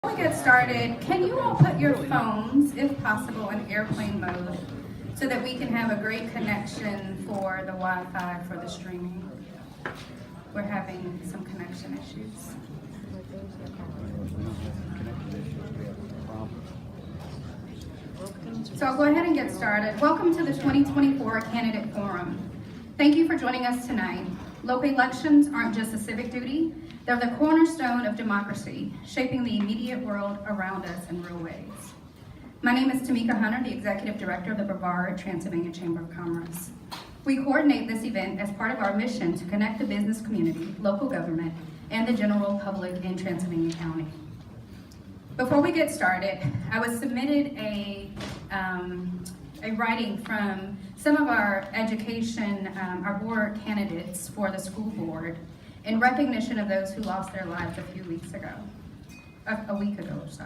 Before we get started, can you all put your phones, if possible, in airplane mode so that we can have a great connection for the Wi-Fi for the streaming? We're having some connection issues. So I'll go ahead and get started. Welcome to the 2024 Candidate Forum. Thank you for joining us tonight. Local elections aren't just a civic duty, they're the cornerstone of democracy, shaping the immediate world around us in real ways. My name is Tamika Hunter, the Executive Director of the Brevard Transylvania Chamber of Commerce. We coordinate this event as part of our mission to connect the business community, local government, and the general public in Transylvania County. Before we get started, I was submitted a writing from some of our our board candidates for the school board in recognition of those who lost their lives a few weeks ago, a week ago or so.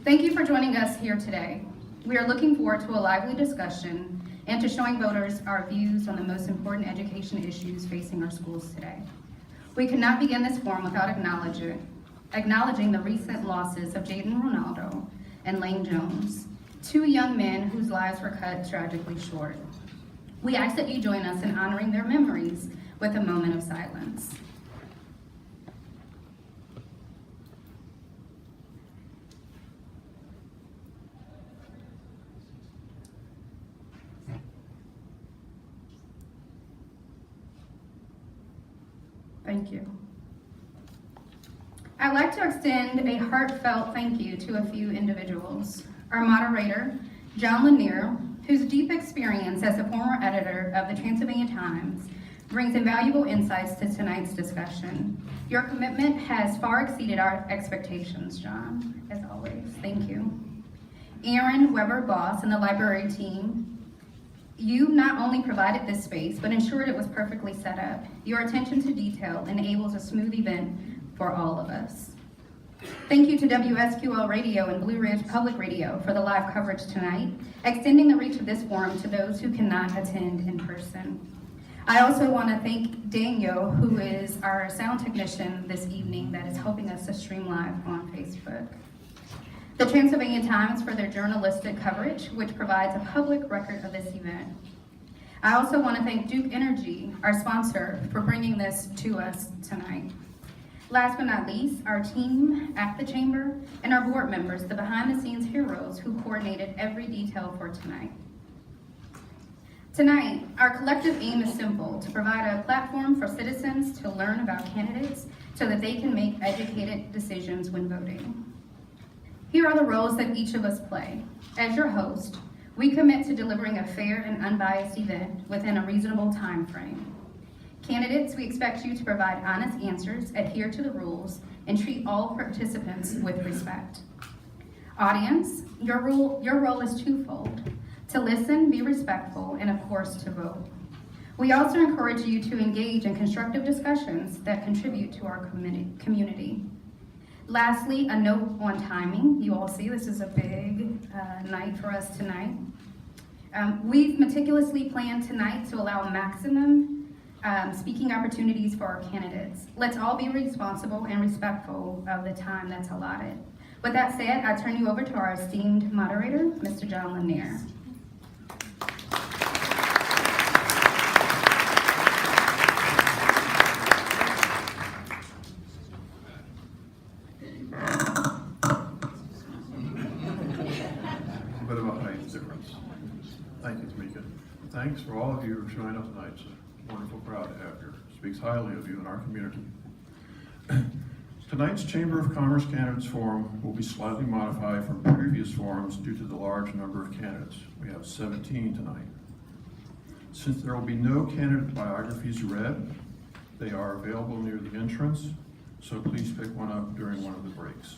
Thank you for joining us here today. We are looking forward to a lively discussion and to showing voters our views on the most important education issues facing our schools today. We cannot begin this forum without acknowledging the recent losses of Jaden Ronaldo and Lane Jones, two young men whose lives were cut tragically short. We ask that you join us in honoring their memories with a moment of silence. Thank you. I'd like to extend a heartfelt thank you to a few individuals. Our moderator, John Lanier, whose deep experience as a former editor of the Transylvania Times brings invaluable insights to tonight's discussion. Your commitment has far exceeded our expectations, John, as always. Thank you. Aaron Weber-Boss and the library team, you not only provided this space, but ensured it was perfectly set up. Your attention to detail enables a smooth event for all of us. Thank you to WSQL Radio and Blue Ridge Public Radio for the live coverage tonight, extending the reach of this forum to those who cannot attend in person. I also want to thank Daniel, who is our sound technician this evening that is helping us to stream live on Facebook. The Transylvania Times for their journalistic coverage, which provides a public record of this event. I also want to thank Duke Energy, our sponsor, for bringing this to us tonight. Last but not least, our team at the Chamber and our board members, the behind-the-scenes heroes who coordinated every detail for tonight. Tonight, our collective aim is simple: to provide a platform for citizens to learn about candidates so that they can make educated decisions when voting. Here are the roles that each of us play. As your host, we commit to delivering a fair and unbiased event within a reasonable time frame. Candidates, we expect you to provide honest answers, adhere to the rules, and treat all participants with respect. Audience, your role is twofold: to listen, be respectful, and of course to vote. We also encourage you to engage in constructive discussions that contribute to our community. Lastly, a note on timing. You all see this is a big night for us tonight. We've meticulously planned tonight to allow maximum speaking opportunities for our candidates. Let's all be responsible and respectful of the time that's allotted. With that said, I turn you over to our esteemed moderator, Mr. John Lanier. A bit of a height difference. Thank you, Tamika. Thanks for all of you who showing up tonight. It's a wonderful crowd to have here. Speaks highly of you in our community. Tonight's Chamber of Commerce Candidates Forum will be slightly modified from previous forums due to the large number of candidates. We have 17 tonight. Since there will be no candidate biographies read, they are available near the entrance, so please pick one up during one of the breaks.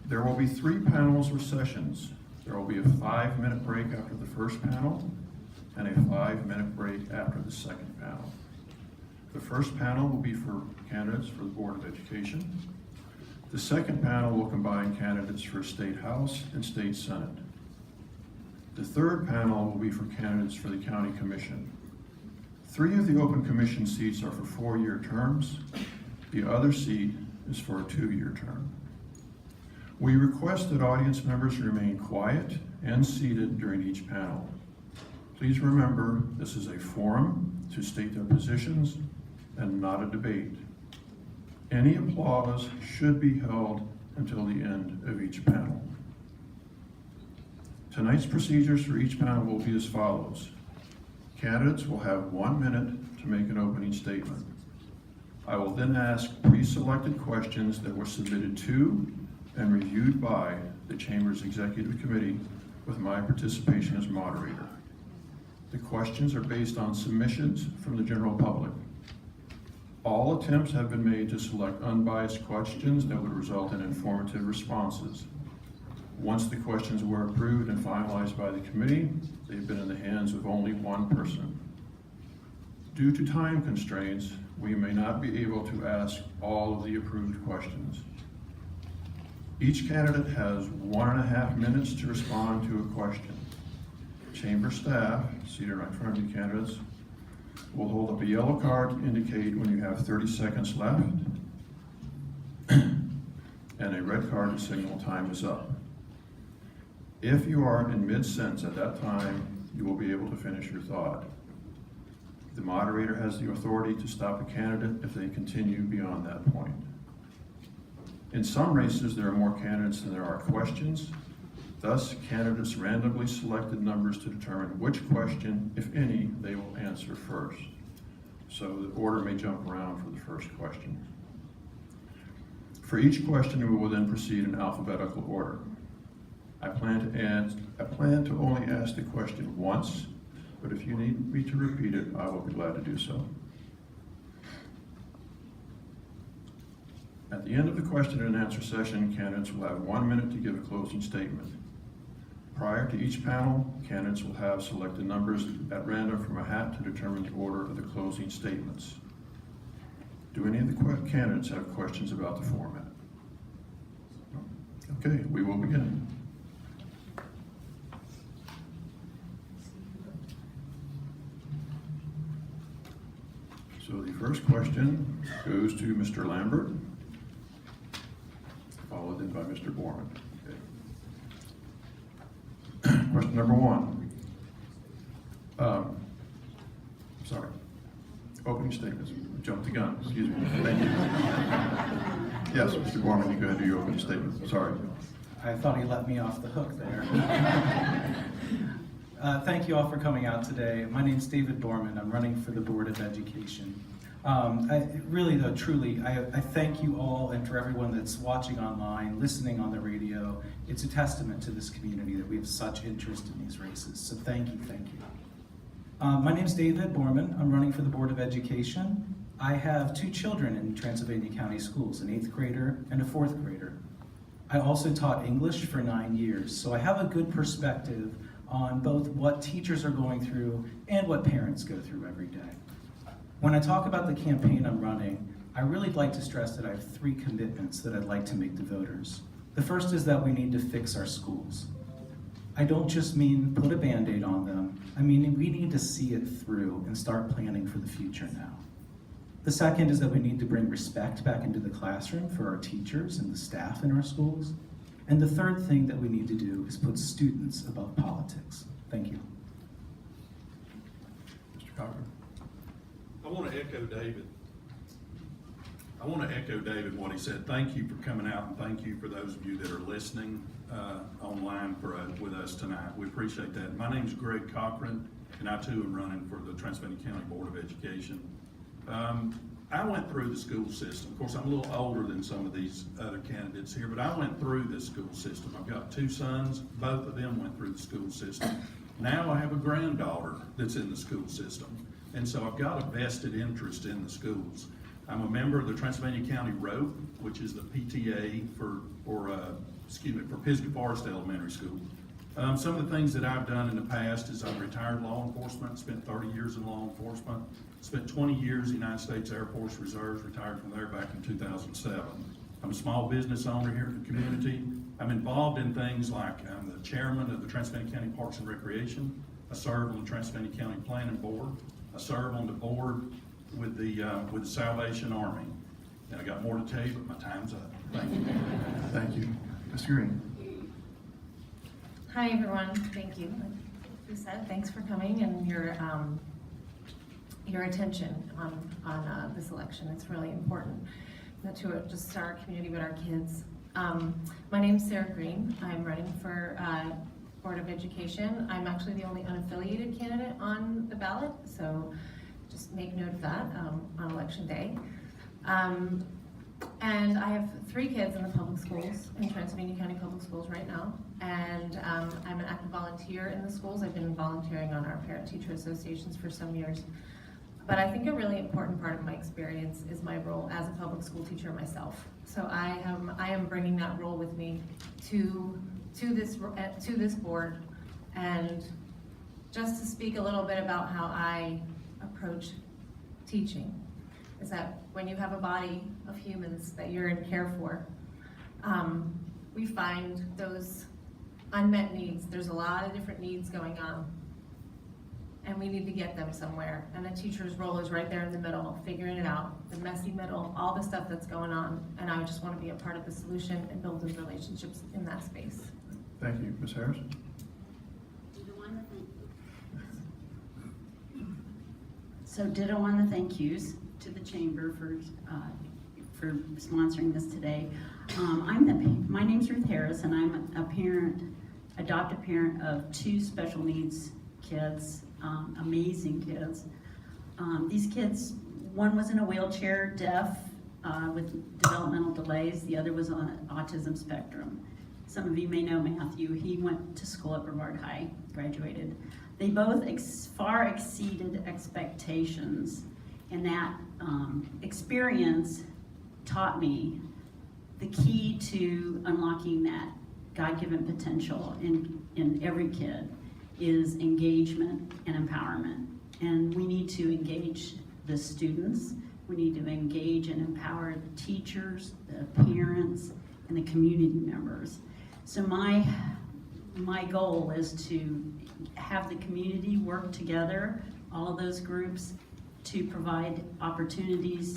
There will be 3 panels or sessions. There will be a 5-minute break after the first panel and a 5-minute break after the second panel. The first panel will be for candidates for the Board of Education. The second panel will combine candidates for State House and State Senate. The third panel will be for candidates for the County Commission. 3 of the open commission seats are for 4-year terms. The other seat is for a 2-year term. We request that audience members remain quiet and seated during each panel. Please remember, this is a forum to state their positions and not a debate. Any applause should be held until the end of each panel. Tonight's procedures for each panel will be as follows. Candidates will have 1 minute to make an opening statement. I will then ask pre-selected questions that were submitted to and reviewed by the Chamber's Executive Committee with my participation as moderator. The questions are based on submissions from the general public. All attempts have been made to select unbiased questions that would result in informative responses. Once the questions were approved and finalized by the committee, they've been in the hands of only one person. Due to time constraints, we may not be able to ask all of the approved questions. Each candidate has 1.5 minutes to respond to a question. Chamber staff, seated right in front of you candidates, will hold up a yellow card to indicate when you have 30 seconds left, and a red card to signal time is up. If you are in mid-sentence at that time, you will be able to finish your thought. The moderator has the authority to stop a candidate if they continue beyond that point. In some races, there are more candidates than there are questions. Thus, candidates randomly selected numbers to determine which question, if any, they will answer first. So the order may jump around for the first question. For each question, we will then proceed in alphabetical order. I plan to only ask the question once, but if you need me to repeat it, I will be glad to do so. At the end of the question and answer session, candidates will have 1 minute to give a closing statement. Prior to each panel, candidates will have selected numbers at random from a hat to determine the order of the closing statements. Do any of the candidates have questions about the format? Okay, we will begin. So the first question goes to Mr. Lambert, followed then by Mr. Borman. Okay. Question number 1. Sorry. Opening statements. Jumped the gun. Excuse me. Thank you. Yes, Mr. Borman, you go ahead and do your opening statement. Sorry. I thought he let me off the hook there. Thank you all for coming out today. My name's David Borman. I'm running for the Board of Education. Truly, I thank you all and for everyone that's watching online, listening on the radio. It's a testament to this community that we have such interest in these races. So thank you, thank you. My name's David Borman. I'm running for the Board of Education. I have 2 children in Transylvania County schools, an 8th grader and a 4th grader. I also taught English for 9 years, so I have a good perspective on both what teachers are going through and what parents go through every day. When I talk about the campaign I'm running, I really like to stress that I have 3 commitments that I'd like to make to voters. The first is that we need to fix our schools. I don't just mean put a Band-Aid on them. I mean, we need to see it through and start planning for the future now. The second is that we need to bring respect back into the classroom for our teachers and the staff in our schools. And the third thing that we need to do is put students above politics. Thank you. Mr. Cochran. I want to echo David. What he said. Thank you for coming out, and thank you for those of you that are listening online with us tonight. We appreciate that. My name is Greg Cochran, and I too am running for the Transylvania County Board of Education. I went through the school system. Of course, I'm a little older than some of these other candidates here, but I went through the school system. I've got 2 sons. Both of them went through the school system. Now I have a granddaughter that's in the school system. And so I've got a vested interest in the schools. I'm a member of the Transylvania County ROPE, which is the PTA for Pisgah Forest Elementary School. Some of the things that I've done in the past is I've retired law enforcement, spent 30 years in law enforcement, spent 20 years in the United States Air Force Reserves, retired from there back in 2007. I'm a small business owner here in the community. I'm involved in things like I'm the chairman of the Transylvania County Parks and Recreation. I serve on the Transylvania County Planning Board. I serve on the board with the Salvation Army. And I got more to tell you, but my time's up. Thank you. Thank you. Ms. Green. Hi, everyone. Thank you. Like you said, thanks for coming and your attention on this election. It's really important not to just our community, but our kids. My name's Sarah Green. I'm running for Board of Education. I'm actually the only unaffiliated candidate on the ballot, so just make note of that on election day. And I have 3 kids in the public schools, in Transylvania County Public Schools right now. And I'm an active volunteer in the schools. I've been volunteering on our parent-teacher associations for some years. But I think a really important part of my experience is my role as a public school teacher myself. So I am bringing that role with me to this board, and just to speak a little bit about how I approach teaching. Is that when you have a body of humans that you're in care for, we find those unmet needs. There's a lot of different needs going on, and we need to get them somewhere. And the teacher's role is right there in the middle, figuring it out, the messy middle, all the stuff that's going on. And I just want to be a part of the solution and build those relationships in that space. Thank you. Ms. Harris? So ditto on the thank yous to the chamber for sponsoring this today. My name's Ruth Harris, and I'm a parent, adopted parent of 2 special needs kids, amazing kids. These kids, one was in a wheelchair, deaf, with developmental delays. The other was on autism spectrum. Some of you may know Matthew. He went to school at Brevard High, graduated. They both far exceeded expectations, and that experience taught me the key to unlocking that God-given potential in every kid is engagement and empowerment. And we need to engage the students, we need to engage and empower the teachers, the parents, and the community members. So my goal is to have the community work together, all of those groups, to provide opportunities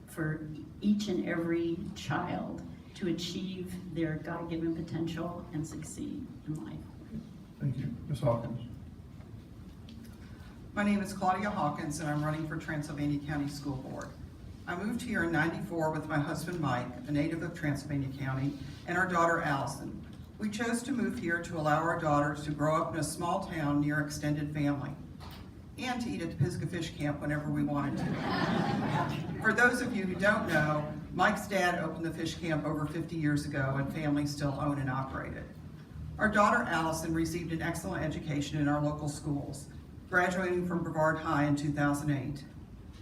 for each and every child to achieve their God-given potential and succeed in life. Thank you. Ms. Hawkins? My name is Claudia Hawkins, and I'm running for Transylvania County School Board. I moved here in '94 with my husband Mike, a native of Transylvania County, and our daughter Allison. We chose to move here to allow our daughters to grow up in a small town near extended family, and to eat at the Pisgah Fish Camp whenever we wanted to. For those of you who don't know, Mike's dad opened the fish camp over 50 years ago, and family still own and operate it. Our daughter Allison received an excellent education in our local schools, graduating from Brevard High in 2008.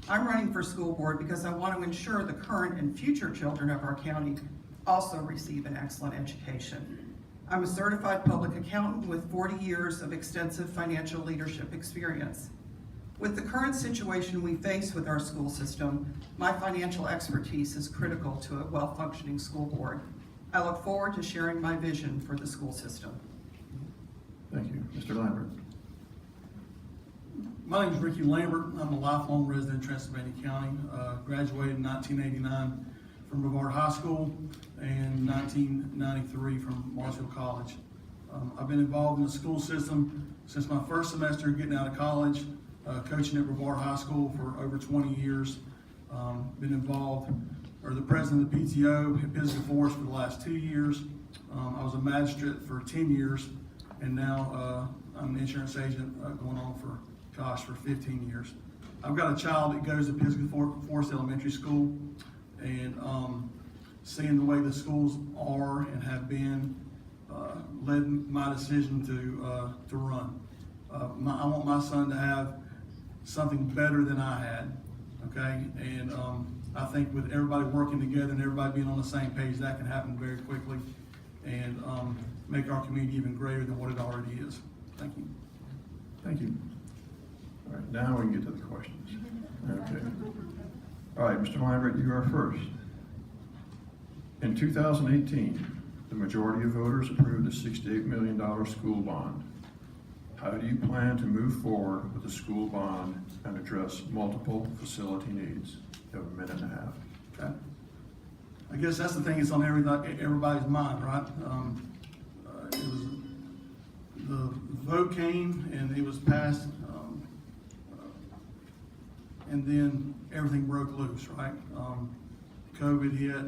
I'm running for school board because I want to ensure the current and future children of our county also receive an excellent education. I'm a certified public accountant with 40 years of extensive financial leadership experience. With the current situation we face with our school system, my financial expertise is critical to a well-functioning school board. I look forward to sharing my vision for the school system. Thank you. Mr. Lambert? My name is Ricky Lambert. I'm a lifelong resident of Transylvania County. Graduated in 1989 from Brevard High School and 1993 from Marshall College. I've been involved in the school system since my first semester getting out of college, coaching at Brevard High School for over 20 years. Been involved, or the president of the PTO at Pisgah Forest for the last 2 years. I was a magistrate for 10 years, and now I'm an insurance agent going on for 15 years. I've got a child that goes to Pisgah Forest Elementary School, and seeing the way the schools are and have been led my decision to run. I want my son to have something better than I had, okay? And I think with everybody working together and everybody being on the same page, that can happen very quickly and make our community even greater than what it already is. Thank you. Thank you. All right, now we can get to the questions. Okay. All right, Mr. Lambert, you are first. In 2018, the majority of voters approved a $68 million school bond. How do you plan to move forward with the school bond and address multiple facility needs? You have a minute and a half. Okay. I guess that's the thing that's on everybody's mind, right? It was, the vote came and it was passed, and then everything broke loose, right? COVID hit,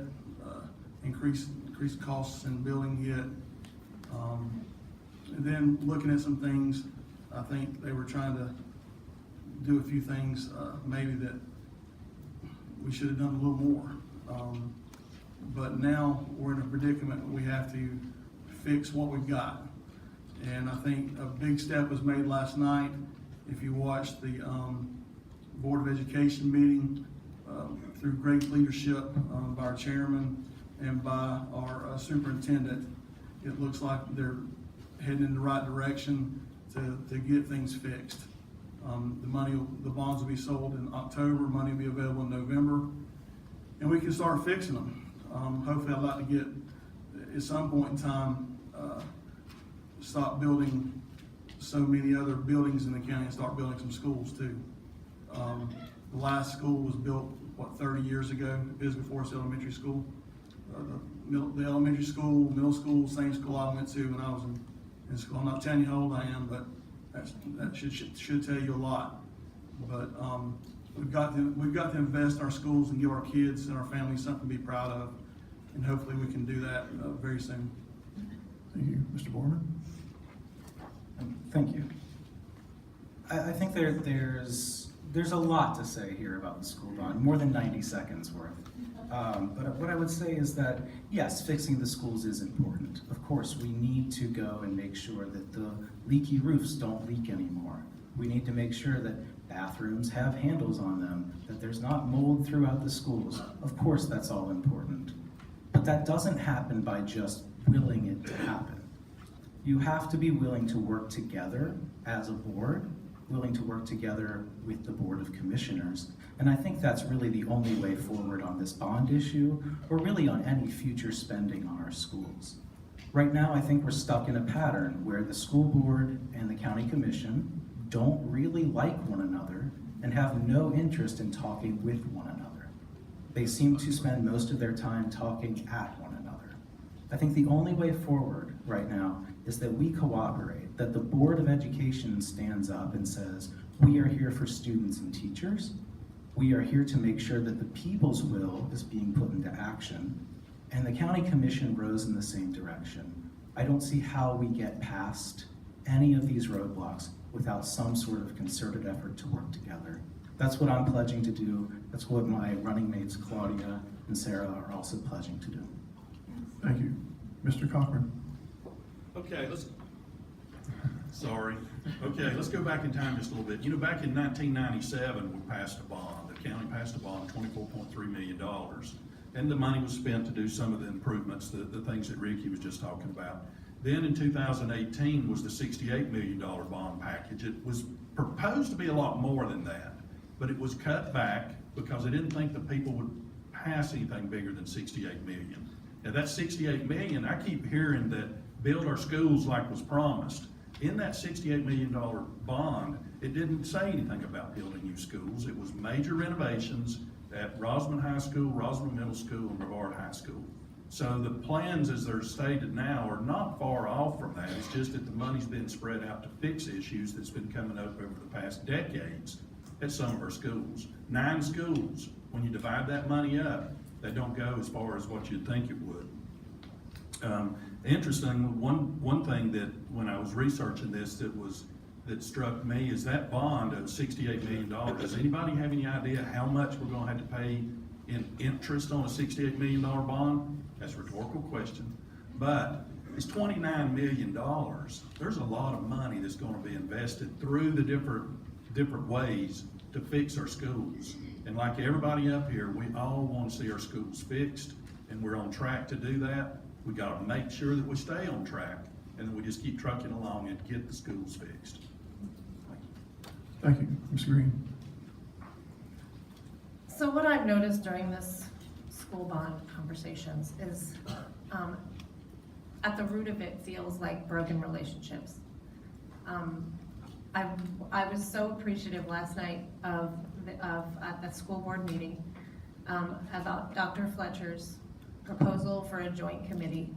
increased costs in building hit. And then looking at some things, I think they were trying to do a few things, maybe that we should have done a little more. But now we're in a predicament, we have to fix what we've got. And I think a big step was made last night. If you watched the Board of Education meeting, through great leadership by our chairman and by our superintendent, it looks like they're heading in the right direction to get things fixed. The bonds will be sold in October, money will be available in November, and we can start fixing them. Hopefully I'd like to get, at some point in time, stop building so many other buildings in the county and start building some schools too. The last school was built, 30 years ago, Bisbee Forest Elementary School. The elementary school, middle school, same school I went to when I was in school. I'm not telling you how old I am, but that should tell you a lot. But we've got to invest in our schools and give our kids and our families something to be proud of, and hopefully we can do that very soon. Thank you. Mr. Borman? Thank you. I think there's a lot to say here about the school bond, more than 90 seconds worth. But what I would say is that, yes, fixing the schools is important. Of course, we need to go and make sure that the leaky roofs don't leak anymore. We need to make sure that bathrooms have handles on them, that there's not mold throughout the schools. Of course, that's all important. But that doesn't happen by just willing it to happen. You have to be willing to work together as a board, willing to work together with the Board of Commissioners. And I think that's really the only way forward on this bond issue, or really on any future spending on our schools. Right now, I think we're stuck in a pattern where the school board and the county commission don't really like one another and have no interest in talking with one another. They seem to spend most of their time talking at one another. I think the only way forward right now is that we cooperate, that the Board of Education stands up and says, we are here for students and teachers. We are here to make sure that the people's will is being put into action. And the county commission rows in the same direction. I don't see how we get past any of these roadblocks without some sort of concerted effort to work together. That's what I'm pledging to do. That's what my running mates, Claudia and Sarah, are also pledging to do. Thank you. Mr. Cochran? Okay, sorry. Okay, let's go back in time just a little bit. You know, back in 1997, we passed a bond. The county passed a bond, $24.3 million. And the money was spent to do some of the improvements, the things that Ricky was just talking about. Then in 2018 was the $68 million bond package. It was proposed to be a lot more than that, but it was cut back because they didn't think the people would pass anything bigger than $68 million. Now that $68 million, I keep hearing that build our schools like was promised. In that $68 million bond, it didn't say anything about building new schools. It was major renovations at Rosamond High School, Rosamond Middle School, and Brevard High School. So the plans as they're stated now are not far off from that. It's just that the money's been spread out to fix issues that's been coming up over the past decades at some of our schools. 9 schools, when you divide that money up, they don't go as far as what you'd think it would. Interesting, one thing that when I was researching this that struck me is that bond of $68 million. Does anybody have any idea how much we're gonna have to pay in interest on a $68 million bond? That's a rhetorical question, but it's $29 million. There's a lot of money that's gonna be invested through the different ways to fix our schools. And like everybody up here, we all wanna see our schools fixed, and we're on track to do that. We gotta make sure that we stay on track, and that we just keep trucking along and get the schools fixed. Thank you. Ms. Green? So what I've noticed during this school bond conversations is at the root of it feels like broken relationships. I was so appreciative last night at the school board meeting about Dr. Fletcher's proposal for a joint committee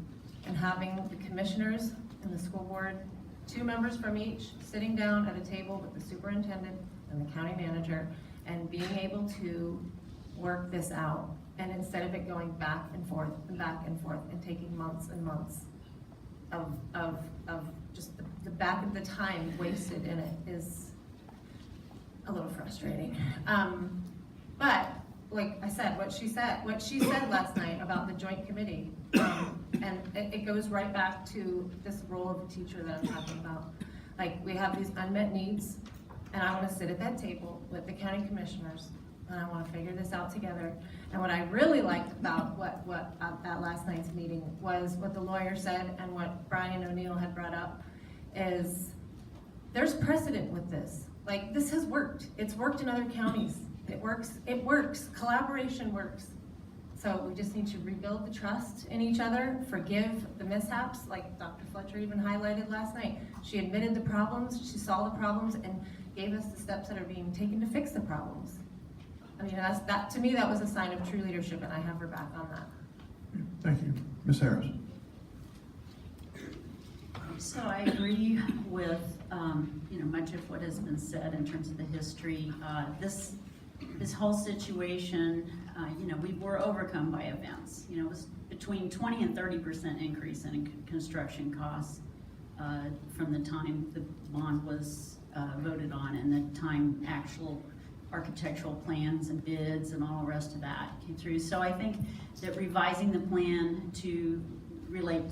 and having the commissioners and the school board, 2 members from each, sitting down at a table with the superintendent and the county manager and being able to work this out. And instead of it going back and forth and back and forth and taking months and months of just the back of the time wasted in it is a little frustrating. But like I said, what she said last night about the joint committee, and it goes right back to this role of a teacher that I'm talking about. Like, we have these unmet needs, and I want to sit at that table with the county commissioners, and I want to figure this out together. And what I really liked about what at last night's meeting was what the lawyer said and what Brian O'Neill had brought up is there's precedent with this. Like, this has worked. It's worked in other counties. It works. Collaboration works. So we just need to rebuild the trust in each other, forgive the mishaps, like Dr. Fletcher even highlighted last night. She admitted the problems, she saw the problems, and gave us the steps that are being taken to fix the problems. I mean, to me, that was a sign of true leadership, and I have her back on that. Thank you. Ms. Harris? So I agree with, much of what has been said in terms of the history. This whole situation, we were overcome by events. It was between 20 and 30% increase in construction costs from the time the bond was voted on and the time actual architectural plans and bids and all the rest of that came through. So I think that revising the plan to relate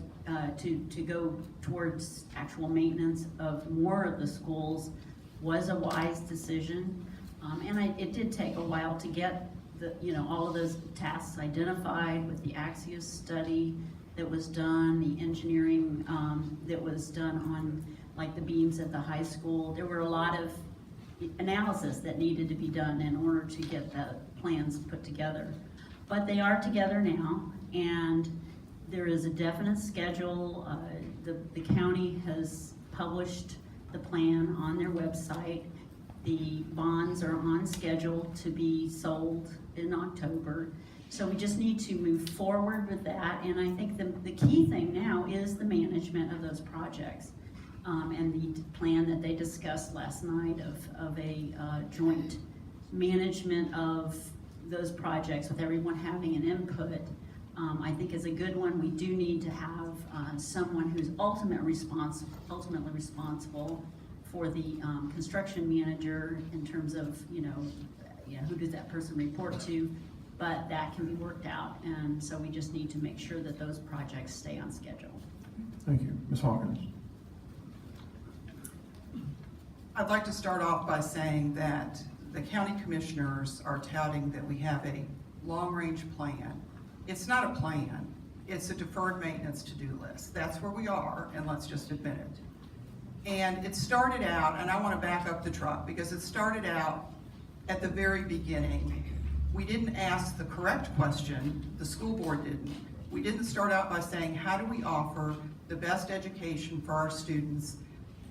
to go towards actual maintenance of more of the schools was a wise decision. And it did take a while to get all of those tasks identified with the Axios study that was done, the engineering that was done on like the beams at the high school. There were a lot of analysis that needed to be done in order to get the plans put together. But they are together now, and there is a definite schedule. The county has published the plan on their website. The bonds are on schedule to be sold in October. So we just need to move forward with that. And I think the key thing now is the management of those projects. And the plan that they discussed last night of a joint management of those projects with everyone having an input, I think is a good one. We do need to have someone who's ultimately responsible for the construction manager in terms of, who does that person report to, but that can be worked out. And so we just need to make sure that those projects stay on schedule. Thank you. Ms. Hawkins? I'd like to start off by saying that the county commissioners are touting that we have a long-range plan. It's not a plan, it's a deferred maintenance to-do list. That's where we are, and let's just admit it. And it started out, and I want to back up the truck, because it started out at the very beginning. We didn't ask the correct question, the school board didn't. We didn't start out by saying, how do we offer the best education for our students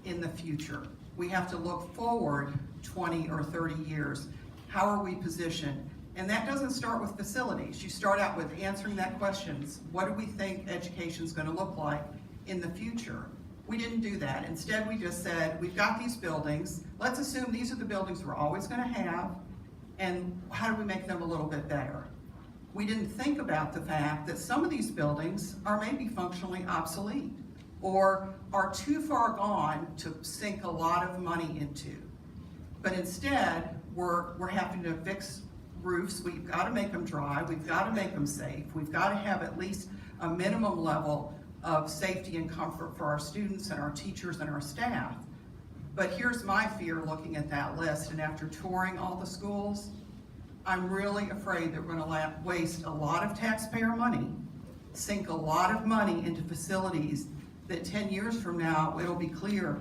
in the future? We have to look forward 20 or 30 years. How are we positioned? And that doesn't start with facilities. You start out with answering that question. What do we think education's going to look like in the future? We didn't do that. Instead, we just said, we've got these buildings. Let's assume these are the buildings we're always going to have, and how do we make them a little bit better? We didn't think about the fact that some of these buildings are maybe functionally obsolete or are too far gone to sink a lot of money into. But instead, we're having to fix roofs. We've got to make them dry. We've got to make them safe. We've got to have at least a minimum level of safety and comfort for our students and our teachers and our staff. But here's my fear looking at that list, and after touring all the schools, I'm really afraid that we're going to waste a lot of taxpayer money, sink a lot of money into facilities that 10 years from now, it'll be clear,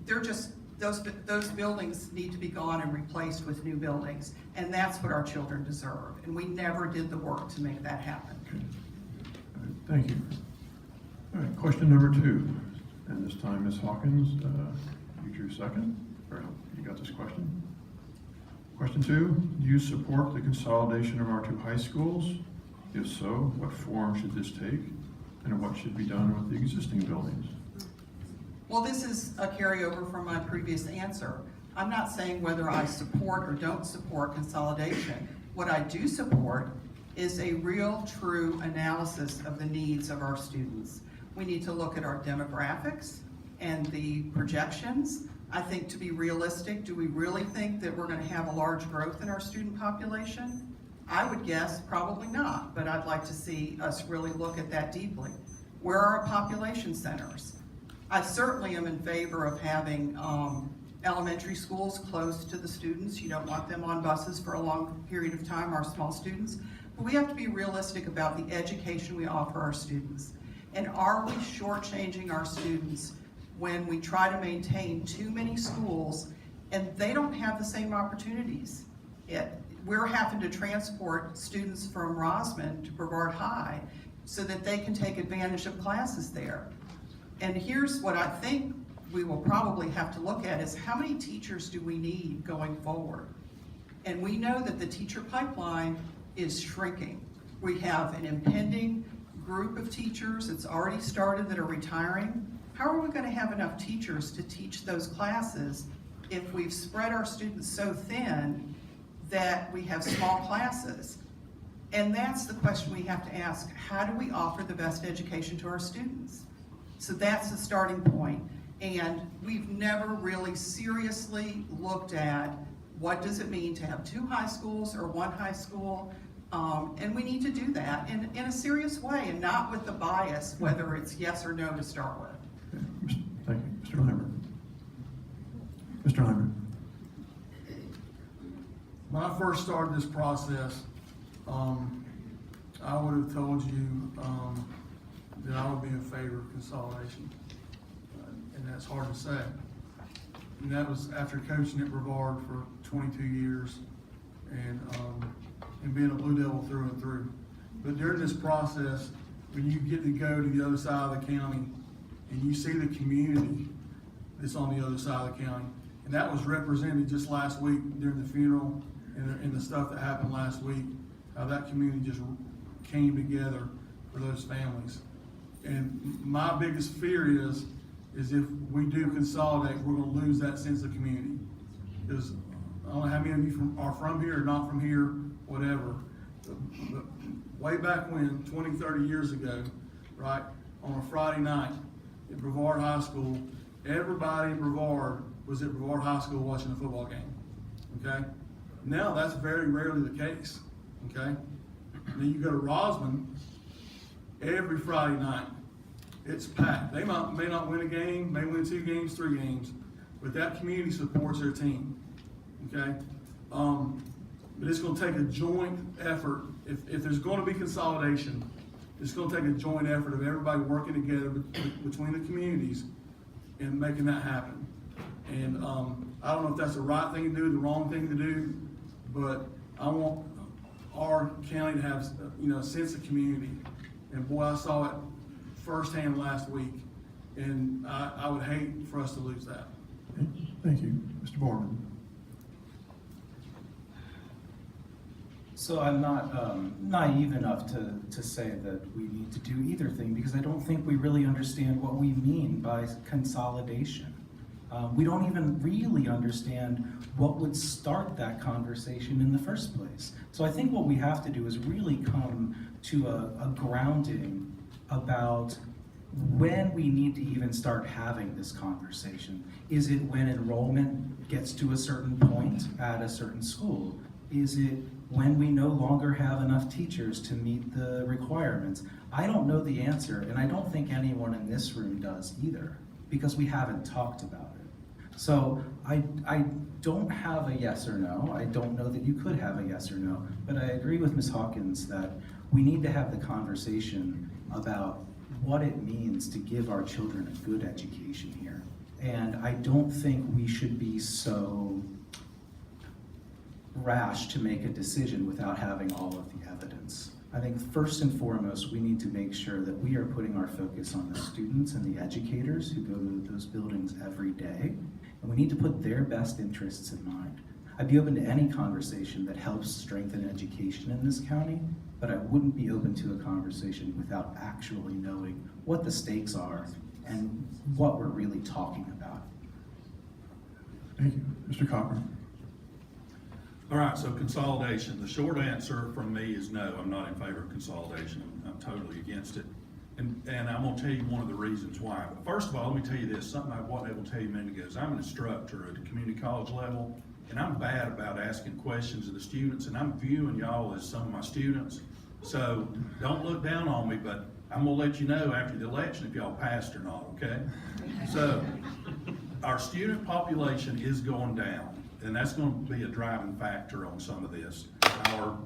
they're just, those buildings need to be gone and replaced with new buildings. And that's what our children deserve. And we never did the work to make that happen. All right, thank you. All right, question number 2. And this time, Ms. Hawkins, you drew second. Or you got this question. Question 2, do you support the consolidation of our 2 high schools? If so, what form should this take, and what should be done with the existing buildings? Well, this is a carryover from my previous answer. I'm not saying whether I support or don't support consolidation. What I do support is a real, true analysis of the needs of our students. We need to look at our demographics and the projections. I think to be realistic, do we really think that we're going to have a large growth in our student population? I would guess probably not, but I'd like to see us really look at that deeply. Where are our population centers? I certainly am in favor of having elementary schools close to the students. You don't want them on buses for a long period of time, our small students. But we have to be realistic about the education we offer our students. And are we shortchanging our students when we try to maintain too many schools and they don't have the same opportunities? We're having to transport students from Rosman to Brevard High so that they can take advantage of classes there. And here's what I think we will probably have to look at is how many teachers do we need going forward? And we know that the teacher pipeline is shrinking. We have an impending group of teachers, it's already started, that are retiring. How are we going to have enough teachers to teach those classes if we've spread our students so thin that we have small classes? And that's the question we have to ask. How do we offer the best education to our students? So that's the starting point. And we've never really seriously looked at what does it mean to have 2 high schools or 1 high school. And we need to do that in a serious way and not with the bias, whether it's yes or no to start with. Okay, thank you. Mr. Lambert. Mr. Lambert. When I first started this process, I would have told you that I would be in favor of consolidation, and that's hard to say. And that was after coaching at Brevard for 22 years and being a Blue Devil through and through. But during this process, when you get to go to the other side of the county and you see the community that's on the other side of the county, and that was represented just last week during the funeral and the stuff that happened last week, how that community just came together for those families. And my biggest fear is if we do consolidate, we're going to lose that sense of community. Because I don't know how many of you are from here or not from here, whatever. But way back when, 20, 30 years ago, right, on a Friday night at Brevard High School, everybody in Brevard was at Brevard High School watching a football game, okay? Now that's very rarely the case, okay? Then you go to Rosman, every Friday night, it's packed. They may not win a game, may win 2 games, 3 games, but that community supports their team, okay? But it's going to take a joint effort. If there's going to be consolidation, it's going to take a joint effort of everybody working together between the communities and making that happen. And I don't know if that's the right thing to do, the wrong thing to do, but I want our county to have a sense of community. And boy, I saw it firsthand last week, and I would hate for us to lose that. Thank you. Mr. Boardman. So I'm not naive enough to say that we need to do either thing, because I don't think we really understand what we mean by consolidation. We don't even really understand what would start that conversation in the first place. So I think what we have to do is really come to a grounding about when we need to even start having this conversation. Is it when enrollment gets to a certain point at a certain school? Is it when we no longer have enough teachers to meet the requirements? I don't know the answer, and I don't think anyone in this room does either, because we haven't talked about it. So I don't have a yes or no. I don't know that you could have a yes or no, but I agree with Ms. Hawkins that we need to have the conversation about what it means to give our children a good education here. And I don't think we should be so rash to make a decision without having all of the evidence. I think first and foremost, we need to make sure that we are putting our focus on the students and the educators who go to those buildings every day, and we need to put their best interests in mind. I'd be open to any conversation that helps strengthen education in this county, but I wouldn't be open to a conversation without actually knowing what the stakes are and what we're really talking about. Thank you. Mr. Cochran? All right, so consolidation. The short answer from me is no, I'm not in favor of consolidation. I'm totally against it. And I'm gonna tell you one of the reasons why. But first of all, let me tell you this, something I wasn't able to tell you a minute ago is I'm an instructor at the community college level, and I'm bad about asking questions of the students, and I'm viewing y'all as some of my students. So don't look down on me, but I'm gonna let you know after the election if y'all passed or not, okay? So our student population is going down, and that's gonna be a driving factor on some of this. Our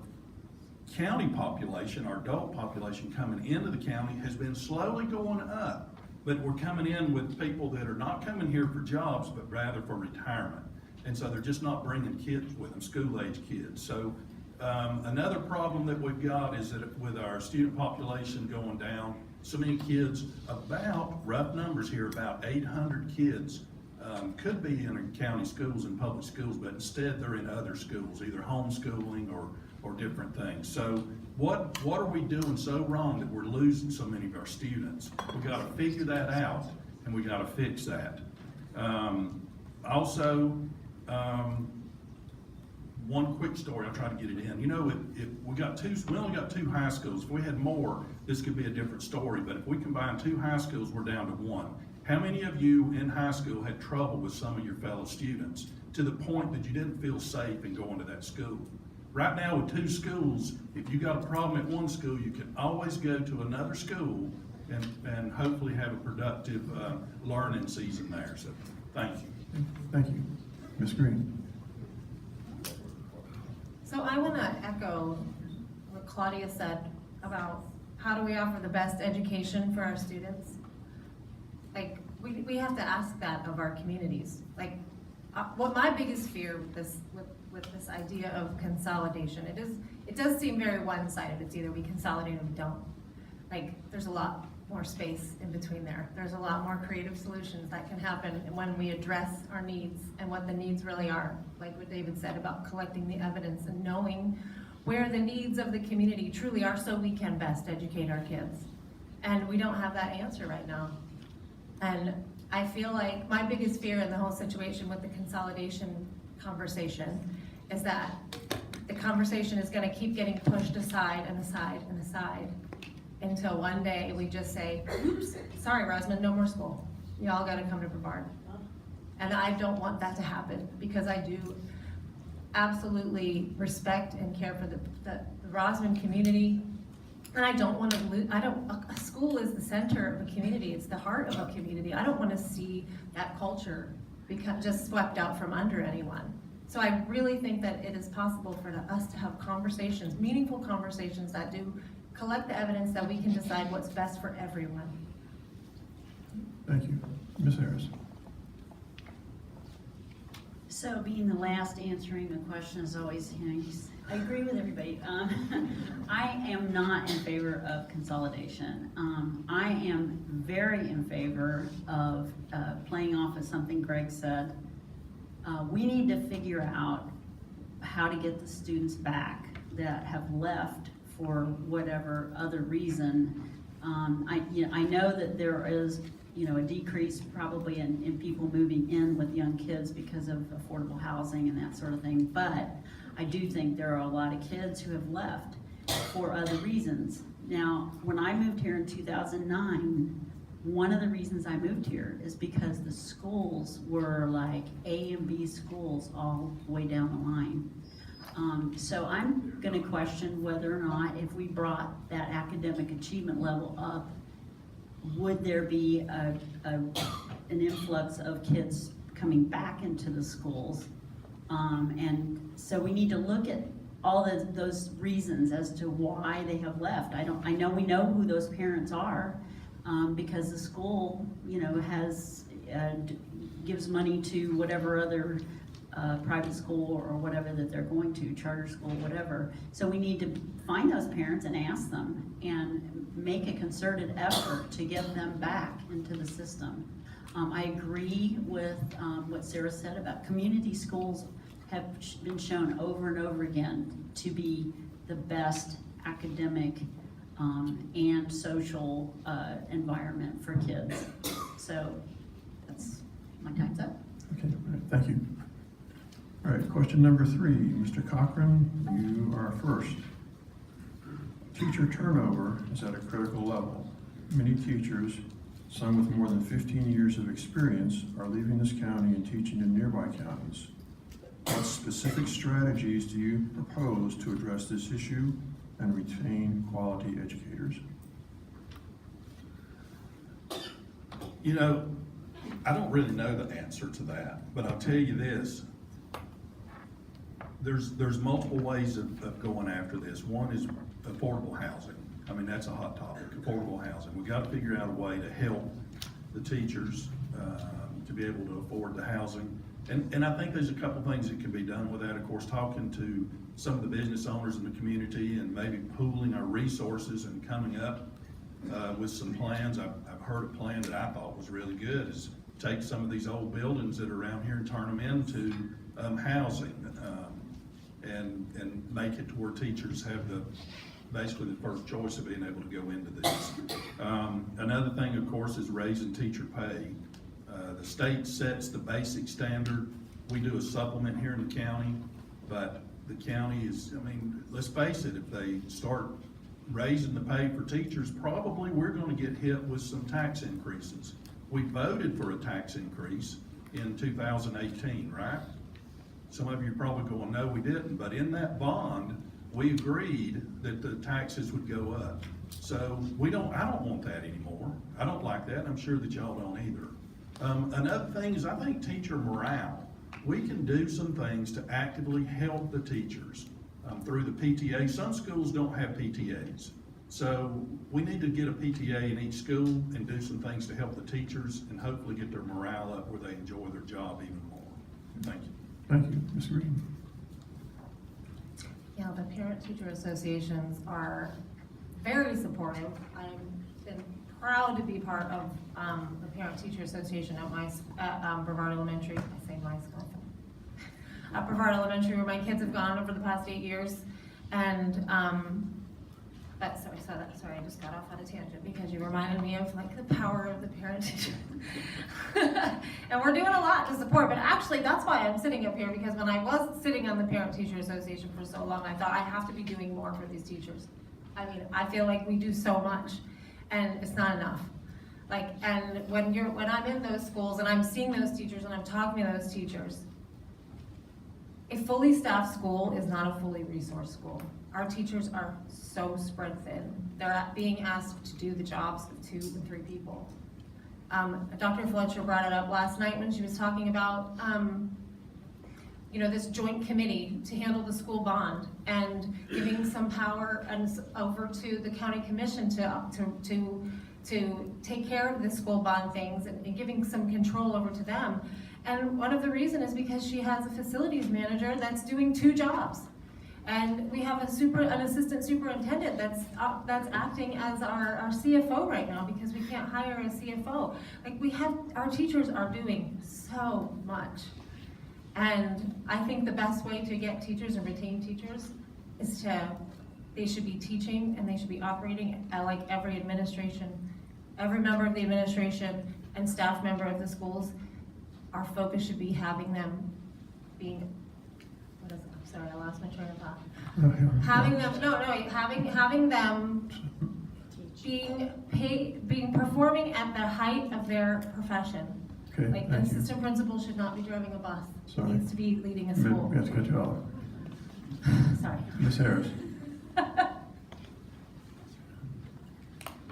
county population, our adult population coming into the county has been slowly going up, but we're coming in with people that are not coming here for jobs, but rather for retirement. And so they're just not bringing kids with them, school-age kids. So another problem that we've got is that with our student population going down, so many kids, about, rough numbers here, about 800 kids could be in county schools and public schools, but instead they're in other schools, either homeschooling or different things. So what are we doing so wrong that we're losing so many of our students? We got to figure that out, and we got to fix that. Also, one quick story, I'll try to get it in. You know, if we only got 2 high schools. If we had more, this could be a different story, but if we combine 2 high schools, we're down to 1. How many of you in high school had trouble with some of your fellow students to the point that you didn't feel safe in going to that school? Right now with 2 schools, if you got a problem at one school, you can always go to another school and hopefully have a productive learning season there. So thank you. Thank you. Ms. Green? So I want to echo what Claudia said about how do we offer the best education for our students. Like, we have to ask that of our communities. Like, what my biggest fear with this idea of consolidation, it does seem very one-sided. It's either we consolidate or we don't. Like, there's a lot more space in between there. There's a lot more creative solutions that can happen when we address our needs and what the needs really are. Like what David said about collecting the evidence and knowing where the needs of the community truly are so we can best educate our kids. And we don't have that answer right now. And I feel like my biggest fear in the whole situation with the consolidation conversation is that the conversation is going to keep getting pushed aside and aside and aside until one day we just say, oops, sorry, Rosamond, no more school. Y'all got to come to Brevard. And I don't want that to happen because I do absolutely respect and care for the Rosamond community. And I don't want to lose, a school is the center of a community. It's the heart of a community. I don't want to see that culture become just swept out from under anyone. So I really think that it is possible for us to have conversations, meaningful conversations that do collect the evidence that we can decide what's best for everyone. Thank you. Ms. Harris? So being the last answering the question is always, I agree with everybody. I am not in favor of consolidation. I am very in favor of playing off of something Greg said. We need to figure out how to get the students back that have left for whatever other reason. I know that there is a decrease probably in people moving in with young kids because of affordable housing and that sort of thing, but I do think there are a lot of kids who have left for other reasons. Now, when I moved here in 2009, one of the reasons I moved here is because the schools were like A and B schools all the way down the line. So I'm going to question whether or not if we brought that academic achievement level up, would there be an influx of kids coming back into the schools? And so we need to look at all those reasons as to why they have left. I know we know who those parents are because the school, gives money to whatever other private school or whatever that they're going to, charter school, whatever. So we need to find those parents and ask them and make a concerted effort to get them back into the system. I agree with what Sarah said about community schools have been shown over and over again to be the best academic and social environment for kids. So that's, my time's up. Okay, all right, thank you. All right, question number 3, Mr. Cochran, you are first. Teacher turnover is at a critical level. Many teachers, some with more than 15 years of experience, are leaving this county and teaching in nearby counties. What specific strategies do you propose to address this issue and retain quality educators? You know, I don't really know the answer to that, but I'll tell you this. There's multiple ways of going after this. One is affordable housing. I mean, that's a hot topic, affordable housing. We've got to figure out a way to help the teachers to be able to afford the housing. And I think there's a couple things that can be done with that. Of course, talking to some of the business owners in the community and maybe pooling our resources and coming up with some plans. I've heard a plan that I thought was really good, is take some of these old buildings that are around here and turn them into housing, and make it to where teachers have basically the first choice of being able to go into these. Another thing, of course, is raising teacher pay. The state sets the basic standard. We do a supplement here in the county, but the county is, I mean, let's face it, if they start raising the pay for teachers, probably we're going to get hit with some tax increases. We voted for a tax increase in 2018, right? Some of you are probably going, no, we didn't, but in that bond, we agreed that the taxes would go up. So I don't want that anymore. I don't like that, and I'm sure that y'all don't either. Another thing is, I think teacher morale. We can do some things to actively help the teachers through the PTA. Some schools don't have PTAs. So we need to get a PTA in each school and do some things to help the teachers and hopefully get their morale up where they enjoy their job even more. Thank you. Thank you. Ms. Green? Yeah, the parent-teacher associations are very supportive. I've been proud to be part of the parent-teacher association at Brevard Elementary. I say my school. At Brevard Elementary, where my kids have gone over the past 8 years. And sorry, I just got off on a tangent because you reminded me of like the power of the parent-teacher. And we're doing a lot to support, but actually that's why I'm sitting up here, because when I was sitting on the Parent-Teacher Association for so long, I thought I have to be doing more for these teachers. I mean, I feel like we do so much and it's not enough. Like, and when I'm in those schools and I'm seeing those teachers and I'm talking to those teachers, a fully staffed school is not a fully resourced school. Our teachers are so spread thin. They're being asked to do the jobs of 2 and 3 people. Dr. Fletcher brought it up last night when she was talking about this joint committee to handle the school bond and giving some power over to the county commission to take care of the school bond things and giving some control over to them. And one of the reasons is because she has a facilities manager that's doing 2 jobs. And we have an assistant superintendent that's acting as our CFO right now because we can't hire a CFO. Like, our teachers are doing so much. And I think the best way to get teachers and retain teachers is they should be teaching and they should be operating at like every member of the administration and staff member of the schools. Our focus should be having them being, sorry, I lost my train of thought. Having them being performing at the height of their profession. Okay, Like, an assistant principal should not be driving a bus. Sorry. He needs to be leading a school. We have to cut you off. Sorry. Ms. Harris?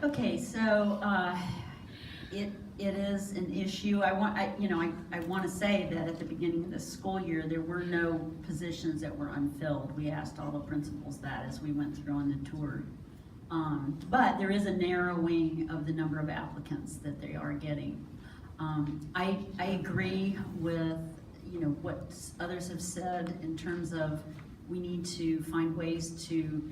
Okay, so it is an issue. I want to say that at the beginning of the school year, there were no positions that were unfilled. We asked all the principals that as we went through on the tour. But there is a narrowing of the number of applicants that they are getting. I agree with what others have said in terms of we need to find ways to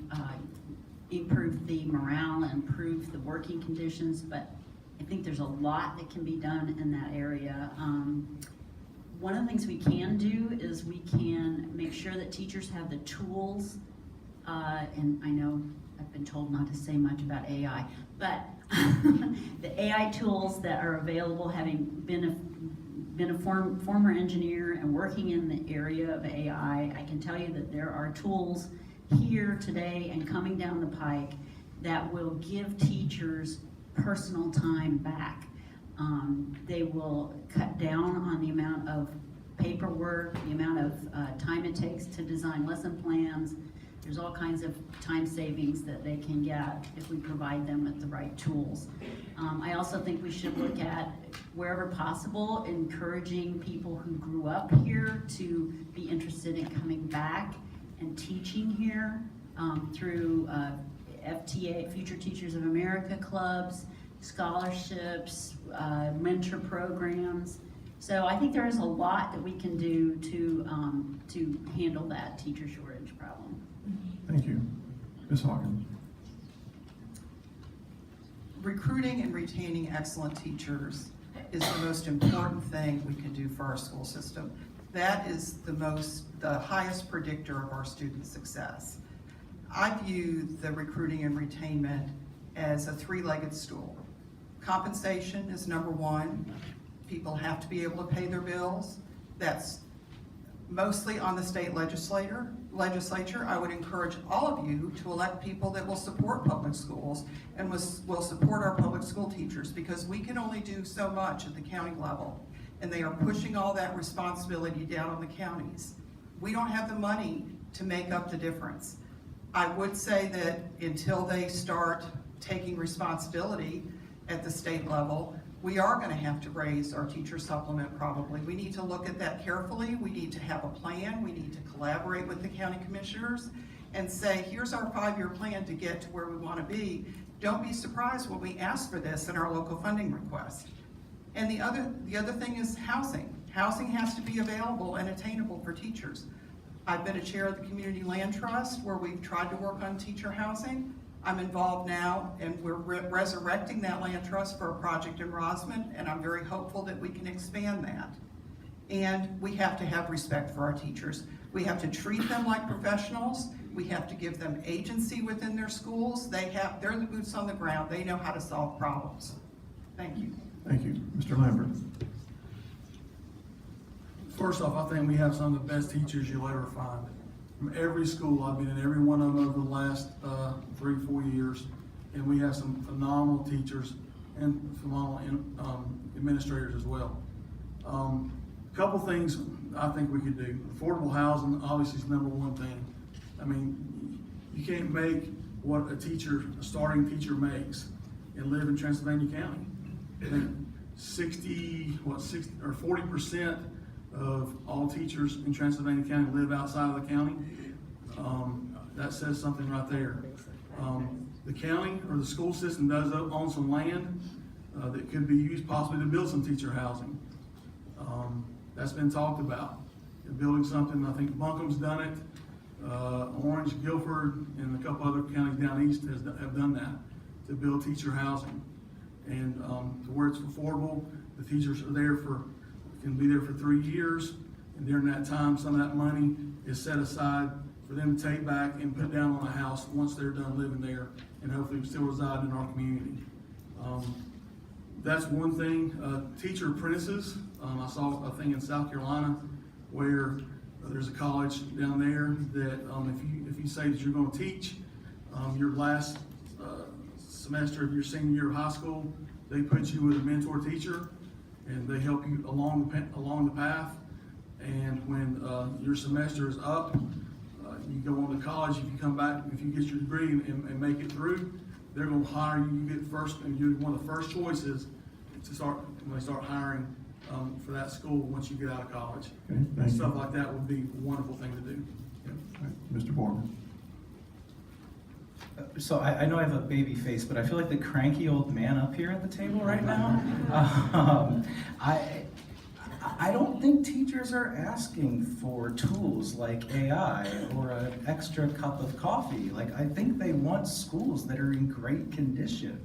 improve the morale, improve the working conditions, but I think there's a lot that can be done in that area. One of the things we can do is we can make sure that teachers have the tools, and I know I've been told not to say much about AI, but the AI tools that are available, having been a former engineer and working in the area of AI, I can tell you that there are tools here today and coming down the pike that will give teachers personal time back. They will cut down on the amount of paperwork, the amount of time it takes to design lesson plans. There's all kinds of time savings that they can get if we provide them with the right tools. I also think we should look at, wherever possible, encouraging people who grew up here to be interested in coming back and teaching here through FTA, Future Teachers of America clubs, scholarships, mentor programs. So I think there is a lot that we can do to handle that teacher shortage problem. Thank you. Ms. Hawkins? Recruiting and retaining excellent teachers is the most important thing we can do for our school system. That is the highest predictor of our student success. I view the recruiting and retainment as a three-legged stool. Compensation is number one. People have to be able to pay their bills. That's mostly on the state legislature. I would encourage all of you to elect people that will support public schools and will support our public school teachers, because we can only do so much at the county level, and they are pushing all that responsibility down on the counties. We don't have the money to make up the difference. I would say that until they start taking responsibility at the state level, we are going to have to raise our teacher supplement probably. We need to look at that carefully. We need to have a plan. We need to collaborate with the county commissioners and say, here's our 5-year plan to get to where we want to be. Don't be surprised when we ask for this in our local funding request. And the other thing is housing. Housing has to be available and attainable for teachers. I've been a chair of the Community Land Trust where we've tried to work on teacher housing. I'm involved now, and we're resurrecting that land trust for a project in Rosman, and I'm very hopeful that we can expand that. And we have to have respect for our teachers. We have to treat them like professionals. We have to give them agency within their schools. They're the boots on the ground. They know how to solve problems. Thank you. Thank you. Mr. Lambert? First off, I think we have some of the best teachers you'll ever find. From every school, I've been in every one of them over the last 3-4 years, and we have some phenomenal teachers and phenomenal administrators as well. A couple things I think we could do. Affordable housing obviously is number one thing. I mean, you can't make what a starting teacher makes and live in Transylvania County. I think 40% of all teachers in Transylvania County live outside of the county. That says something right there. The county or the school system does own some land that could be used possibly to build some teacher housing. That's been talked about. Building something, I think Buncombe's done it. Orange, Guilford, and a couple other counties down east have done that to build teacher housing. And to where it's affordable, the teachers can be there for 3 years, and during that time, some of that money is set aside for them to take back and put down on a house once they're done living there, and hopefully still reside in our community. That's one thing. Teacher apprentices. I saw a thing in South Carolina where there's a college down there that if you say that you're going to teach your last semester of your senior year of high school, they put you with a mentor teacher, and they help you along the path. And when your semester is up, you go on to college. If you come back, if you get your degree and make it through, they're going to hire you. You get first, and you're one of the first choices to start when they start hiring for that school once you get out of college. Okay, thank you. Stuff like that would be a wonderful thing to do. All right, Mr. Borman? So I know I have a baby face, but I feel like the cranky old man up here at the table right now. I don't think teachers are asking for tools like AI or an extra cup of coffee. Like, I think they want schools that are in great condition.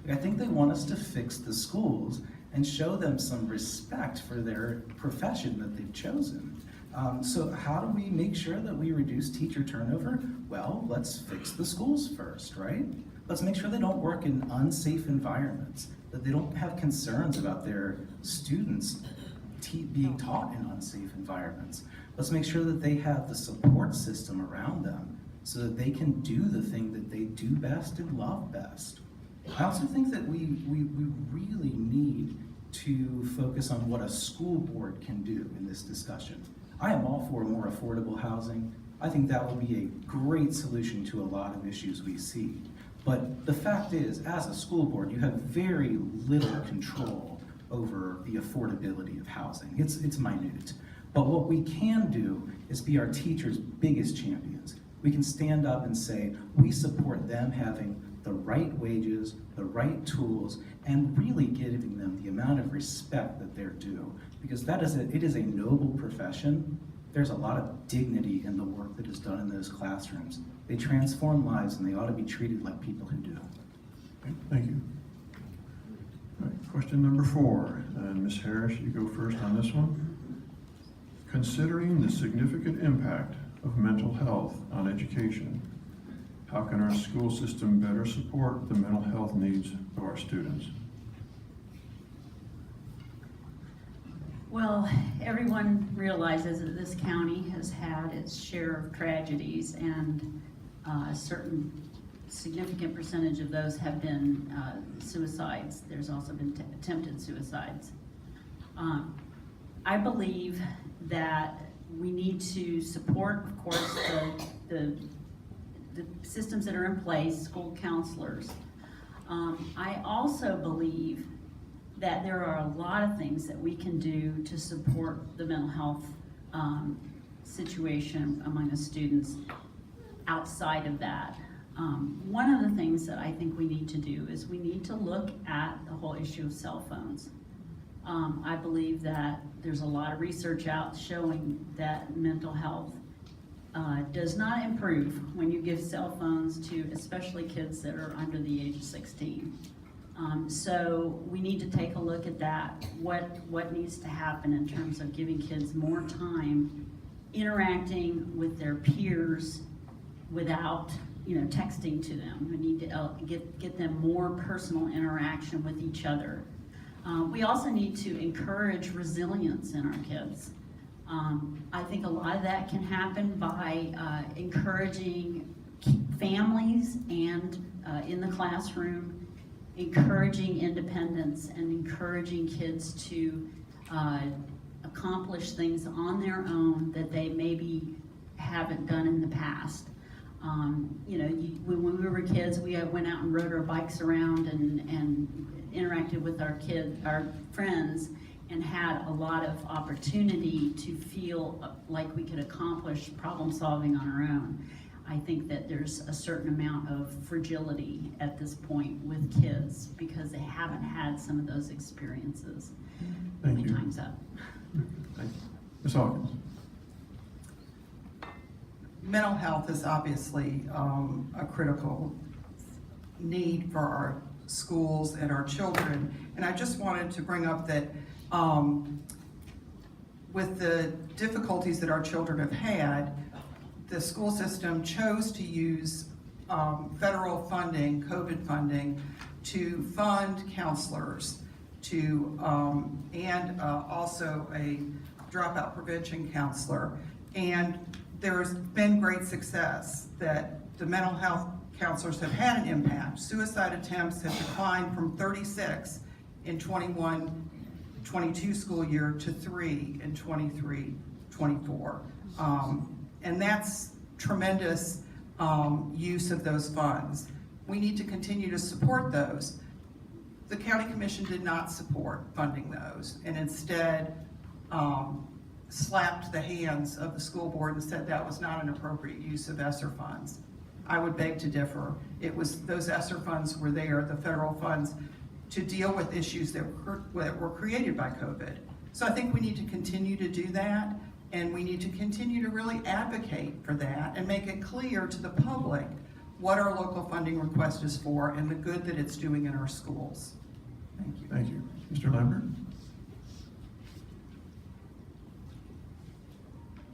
Like, I think they want us to fix the schools and show them some respect for their profession that they've chosen. So how do we make sure that we reduce teacher turnover? Well, let's fix the schools first, right? Let's make sure they don't work in unsafe environments, that they don't have concerns about their students being taught in unsafe environments. Let's make sure that they have the support system around them so that they can do the thing that they do best and love best. I also think that we really need to focus on what a school board can do in this discussion. I am all for more affordable housing. I think that will be a great solution to a lot of issues we see. But the fact is, as a school board, you have very little control over the affordability of housing. It's minute. But what we can do is be our teachers' biggest champions. We can stand up and say, we support them having the right wages, the right tools, and really giving them the amount of respect that they're due. Because it is a noble profession. There's a lot of dignity in the work that is done in those classrooms. They transform lives, and they ought to be treated like people who do. Okay, thank you. All right, question number 4, and Ms. Harris, you go first on this one. Considering the significant impact of mental health on education, how can our school system better support the mental health needs of our students? Well, everyone realizes that this county has had its share of tragedies, and a certain significant percentage of those have been suicides. There's also been attempted suicides. I believe that we need to support, of course, the systems that are in place, school counselors. I also believe that there are a lot of things that we can do to support the mental health situation among the students outside of that. One of the things that I think we need to do is we need to look at the whole issue of cell phones. I believe that there's a lot of research out showing that mental health does not improve when you give cell phones to especially kids that are under the age of 16. So we need to take a look at that. What needs to happen in terms of giving kids more time interacting with their peers without, texting to them. We need to get them more personal interaction with each other. We also need to encourage resilience in our kids. I think a lot of that can happen by encouraging families and in the classroom, encouraging independence and encouraging kids to accomplish things on their own that they maybe haven't done in the past. When we were kids, we went out and rode our bikes around and interacted with our friends, and had a lot of opportunity to feel like we could accomplish problem solving on our own. I think that there's a certain amount of fragility at this point with kids because they haven't had some of those experiences. Thank My you. time's up. Thank you. Ms. Hawkins. Mental health is obviously a critical need for our schools and our children. And I just wanted to bring up that with the difficulties that our children have had, the school system chose to use federal funding, COVID funding, to fund counselors and also a dropout prevention counselor. And there's been great success that the mental health counselors have had an impact. Suicide attempts have declined from 36 in 21-22 school year to 3 in 23-24. And that's tremendous use of those funds. We need to continue to support those. The county commission did not support funding those, and instead slapped the hands of the school board and said that was not an appropriate use of ESSER funds. I would beg to differ. Those ESSER funds were there, the federal funds, to deal with issues that were created by COVID. So I think we need to continue to do that, and we need to continue to really advocate for that and make it clear to the public what our local funding request is for and the good that it's doing in our schools. Thank you. Thank you. Mr. Lambert?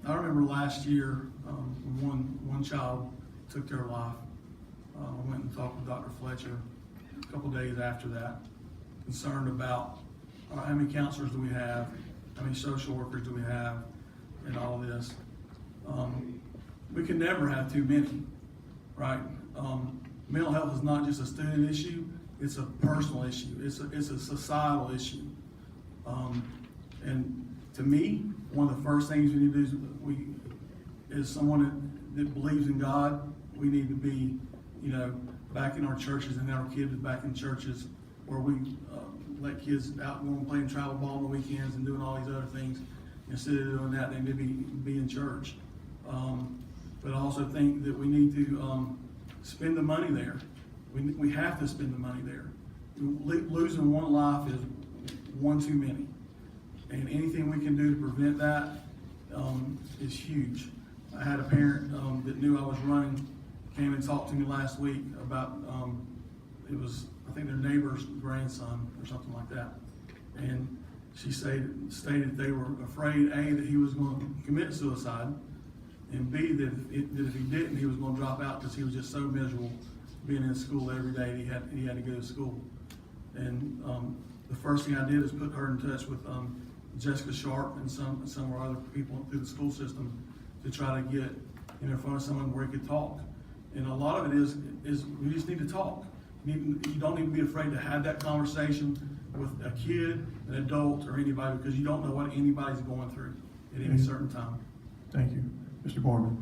I remember last year, one child took their life. I went and talked with Dr. Fletcher a couple days after that, concerned about how many counselors do we have, how many social workers do we have, and all this. We can never have too many, right? Mental health is not just a student issue, it's a personal issue, it's a societal issue. And to me, one of the first things we need to do is someone that believes in God, we need to be, back in our churches and our kids back in churches where we let kids out going playing travel ball on the weekends and doing all these other things. Instead of doing that, they need to be in church. But I also think that we need to spend the money there. We have to spend the money there. Losing one life is one too many. And anything we can do to prevent that is huge. I had a parent that knew I was running, came and talked to me last week about, it was, I think, their neighbor's grandson or something like that. And she stated they were afraid, A, that he was going to commit suicide, and B, that if he didn't, he was going to drop out because he was just so miserable being in school every day. He had to go to school. And the first thing I did is put her in touch with Jessica Sharp and some of our other people through the school system to try to get in front of someone where he could talk. And a lot of it is we just need to talk. You don't need to be afraid to have that conversation with a kid, an adult, or anybody, because you don't know what anybody's going through at any certain time. Thank you. Mr. Borman?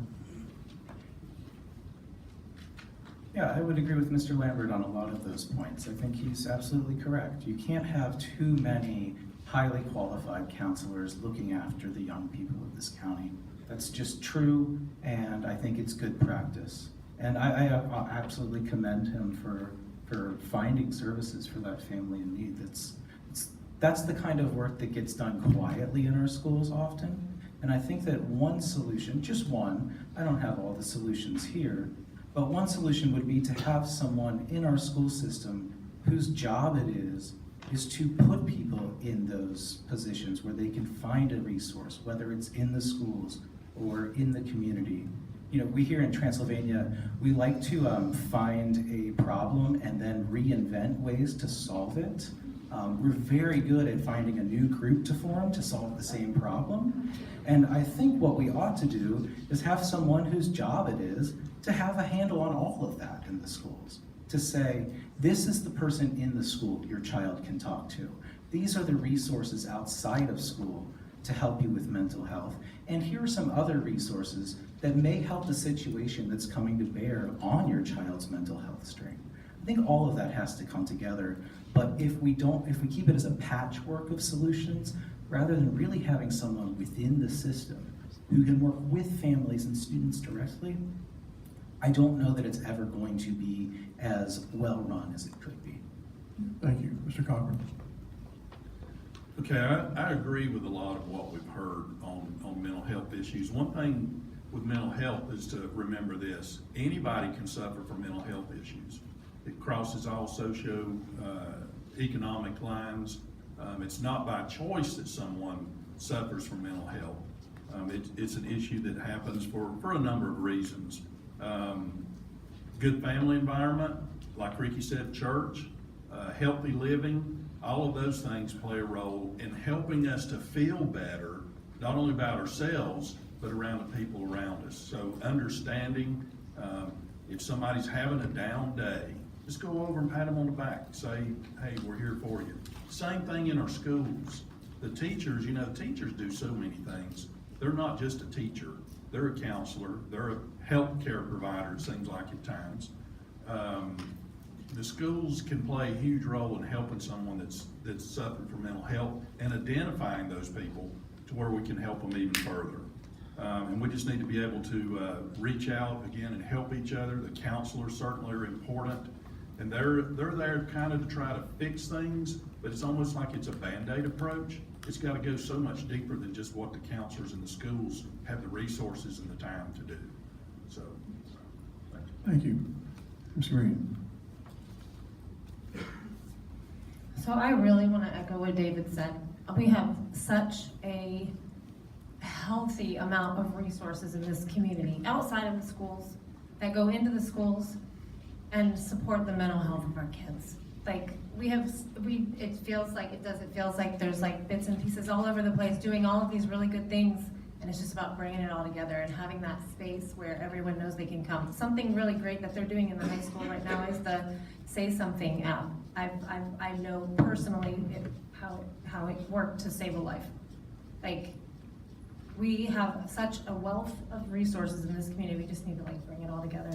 Yeah, I would agree with Mr. Lambert on a lot of those points. I think he's absolutely correct. You can't have too many highly qualified counselors looking after the young people of this county. That's just true, and I think it's good practice. And I absolutely commend him for finding services for that family in need. That's the kind of work that gets done quietly in our schools often. And I think that one solution, just one, I don't have all the solutions here, but one solution would be to have someone in our school system whose job it is to put people in those positions where they can find a resource, whether it's in the schools or in the community. We here in Transylvania, we like to find a problem and then reinvent ways to solve it. We're very good at finding a new group to form to solve the same problem. And I think what we ought to do is have someone whose job it is to have a handle on all of that in the schools. To say, this is the person in the school your child can talk to. These are the resources outside of school to help you with mental health. And here are some other resources that may help the situation that's coming to bear on your child's mental health strain. I think all of that has to come together. But if we keep it as a patchwork of solutions, rather than really having someone within the system who can work with families and students directly, I don't know that it's ever going to be as well run as it could be. Thank you. Mr. Cochran? Okay, I agree with a lot of what we've heard on mental health issues. One thing with mental health is to remember this: anybody can suffer from mental health issues. It crosses all socio-economic lines. It's not by choice that someone suffers from mental health. It's an issue that happens for a number of reasons. Good family environment, like Ricky said, church, healthy living, all of those things play a role in helping us to feel better, not only about ourselves, but around the people around us. So understanding if somebody's having a down day, just go over and pat them on the back and say, hey, we're here for you. Same thing in our schools. The teachers, teachers do so many things. They're not just a teacher. They're a counselor. They're a health care provider, it seems like at times. The schools can play a huge role in helping someone that's suffering from mental health and identifying those people to where we can help them even further. And we just need to be able to reach out again and help each other. The counselors certainly are important, and they're there kind of to try to fix things, but it's almost like it's a Band-Aid approach. It's got to go so much deeper than just what the counselors in the schools have the resources and the time to do. So, Thank you. Ms. Green? So I really want to echo what David said. We have such a healthy amount of resources in this community, outside of the schools, that go into the schools and support the mental health of our kids. Like, it feels like there's like bits and pieces all over the place doing all of these really good things, and it's just about bringing it all together and having that space where everyone knows they can come. Something really great that they're doing in the high school right now is the Say Something app. I know personally how it worked to save a life. Like, we have such a wealth of resources in this community, we just need to like bring it all together.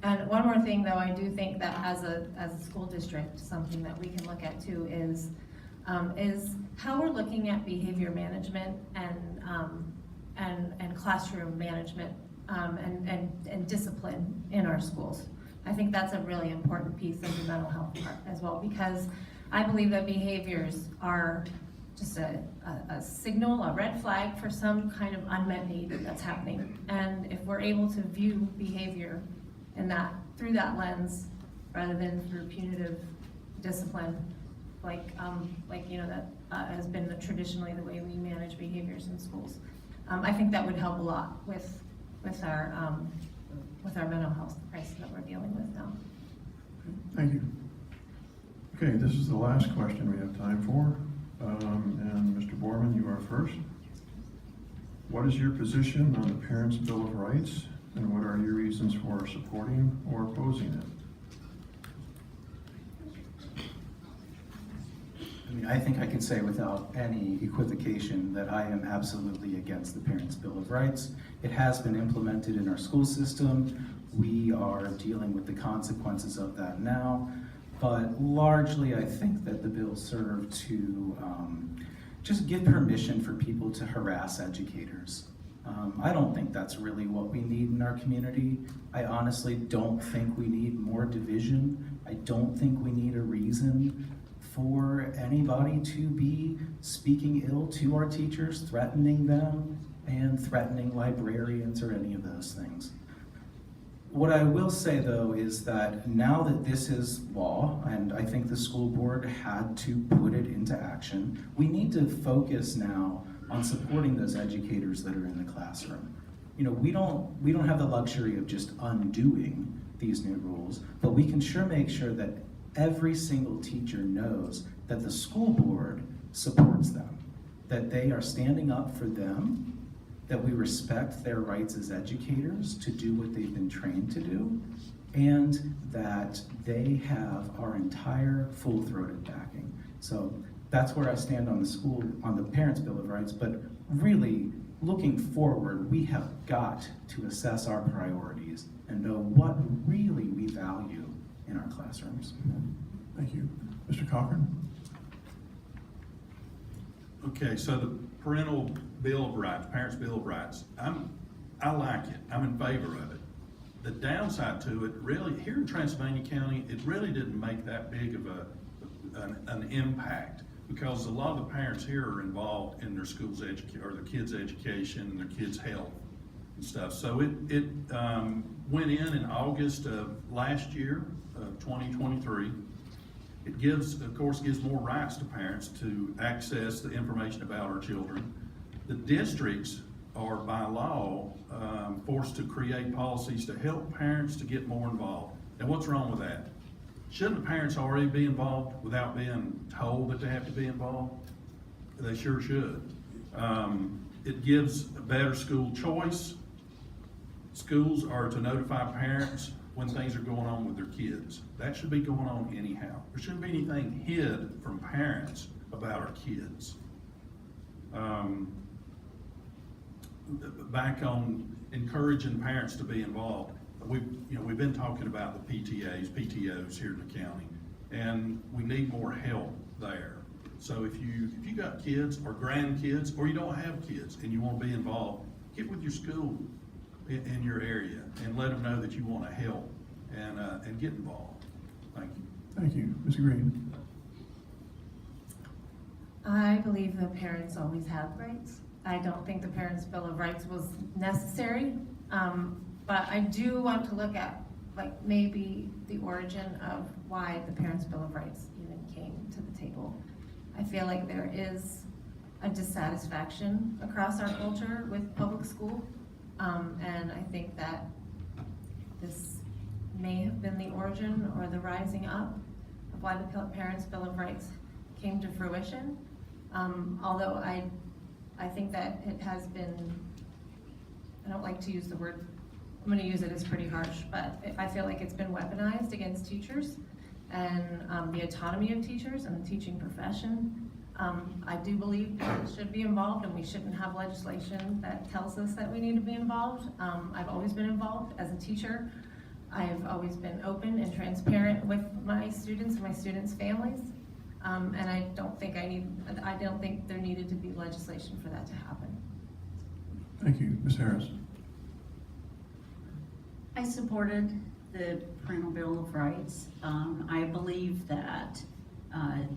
And one more thing though, I do think that as a school district, something that we can look at too is how we're looking at behavior management and classroom management and discipline in our schools. I think that's a really important piece of the mental health part as well, because I believe that behaviors are just a signal, a red flag for some kind of unmet need that's happening. And if we're able to view behavior through that lens, rather than through punitive discipline, that has been traditionally the way we manage behaviors in schools. I think that would help a lot with our mental health crisis that we're dealing with now. Thank you. Okay, this is the last question we have time for. And Mr. Borman, you are first. What is your position on the Parents' Bill of Rights, and what are your reasons for supporting or opposing it? I think I can say without any equivocation that I am absolutely against the Parents' Bill of Rights. It has been implemented in our school system. We are dealing with the consequences of that now. But largely, I think that the bill served to just give permission for people to harass educators. I don't think that's really what we need in our community. I honestly don't think we need more division. I don't think we need a reason for anybody to be speaking ill to our teachers, threatening them, and threatening librarians or any of those things. What I will say though is that now that this is law, and I think the school board had to put it into action, we need to focus now on supporting those educators that are in the classroom. We don't have the luxury of just undoing these new rules, but we can sure make sure that every single teacher knows that the school board supports them, that they are standing up for them, that we respect their rights as educators to do what they've been trained to do, and that they have our entire full-throated backing. So that's where I stand on the Parents' Bill of Rights, but really looking forward, we have got to assess our priorities and know what really we value in our classrooms. Thank you. Mr. Cochran? Okay, so the parental bill of rights, parents' bill of rights, I like it. I'm in favor of it. The downside to it, really, here in Transylvania County, it really didn't make that big of an impact, because a lot of the parents here are involved in their school's or their kids' education and their kids' health and stuff. So it went in August of last year, of 2023. It of course gives more rights to parents to access the information about our children. The districts are by law forced to create policies to help parents to get more involved. And what's wrong with that? Shouldn't the parents already be involved without being told that they have to be involved? They sure should. It gives a better school choice. Schools are to notify parents when things are going on with their kids. That should be going on anyhow. There shouldn't be anything hid from parents about our kids. Back on encouraging parents to be involved, we've been talking about the PTOs here in the county, and we need more help there. So if you got kids or grandkids, or you don't have kids and you want to be involved, get with your school in your area and let them know that you want to help and get involved. Thank you. Thank you. Ms. Green? I believe that parents always have rights. I don't think the Parents' Bill of Rights was necessary, but I do want to look at maybe the origin of why the Parents' Bill of Rights even came to the table. I feel like there is a dissatisfaction across our culture with public school. And I think that this may have been the origin or the rising up of why the Parents' Bill of Rights came to fruition. Although I think that it has been, I don't like to use the word, I'm gonna use it as pretty harsh, but I feel like it's been weaponized against teachers and the autonomy of teachers and the teaching profession. I do believe parents should be involved, and we shouldn't have legislation that tells us that we need to be involved. I've always been involved as a teacher. I've always been open and transparent with my students and my students' families. And I don't think there needed to be legislation for that to happen. Thank you. Ms. Harris? I supported the Parental Bill of Rights. I believe that,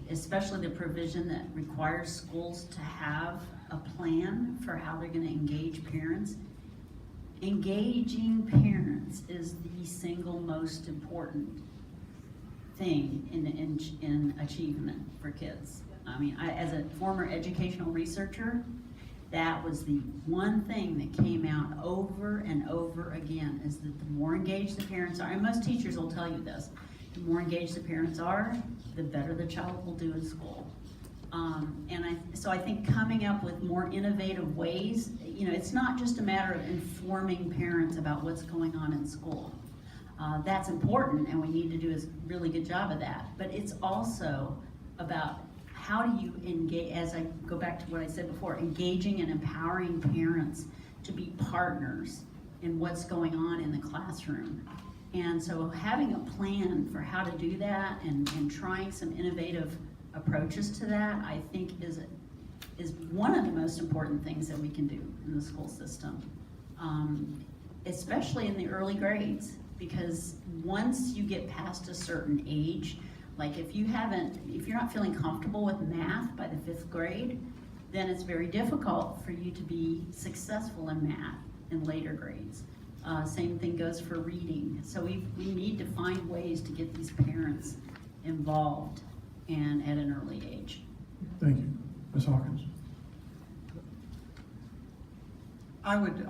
especially the provision that requires schools to have a plan for how they're gonna engage parents. Engaging parents is the single most important thing in achievement for kids. I mean, as a former educational researcher, that was the one thing that came out over and over again, is that the more engaged the parents are, and most teachers will tell you this, the more engaged the parents are, the better the child will do in school. So I think coming up with more innovative ways, it's not just a matter of informing parents about what's going on in school. That's important, and we need to do a really good job of that. But it's also about how do you engage, as I go back to what I said before, engaging and empowering parents to be partners in what's going on in the classroom. And so having a plan for how to do that and trying some innovative approaches to that, I think is one of the most important things that we can do in the school system, especially in the early grades, because once you get past a certain age, like if you're not feeling comfortable with math by the 5th grade, then it's very difficult for you to be successful in math in later grades. Same thing goes for reading. So we need to find ways to get these parents involved and at an early age. Thank you. Ms. Hawkins? I would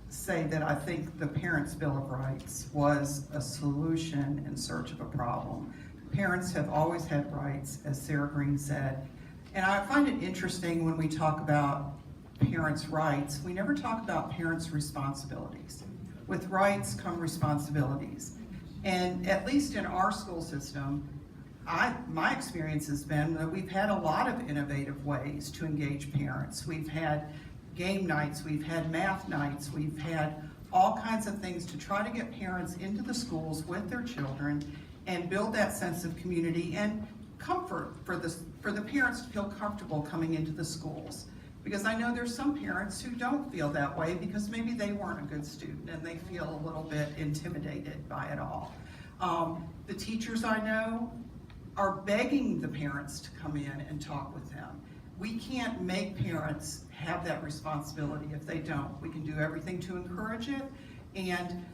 say that I think the Parents' Bill of Rights was a solution in search of a problem. Parents have always had rights, as Sarah Green said, and I find it interesting when we talk about parents' rights, we never talk about parents' responsibilities. With rights come responsibilities. And at least in our school system, my experience has been that we've had a lot of innovative ways to engage parents. We've had game nights, we've had math nights, we've had all kinds of things to try to get parents into the schools with their children and build that sense of community and comfort for the parents to feel comfortable coming into the schools. Because I know there's some parents who don't feel that way because maybe they weren't a good student and they feel a little bit intimidated by it all. The teachers I know are begging the parents to come in and talk with them. We can't make parents have that responsibility if they don't. We can do everything to encourage it. And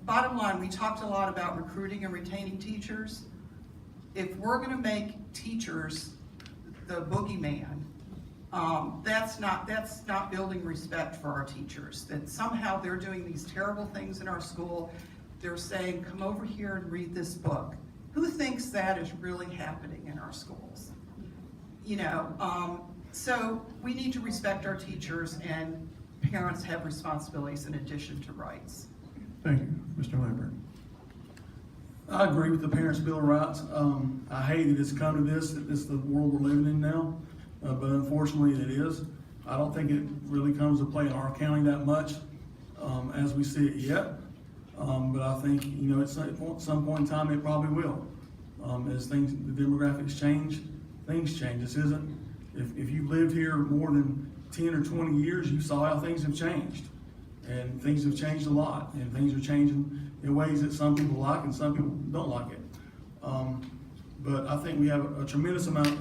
bottom line, we talked a lot about recruiting and retaining teachers. If we're gonna make teachers the boogeyman, that's not building respect for our teachers. That somehow they're doing these terrible things in our school. They're saying, come over here and read this book. Who thinks that is really happening in our schools? So we need to respect our teachers, and parents have responsibilities in addition to rights. Thank you. Mr. Lambert? I agree with the Parents' Bill of Rights. I hate that it's come to this, that this is the world we're living in now, but unfortunately it is. I don't think it really comes to play in our county that much as we see it yet. But I think, at some point in time it probably will. As the demographics change, things change. This isn't, if you've lived here more than 10 or 20 years, you saw how things have changed. And things have changed a lot, and things are changing in ways that some people like and some people don't like it. But I think we have a tremendous amount,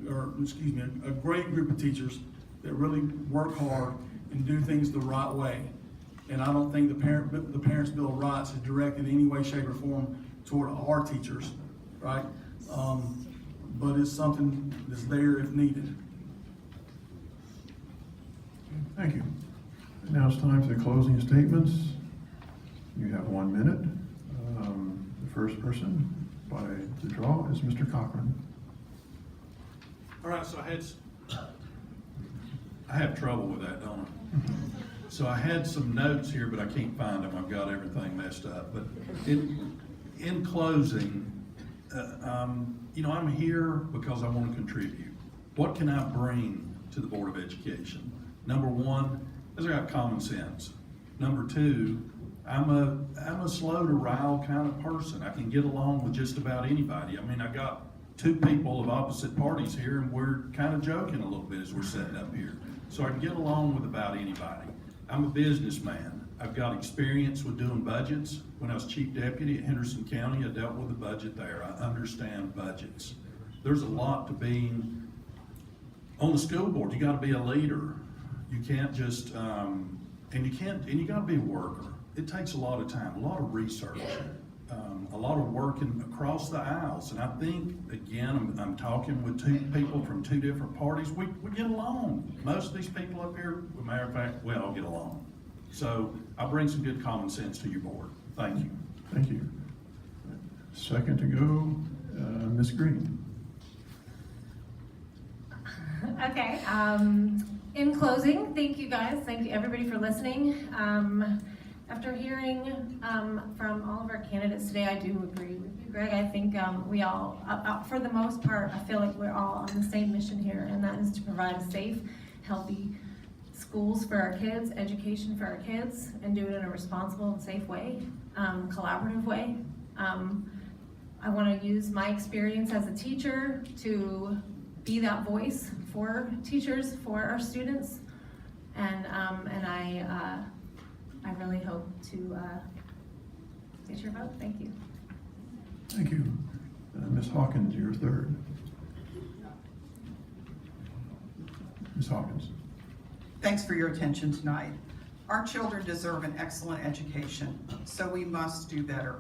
a great group of teachers that really work hard and do things the right way. And I don't think the Parents' Bill of Rights is directed in any way, shape, or form toward our teachers, right? but it's something that's there if needed. Thank you. Now it's time for the closing statements. You have 1 minute. The first person by the draw is Mr. Cochran. All right, so I have trouble with that, don't I? So I had some notes here, but I can't find them. I've got everything messed up. But in closing, I'm here because I want to contribute. What can I bring to the Board of Education? Number one, is I got common sense. Number two, I'm a slow to rile kind of person. I can get along with just about anybody. I mean, I got two people of opposite parties here, and we're kind of joking a little bit as we're sitting up here. So I can get along with about anybody. I'm a businessman. I've got experience with doing budgets. When I was chief deputy at Henderson County, I dealt with the budget there. I understand budgets. There's a lot to being on the school board. You got to be a leader. You can't just, and you got to be a worker. It takes a lot of time, a lot of research, a lot of working across the aisles. And I think, again, I'm talking with two people from two different parties. We get along. Most of these people up here, as a matter of fact, we all get along. So I bring some good common sense to your board. Thank you. Thank you. Second to go, Ms. Green. Okay, in closing, thank you guys, thank you everybody for listening. After hearing from all of our candidates today, I do agree with you, Greg. I think we all, for the most part, I feel like we're all on the same mission here, and that is to provide a safe, healthy schools for our kids, education for our kids, and do it in a responsible and safe way, collaborative way. I want to use my experience as a teacher to be that voice for teachers, for our students, and I really hope to get your vote. Thank you. Thank you. Ms. Hawkins, you're third. Ms. Hawkins. Thanks for your attention tonight. Our children deserve an excellent education, so we must do better.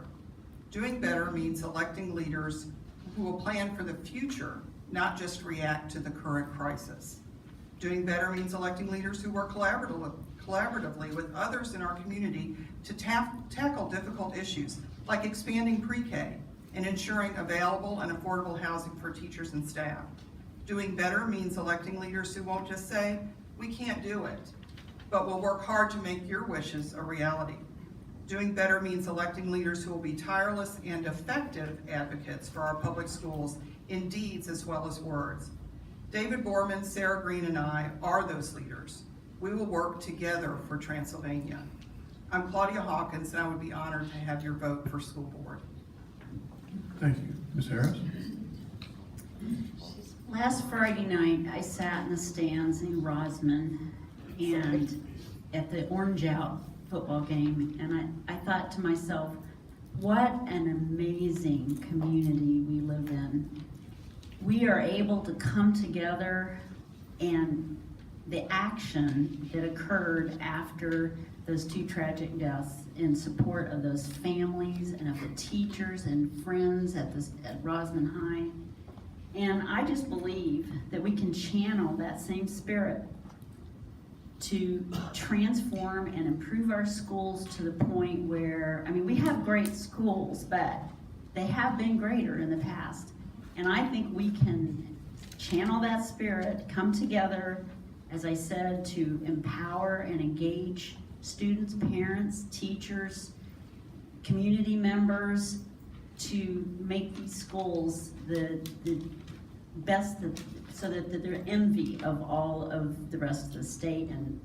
Doing better means electing leaders who will plan for the future, not just react to the current crisis. Doing better means electing leaders who work collaboratively with others in our community to tackle difficult issues like expanding pre-K and ensuring available and affordable housing for teachers and staff. Doing better means electing leaders who won't just say, "We can't do it," but will work hard to make your wishes a reality. Doing better means electing leaders who will be tireless and effective advocates for our public schools in deeds as well as words. David Borman, Sarah Green, and I are those leaders. We will work together for Transylvania. I'm Claudia Hawkins, and I would be honored to have your vote for school board. Thank you. Ms. Harris? Last Friday night, I sat in the stands in Rosman and at the Orange Out football game, and I thought to myself, what an amazing community we live in. We are able to come together, and the action that occurred after those two tragic deaths in support of those families and of the teachers and friends at Rosman High. And I just believe that we can channel that same spirit to transform and improve our schools to the point where, I mean, we have great schools, but they have been greater in the past. And I think we can channel that spirit, come together, as I said, to empower and engage students, parents, teachers, community members, to make these schools the best, so that they're envy of all of the rest of the state and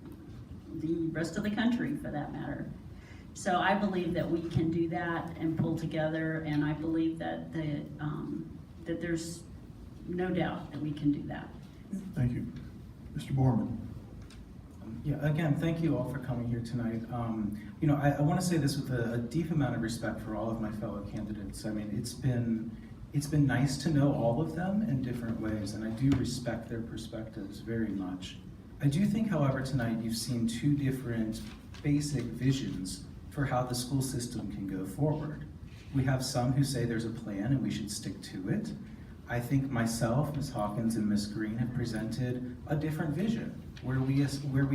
the rest of the country, for that matter. So I believe that we can do that and pull together, and I believe that that there's no doubt that we can do that. Thank you. Mr. Borman? Yeah, again, thank you all for coming here tonight. I want to say this with a deep amount of respect for all of my fellow candidates. I mean, it's been nice to know all of them in different ways, and I do respect their perspectives very much. I do think, however, tonight you've seen two different basic visions for how the school system can go forward. We have some who say there's a plan and we should stick to it. I think myself, Ms. Hawkins, and Ms. Green have presented a different vision where we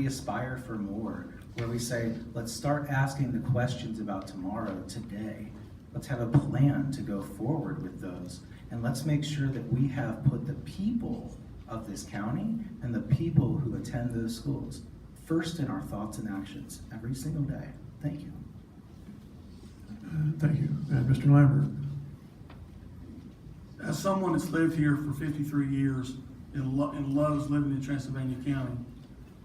aspire for more, where we say, let's start asking the questions about tomorrow today. Let's have a plan to go forward with those. And let's make sure that we have put the people of this county and the people who attend those schools first in our thoughts and actions every single day. Thank you. Thank you. And Mr. Lambert? As someone that's lived here for 53 years and loves living in Transylvania County,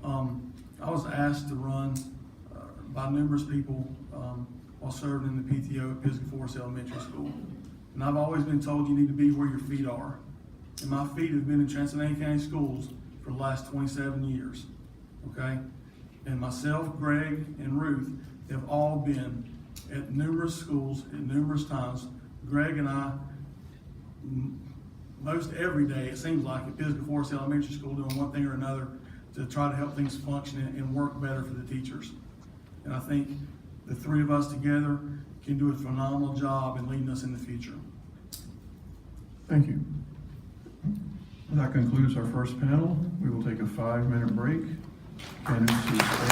I was asked to run by numerous people while serving in the PTO at Pisgah Forest Elementary School. And I've always been told you need to be where your feet are. And my feet have been in Transylvania County schools for the last 27 years, okay? And myself, Greg, and Ruth have all been at numerous schools at numerous times. Greg and I, most every day, it seems like, at Pisgah Forest Elementary School doing one thing or another to try to help things function and work better for the teachers. And I think the three of us together can do a phenomenal job in leading us in the future. Thank you. That concludes our first panel. We will take a 5-minute break. Candidates who stay.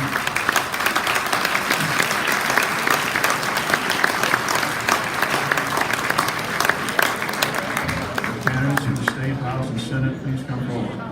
Candidates who the State House and Senate, please come forward.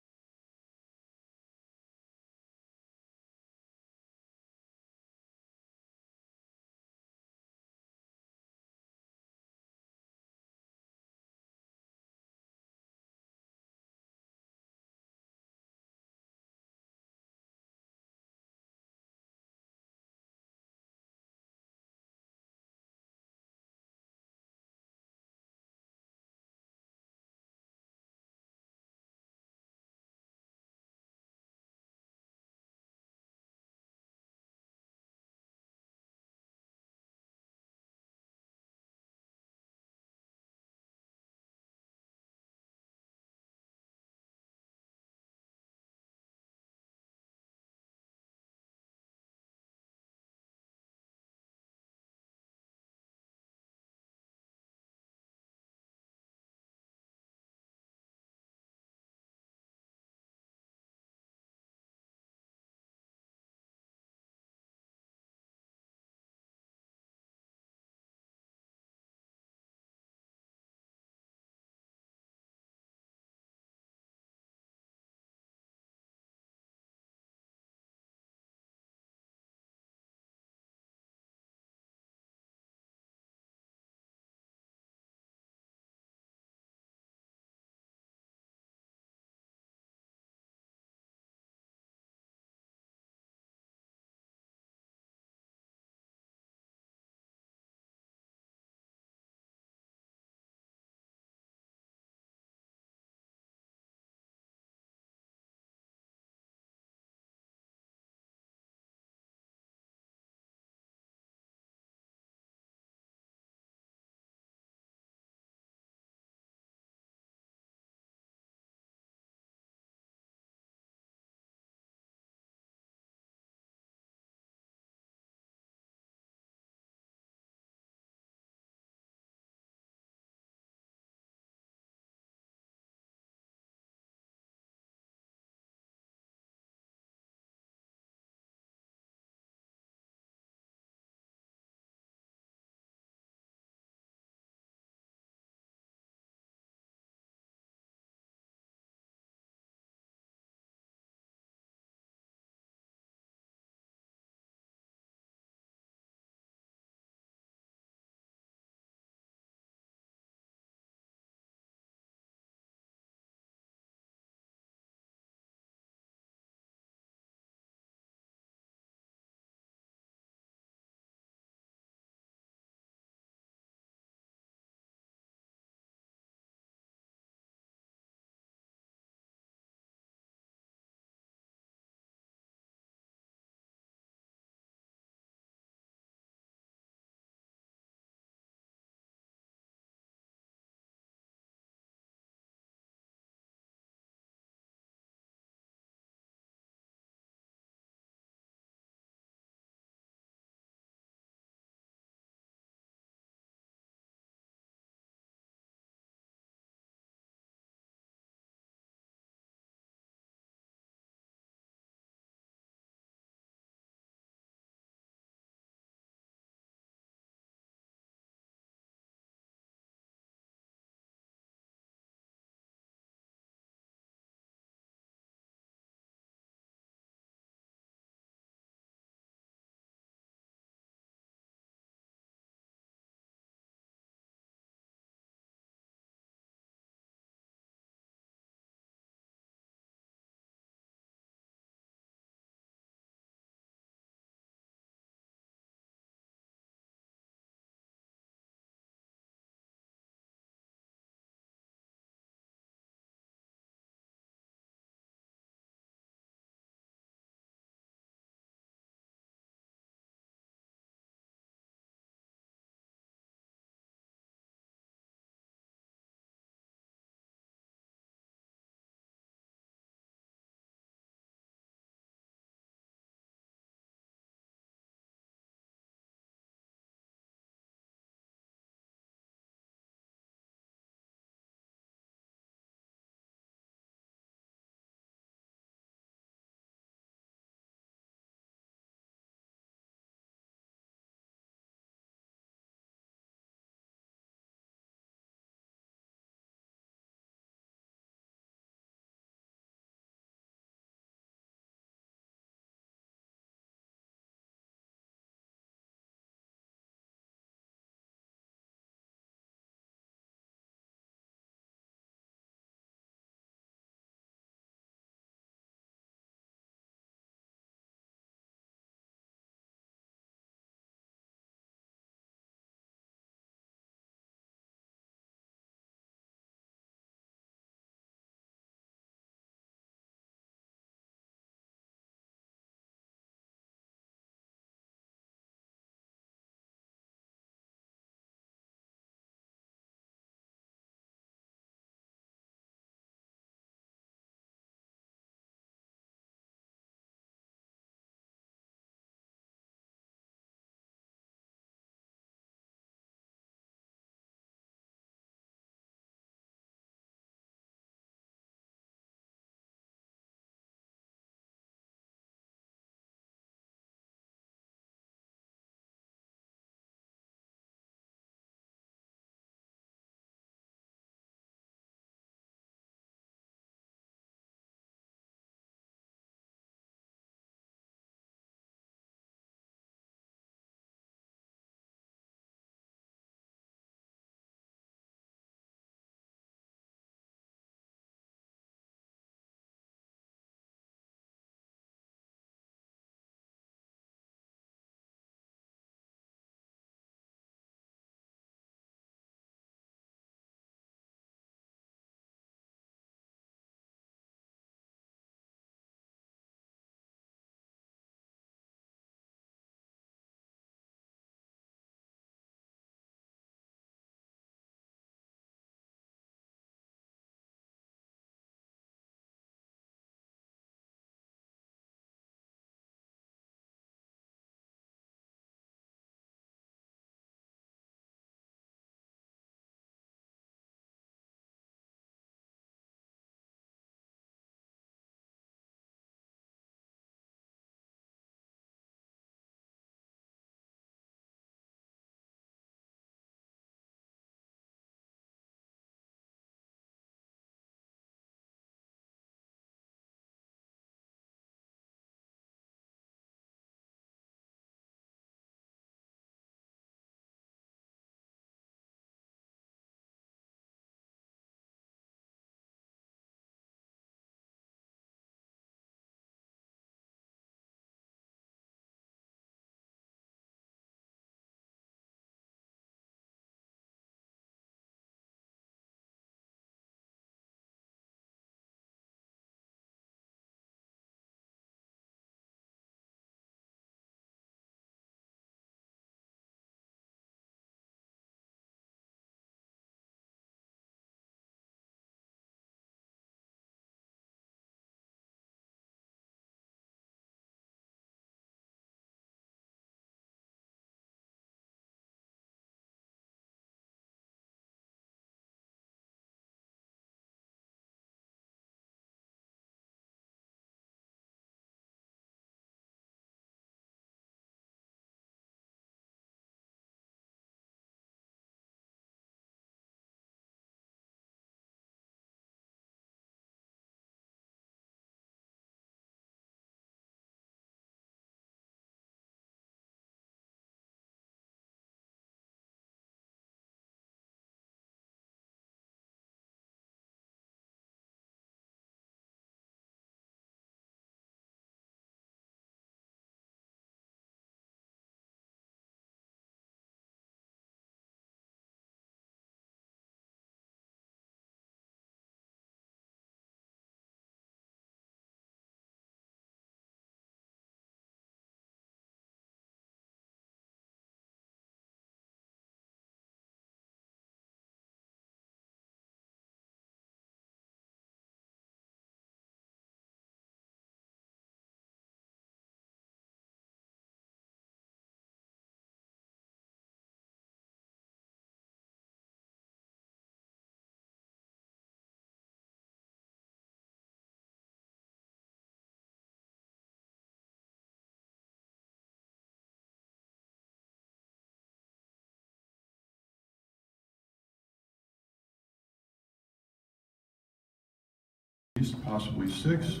possibly 6.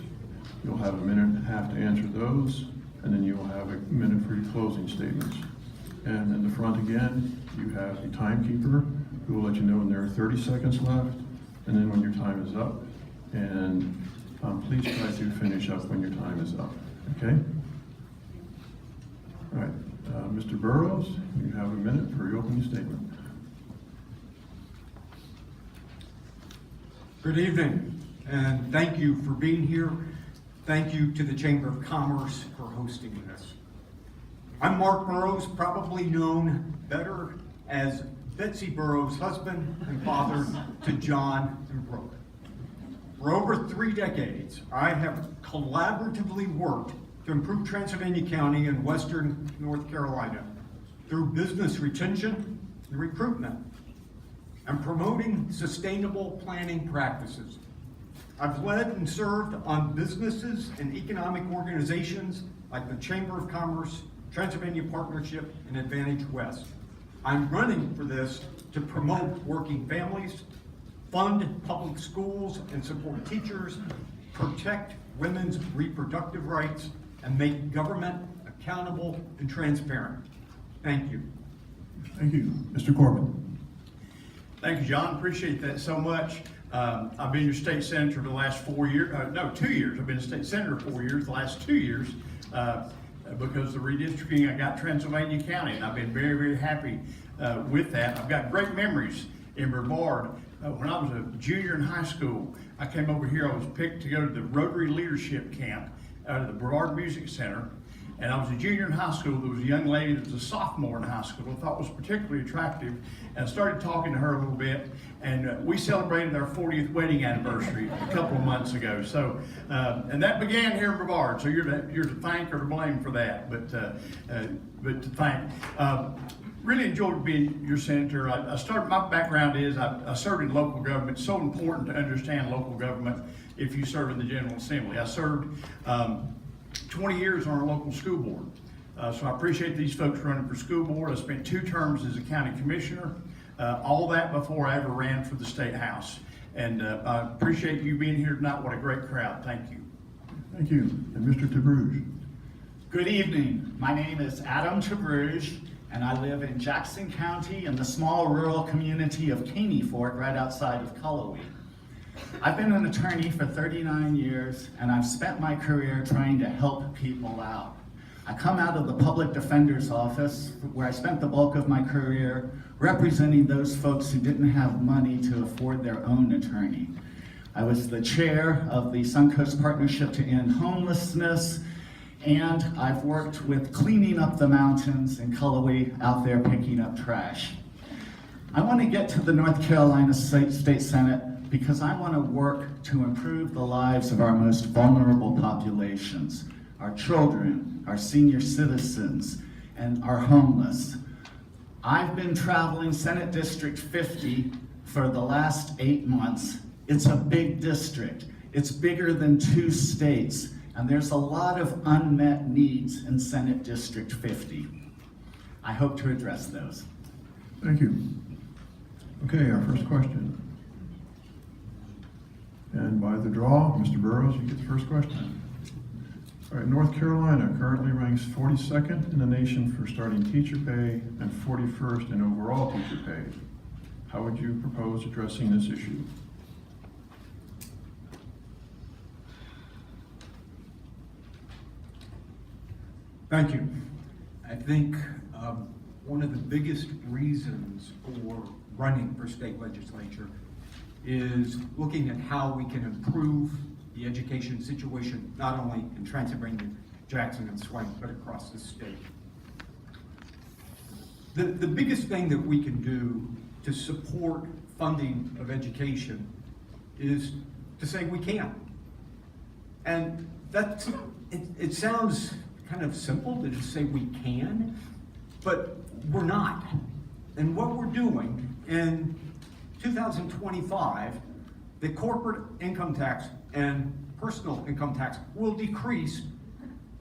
You'll have a minute and a half to answer those, and then you'll have a minute for your closing statements. And in the front again, you have the timekeeper who will let you know when there are 30 seconds left, and then when your time is up. And please try to finish up when your time is up, okay? All right, Mr. Burrows, you have a minute for your opening statement. Good evening, and thank you for being here. Thank you to the Chamber of Commerce for hosting this. I'm Mark Burrows, probably known better as Betsy Burrows' husband and father to John and Brooke. For over 3 decades, I have collaboratively worked to improve Transylvania County and Western North Carolina through business retention and recruitment and promoting sustainable planning practices. I've led and served on businesses and economic organizations like the Chamber of Commerce, Transylvania Partnership, and Advantage West. I'm running for this to promote working families, fund public schools and support teachers, protect women's reproductive rights, and make government accountable and transparent. Thank you. Thank you. Mr. Corbin. Thank you, John. Appreciate that so much. I've been your state senator for the last 4 years, 2 years. I've been a state senator 4 years, the last 2 years, because of the redistricting, I got Transylvania County, and I've been very, very happy with that. I've got great memories in Brevard. When I was a junior in high school, I came over here. I was picked to go to the Rotary Leadership Camp out of the Brevard Music Center. And I was a junior in high school. There was a young lady that was a sophomore in high school I thought was particularly attractive. And I started talking to her a little bit. And we celebrated our 40th wedding anniversary a couple of months ago. So, and that began here in Brevard. So you're to thank or to blame for that. But to thank. Really enjoyed being your senator. My background is I served in local government. It's so important to understand local government if you serve in the General Assembly. I served 20 years on our local school board. So I appreciate these folks running for school board. I spent 2 terms as a county commissioner, all that before I ever ran for the state house. And I appreciate you being here tonight. What a great crowd. Thank you. Thank you. And Mr. TeBruge. Good evening. My name is Adam TeBruge, and I live in Jackson County in the small rural community of Caney Fork, right outside of Cullowhee. I've been an attorney for 39 years, and I've spent my career trying to help people out. I come out of the public defender's office, where I spent the bulk of my career representing those folks who didn't have money to afford their own attorney. I was the chair of the Suncoast Partnership to End Homelessness, and I've worked with cleaning up the mountains in Cullowhee, out there picking up trash. I want to get to the North Carolina State Senate because I want to work to improve the lives of our most vulnerable populations, our children, our senior citizens, and our homeless. I've been traveling Senate District 50 for the last 8 months. It's a big district. It's bigger than 2 states, and there's a lot of unmet needs in Senate District 50. I hope to address those. Thank you. Okay, our first question. And by the draw, Mr. Burrows, you get the first question. All right, North Carolina currently ranks 42nd in the nation for starting teacher pay and 41st in overall teacher pay. How would you propose addressing this issue? Thank you. I think one of the biggest reasons for running for state legislature is looking at how we can improve the education situation, not only in Transylvania, Jackson, and Swank, but across the state. The biggest thing that we can do to support funding of education is to say we can. And it sounds kind of simple to just say we can, but we're not. And what we're doing in 2025, the corporate income tax and personal income tax will decrease.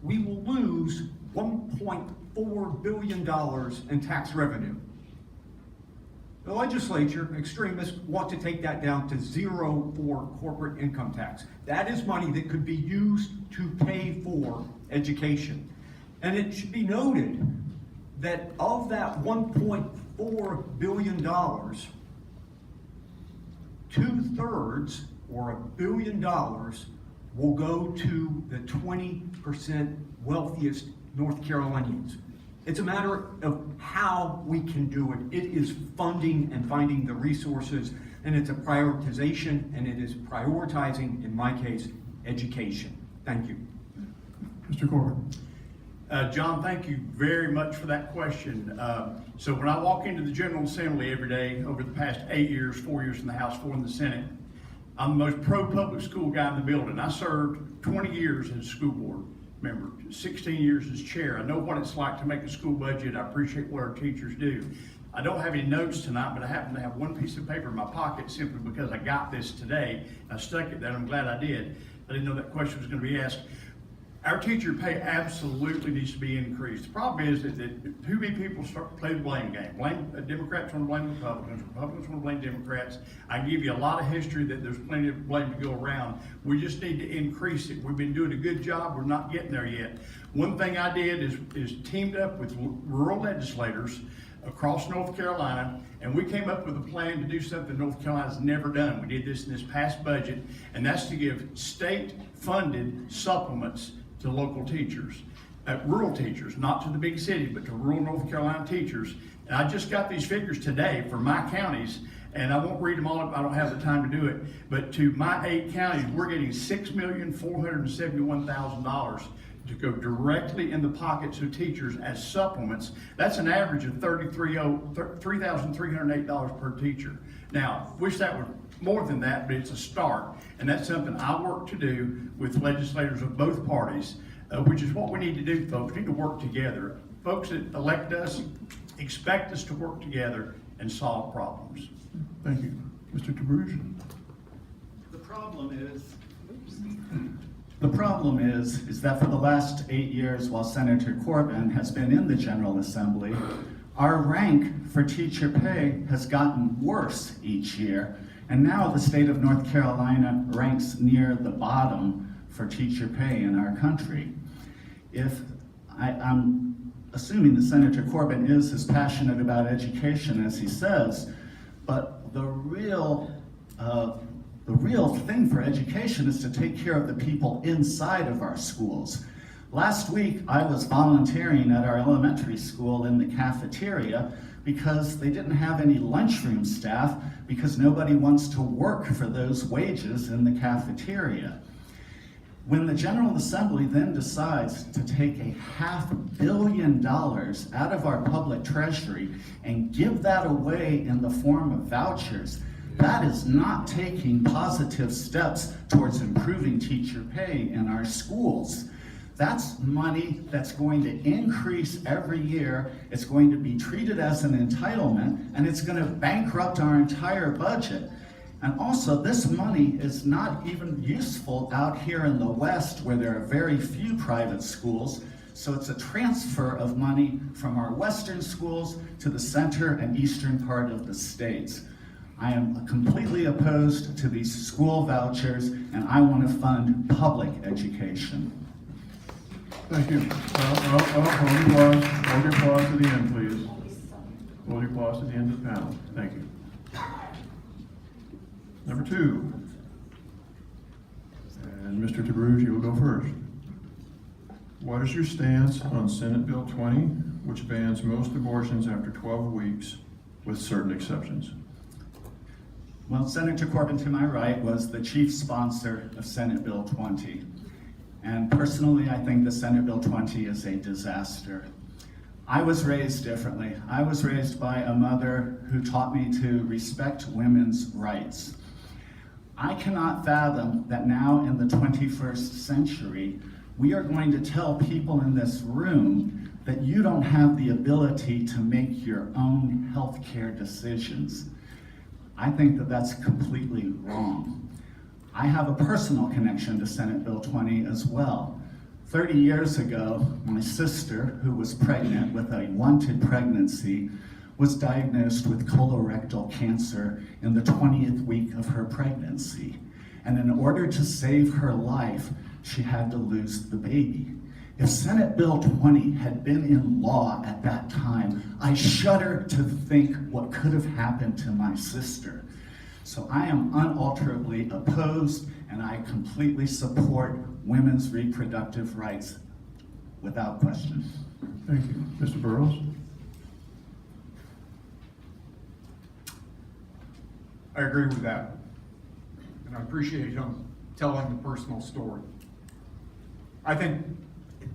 We will lose $1.4 billion in tax revenue. The legislature, extremists, want to take that down to 0 for corporate income tax. That is money that could be used to pay for education. And it should be noted that of that $1.4 billion, 2/3 or $1 billion will go to the 20% wealthiest North Carolinians. It's a matter of how we can do it. It is funding and finding the resources, and it's a prioritization, and it is prioritizing, in my case, education. Thank you. Mr. Corbin. John, thank you very much for that question. So when I walk into the General Assembly every day over the past 8 years, 4 years in the House, 4 in the Senate, I'm the most pro-public school guy in the building. I served 20 years as a school board member, 16 years as chair. I know what it's like to make a school budget. I appreciate what our teachers do. I don't have any notes tonight, but I happen to have one piece of paper in my pocket simply because I got this today. I stuck it there, and I'm glad I did. I didn't know that question was going to be asked. Our teacher pay absolutely needs to be increased. The problem is that too many people start to play the blame game. Democrats want to blame Republicans. Republicans want to blame Democrats. I can give you a lot of history that there's plenty of blame to go around. We just need to increase it. We've been doing a good job. We're not getting there yet. One thing I did is teamed up with rural legislators across North Carolina, and we came up with a plan to do something North Carolina's never done. We did this in this past budget, and that's to give state-funded supplements to local teachers, rural teachers, not to the big city, but to rural North Carolina teachers. And I just got these figures today for my counties, and I won't read them all up, I don't have the time to do it, but to my 8 counties, we're getting $6,471,000 to go directly in the pockets of teachers as supplements. That's an average of $3,308 per teacher. Now, wish that were more than that, but it's a start. And that's something I work to do with legislators of both parties, which is what we need to do, folks. We need to work together. Folks that elect us expect us to work together and solve problems. Thank you. Mr. DeBruge. The problem is that for the last 8 years, while Senator Corbin has been in the General Assembly, our rank for teacher pay has gotten worse each year. And now the state of North Carolina ranks near the bottom for teacher pay in our country. I'm assuming that Senator Corbin is as passionate about education as he says, but the real thing for education is to take care of the people inside of our schools. Last week, I was volunteering at our elementary school in the cafeteria because they didn't have any lunchroom staff because nobody wants to work for those wages in the cafeteria. When the General Assembly then decides to take $500 million out of our public treasury and give that away in the form of vouchers, that is not taking positive steps towards improving teacher pay in our schools. That's money that's going to increase every year. It's going to be treated as an entitlement, and it's going to bankrupt our entire budget. And also, this money is not even useful out here in the West where there are very few private schools. So it's a transfer of money from our Western schools to the center and eastern part of the states. I am completely opposed to these school vouchers, and I want to fund public education. Thank you. Hold your applause to the end, please. Hold your applause to the end of the panel. Thank you. Number 2. And Mr. DeBruge, you will go first. What is your stance on Senate Bill 20, which bans most abortions after 12 weeks, with certain exceptions? Well, Senator Corbin to my right was the chief sponsor of Senate Bill 20. And personally, I think the Senate Bill 20 is a disaster. I was raised differently. I was raised by a mother who taught me to respect women's rights. I cannot fathom that now in the 21st century, we are going to tell people in this room that you don't have the ability to make your own healthcare decisions. I think that that's completely wrong. I have a personal connection to Senate Bill 20 as well. 30 years ago, my sister, who was pregnant with a wanted pregnancy, was diagnosed with colorectal cancer in the 20th week of her pregnancy. And in order to save her life, she had to lose the baby. If Senate Bill 20 had been in law at that time, I shudder to think what could have happened to my sister. So I am unalterably opposed, and I completely support women's reproductive rights without question. Thank you. Mr. Burrows? I agree with that. And I appreciate him telling the personal story. I think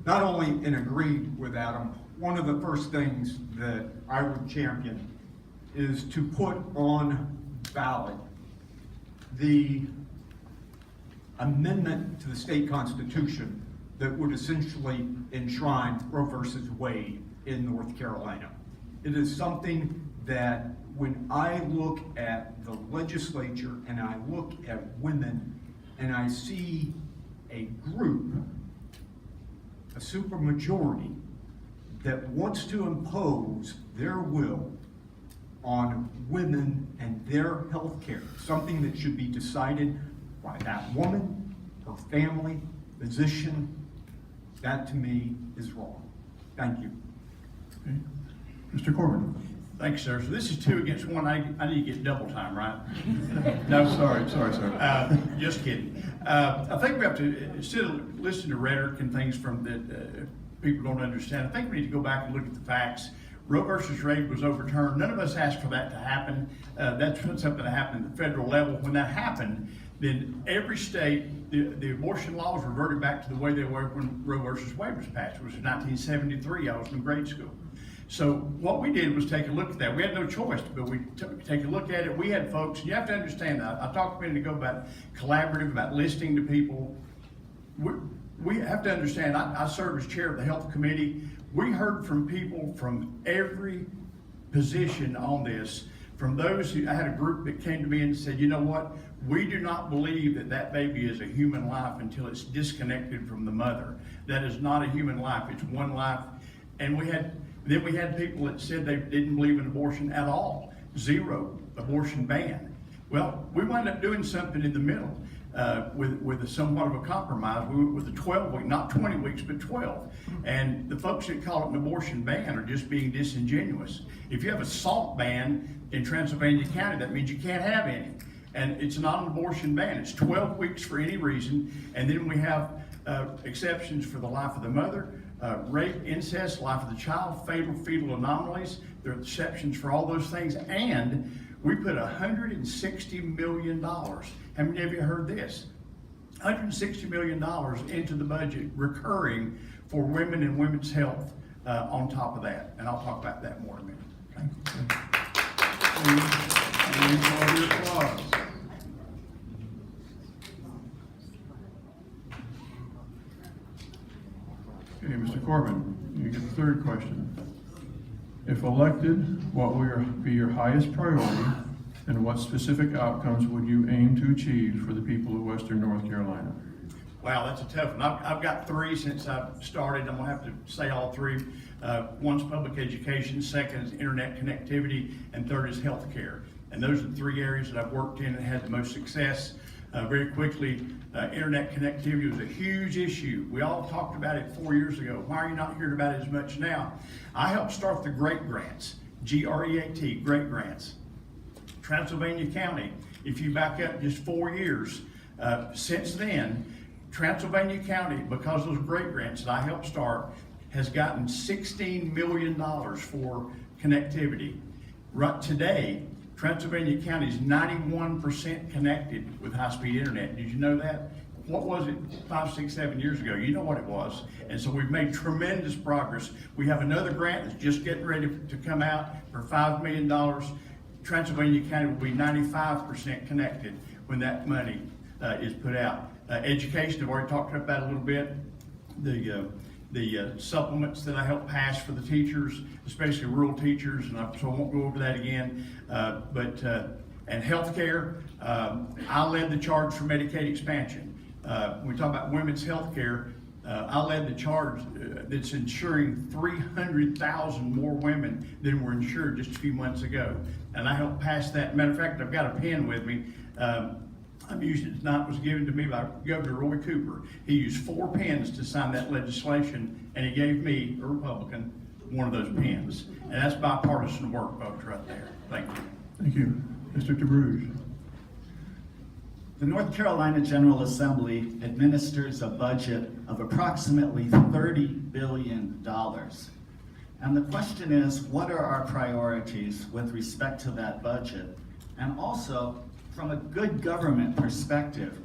not only in agreed with Adam, one of the first things that I would champion is to put on ballot the amendment to the state constitution that would essentially enshrine Roe versus Wade in North Carolina. It is something that when I look at the legislature and I look at women and I see a group, a supermajority, that wants to impose their will on women and their health care, something that should be decided by that woman, her family, physician, that to me is wrong. Thank you. Okay. Mr. Corbin? Thanks, sir. So this is 2 against 1. I need to get double time, right? No, sorry, sir. Just kidding. I think we have to, instead of listening to rhetoric and things from that people don't understand, I think we need to go back and look at the facts. Roe versus Wade was overturned. None of us asked for that to happen. That's something that happened at the federal level. When that happened, then every state, the abortion laws reverted back to the way they were when Roe versus Wade was passed. It was in 1973. I was in grade school. So what we did was take a look at that. We had no choice, but we take a look at it. We had folks, and you have to understand that. I talked a minute ago about collaborative, about listening to people. We have to understand, I serve as chair of the health committee. We heard from people from every position on this, from those who, I had a group that came to me and said, you know what, we do not believe that that baby is a human life until it's disconnected from the mother. That is not a human life, it's one life. And then we had people that said they didn't believe in abortion at all. 0 abortion ban. Well, we wound up doing something in the middle with somewhat of a compromise. We went with a 12-week, not 20 weeks, but 12. And the folks that call it an abortion ban are just being disingenuous. If you have a salt ban in Transylvania County, that means you can't have any. And it's not an abortion ban. It's 12 weeks for any reason. And then we have exceptions for the life of the mother, rape, incest, life of the child, fatal fetal anomalies. There are exceptions for all those things. And we put $160 million. How many of you heard this? $160 million into the budget recurring for women and women's health on top of that. And I'll talk about that more in a minute. Okay. Okay, Mr. Corbin, you get the 3rd question. If elected, what will be your highest priority, and what specific outcomes would you aim to achieve for the people of Western North Carolina? Wow, that's a tough one. I've got 3 since I've started. I'm gonna have to say all 3. One's public education, 2nd is internet connectivity, and 3rd is healthcare. And those are the 3 areas that I've worked in and had the most success. Very quickly, internet connectivity was a huge issue. We all talked about it 4 years ago. Why are you not hearing about it as much now? I helped start the GREAT grants, G-R-E-A-T, GREAT grants. Transylvania County, if you back up just 4 years, since then, Transylvania County, because of those GREAT grants that I helped start, has gotten $16 million for connectivity. Right today, Transylvania County is 91% connected with high-speed internet. Did you know that? What was it 5, 6, 7 years ago? You know what it was. And so we've made tremendous progress. We have another grant that's just getting ready to come out for $5 million. Transylvania County will be 95% connected when that money is put out. Education, I've already talked about a little bit. The supplements that I helped pass for the teachers, especially rural teachers, and so I won't go over that again. And healthcare, I led the charge for Medicaid expansion. When we talk about women's healthcare, I led the charge that's insuring 300,000 more women than were insured just a few months ago. And I helped pass that. Matter of fact, I've got a pen with me. I'm using it tonight. It was given to me by Governor Roy Cooper. He used 4 pens to sign that legislation, and he gave me, a Republican, one of those pens. And that's bipartisan work, folks, right there. Thank you. Thank you. Mr. DeBruge. The North Carolina General Assembly administers a budget of approximately $30 billion. And the question is, what are our priorities with respect to that budget? And also, from a good government perspective,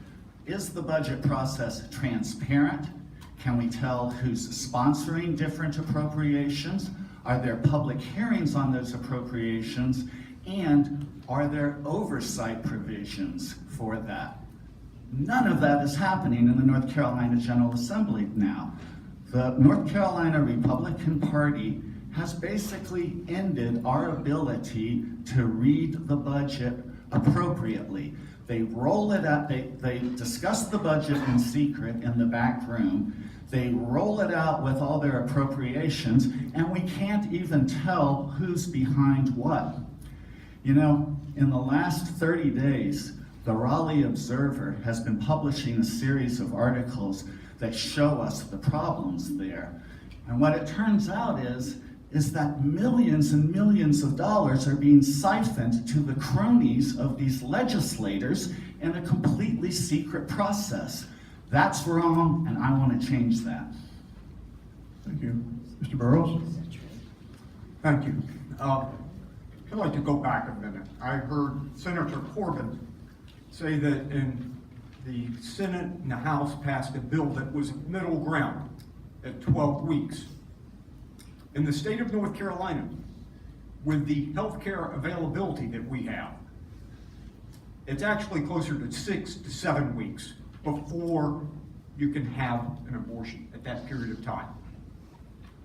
is the budget process transparent? Can we tell who's sponsoring different appropriations? Are there public hearings on those appropriations? And are there oversight provisions for that? None of that is happening in the North Carolina General Assembly now. The North Carolina Republican Party has basically ended our ability to read the budget appropriately. They roll it out, they discuss the budget in secret in the back room. They roll it out with all their appropriations, and we can't even tell who's behind what. You know, in the last 30 days, the Raleigh Observer has been publishing a series of articles that show us the problems there. And what it turns out is that millions and millions of dollars are being siphoned to the cronies of these legislators in a completely secret process. That's wrong, and I want to change that. Thank you. Mr. Burrows? Thank you. I'd like to go back a minute. I heard Senator Corbin say that in the Senate and the House passed a bill that was middle ground at 12 weeks. In the state of North Carolina, with the healthcare availability that we have, it's actually closer to 6 to 7 weeks before you can have an abortion at that period of time.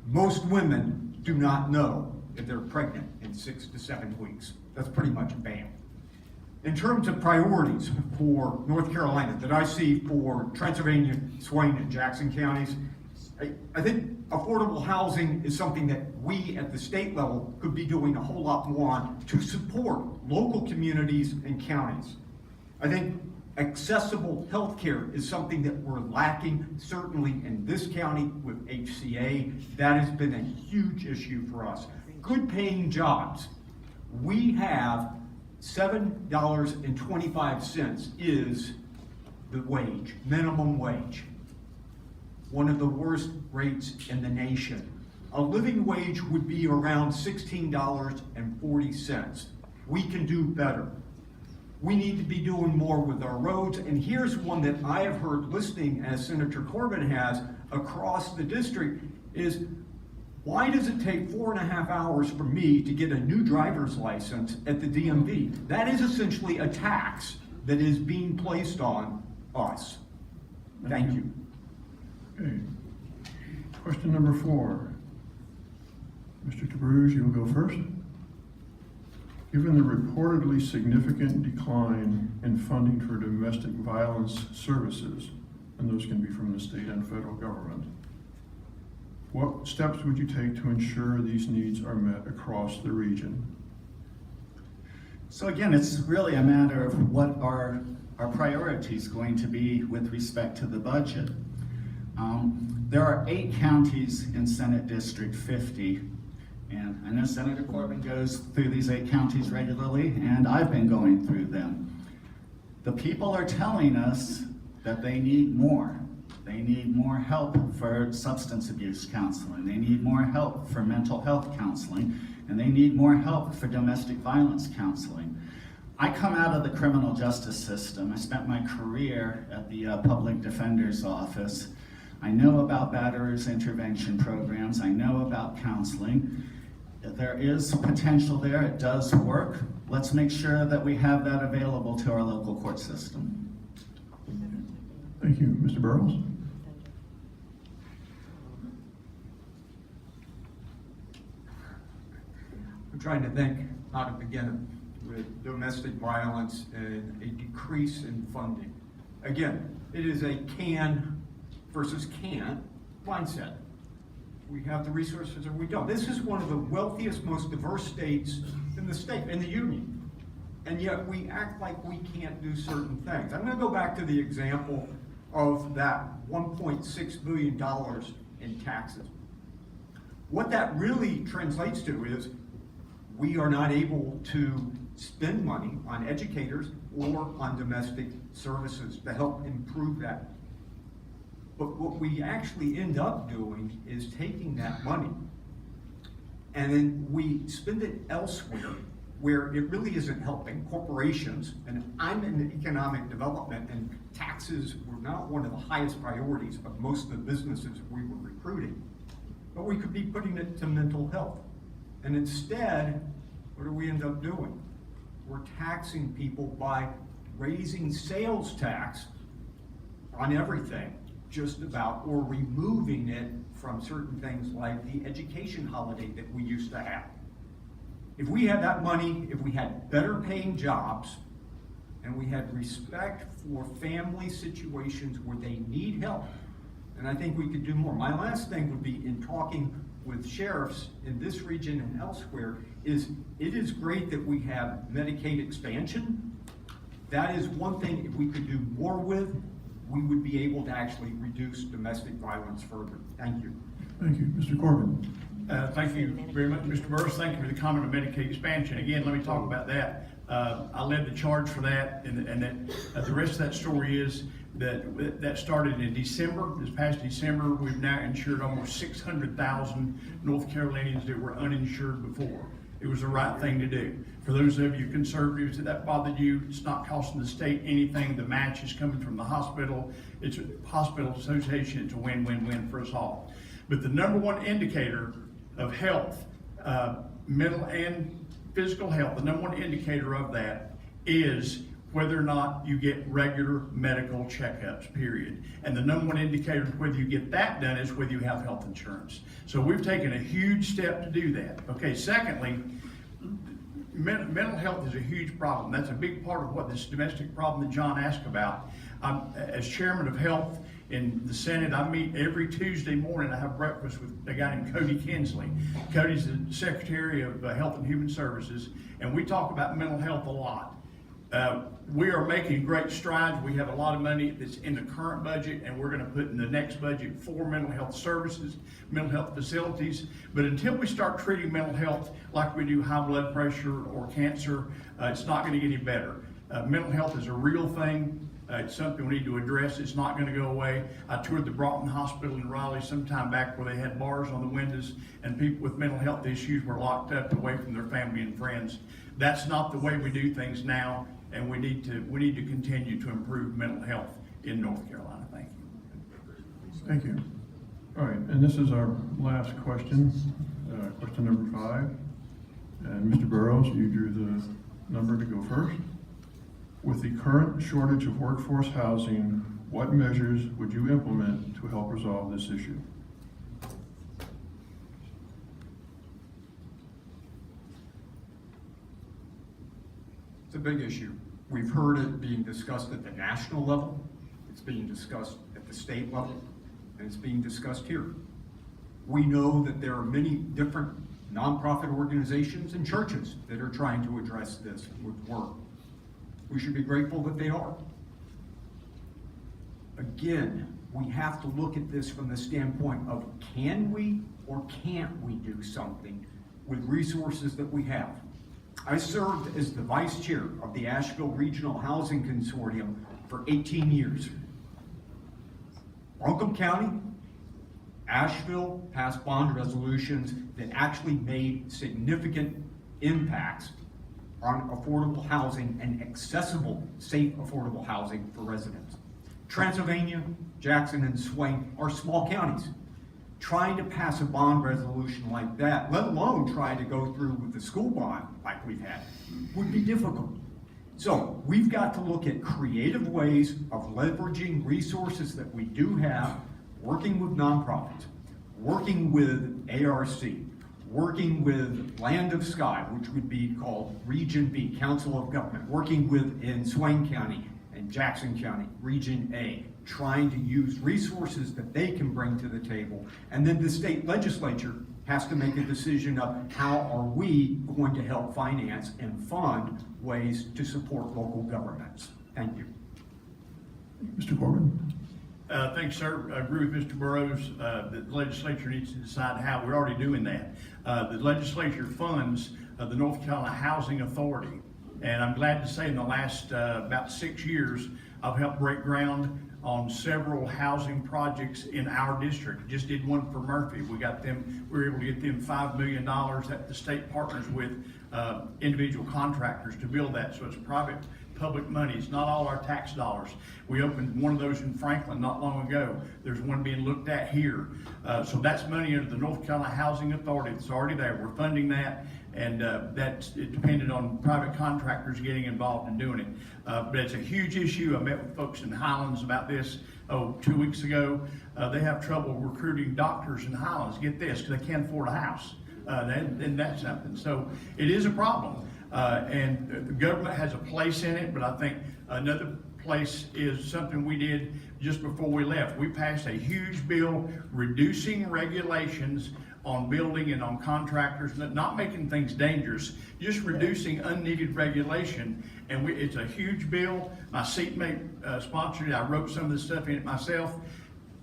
Most women do not know if they're pregnant in 6 to 7 weeks. That's pretty much a ban. In terms of priorities for North Carolina that I see for Transylvania, Swain, and Jackson counties, I think affordable housing is something that we at the state level could be doing a whole lot more on to support local communities and counties. I think accessible healthcare is something that we're lacking, certainly in this county with HCA. That has been a huge issue for us. Good paying jobs. We have $7.25 is the wage, minimum wage. One of the worst rates in the nation. A living wage would be around $16.40. We can do better. We need to be doing more with our roads, and here's one that I have heard listening, as Senator Corbin has, across the district, is why does it take 4.5 hours for me to get a new driver's license at the DMV? That is essentially a tax that is being placed on us. Thank you. Okay. Question number 4. Mr. DeBruge, you'll go first. Given the reportedly significant decline in funding for domestic violence services, and those can be from the state and federal government, what steps would you take to ensure these needs are met across the region? So again, it's really a matter of what are our priorities going to be with respect to the budget. There are 8 counties in Senate District 50, and I know Senator Corbin goes through these 8 counties regularly, and I've been going through them. The people are telling us that they need more. They need more help for substance abuse counseling. They need more help for mental health counseling, and they need more help for domestic violence counseling. I come out of the criminal justice system. I spent my career at the public defender's office. I know about batterers intervention programs. I know about counseling. There is potential there. It does work. Let's make sure that we have that available to our local court system. Thank you. Mr. Burrows? I'm trying to think how to begin with domestic violence and a decrease in funding. Again, it is a can versus can't mindset. We have the resources or we don't. This is one of the wealthiest, most diverse states in the state, in the union. And yet we act like we can't do certain things. I'm gonna go back to the example of that $1.6 billion in taxes. What that really translates to is we are not able to spend money on educators or on domestic services to help improve that. But what we actually end up doing is taking that money and then we spend it elsewhere where it really isn't helping corporations. And I'm in economic development, and taxes were not one of the highest priorities of most of the businesses we were recruiting. But we could be putting it to mental health. And instead, what do we end up doing? We're taxing people by raising sales tax on everything, just about, or removing it from certain things like the education holiday that we used to have. If we had that money, if we had better paying jobs, and we had respect for family situations where they need help, and I think we could do more. My last thing would be, in talking with sheriffs in this region and elsewhere, is it is great that we have Medicaid expansion. That is one thing, if we could do more with, we would be able to actually reduce domestic violence further. Thank you. Thank you. Mr. Corbin? Thank you very much, Mr. Burris. Thank you for the comment on Medicaid expansion. Again, let me talk about that. I led the charge for that, and the rest of that story is that started in December. This past December, we've now insured almost 600,000 North Carolinians that were uninsured before. It was the right thing to do. For those of you conservatives that bothered you, it's not costing the state anything. The match is coming from the hospital. It's a hospital association. It's a win-win-win for us all. But the number one indicator of health, mental and physical health, the number one indicator of that is whether or not you get regular medical checkups, period. And the number one indicator of whether you get that done is whether you have health insurance. So we've taken a huge step to do that. Okay, secondly, mental health is a huge problem. That's a big part of what this domestic problem that John asked about. As chairman of health in the Senate, I meet every Tuesday morning. I have breakfast with a guy named Cody Kinsley. Cody's the Secretary of Health and Human Services, and we talk about mental health a lot. We are making great strides. We have a lot of money that's in the current budget, and we're going to put in the next budget for mental health services, mental health facilities. But until we start treating mental health like we do high blood pressure or cancer, it's not going to get any better. Mental health is a real thing. It's something we need to address. It's not going to go away. I toured the Broughton Hospital in Raleigh some time back where they had bars on the windows and people with mental health issues were locked up away from their family and friends. That's not the way we do things now, and we need to continue to improve mental health in North Carolina. Thank you. Thank you. All right, and this is our last question, question number 5. And Mr. Burrows, you drew the number to go first. With the current shortage of workforce housing, what measures would you implement to help resolve this issue? It's a big issue. We've heard it being discussed at the national level, it's being discussed at the state level, and it's being discussed here. We know that there are many different nonprofit organizations and churches that are trying to address this with work. We should be grateful that they are. Again, we have to look at this from the standpoint of, can we or can't we do something with resources that we have? I served as the vice chair of the Asheville Regional Housing Consortium for 18 years. Buncombe County, Asheville passed bond resolutions that actually made significant impacts on affordable housing and accessible, safe, affordable housing for residents. Transylvania, Jackson, and Swain are small counties. Trying to pass a bond resolution like that, let alone trying to go through with the school bond like we've had, would be difficult. So we've got to look at creative ways of leveraging resources that we do have, working with nonprofits, working with ARC, working with Land of Sky, which would be called Region B, Council of Government, working with in Swain County and Jackson County, Region A, trying to use resources that they can bring to the table. And then the state legislature has to make a decision of how are we going to help finance and fund ways to support local governments. Thank you. Mr. Corbin? Thanks, sir. I agree with Mr. Burrows. The legislature needs to decide how. We're already doing that. The legislature funds the North Carolina Housing Authority. And I'm glad to say in the last about 6 years, I've helped break ground on several housing projects in our district. Just did one for Murphy. We were able to get them $5 million that the state partners with individual contractors to build that. So it's private public money. It's not all our tax dollars. We opened one of those in Franklin not long ago. There's one being looked at here. So that's money under the North Carolina Housing Authority. It's already there. We're funding that, and it depended on private contractors getting involved in doing it. But it's a huge issue. I met with folks in Highlands about this 2 weeks ago. They have trouble recruiting doctors in Highlands. Get this, because they can't afford a house. And that's something. So it is a problem. And the government has a place in it, but I think another place is something we did just before we left. We passed a huge bill reducing regulations on building and on contractors, not making things dangerous, just reducing unneeded regulation. And it's a huge bill. My seatmate sponsored it. I wrote some of the stuff in it myself.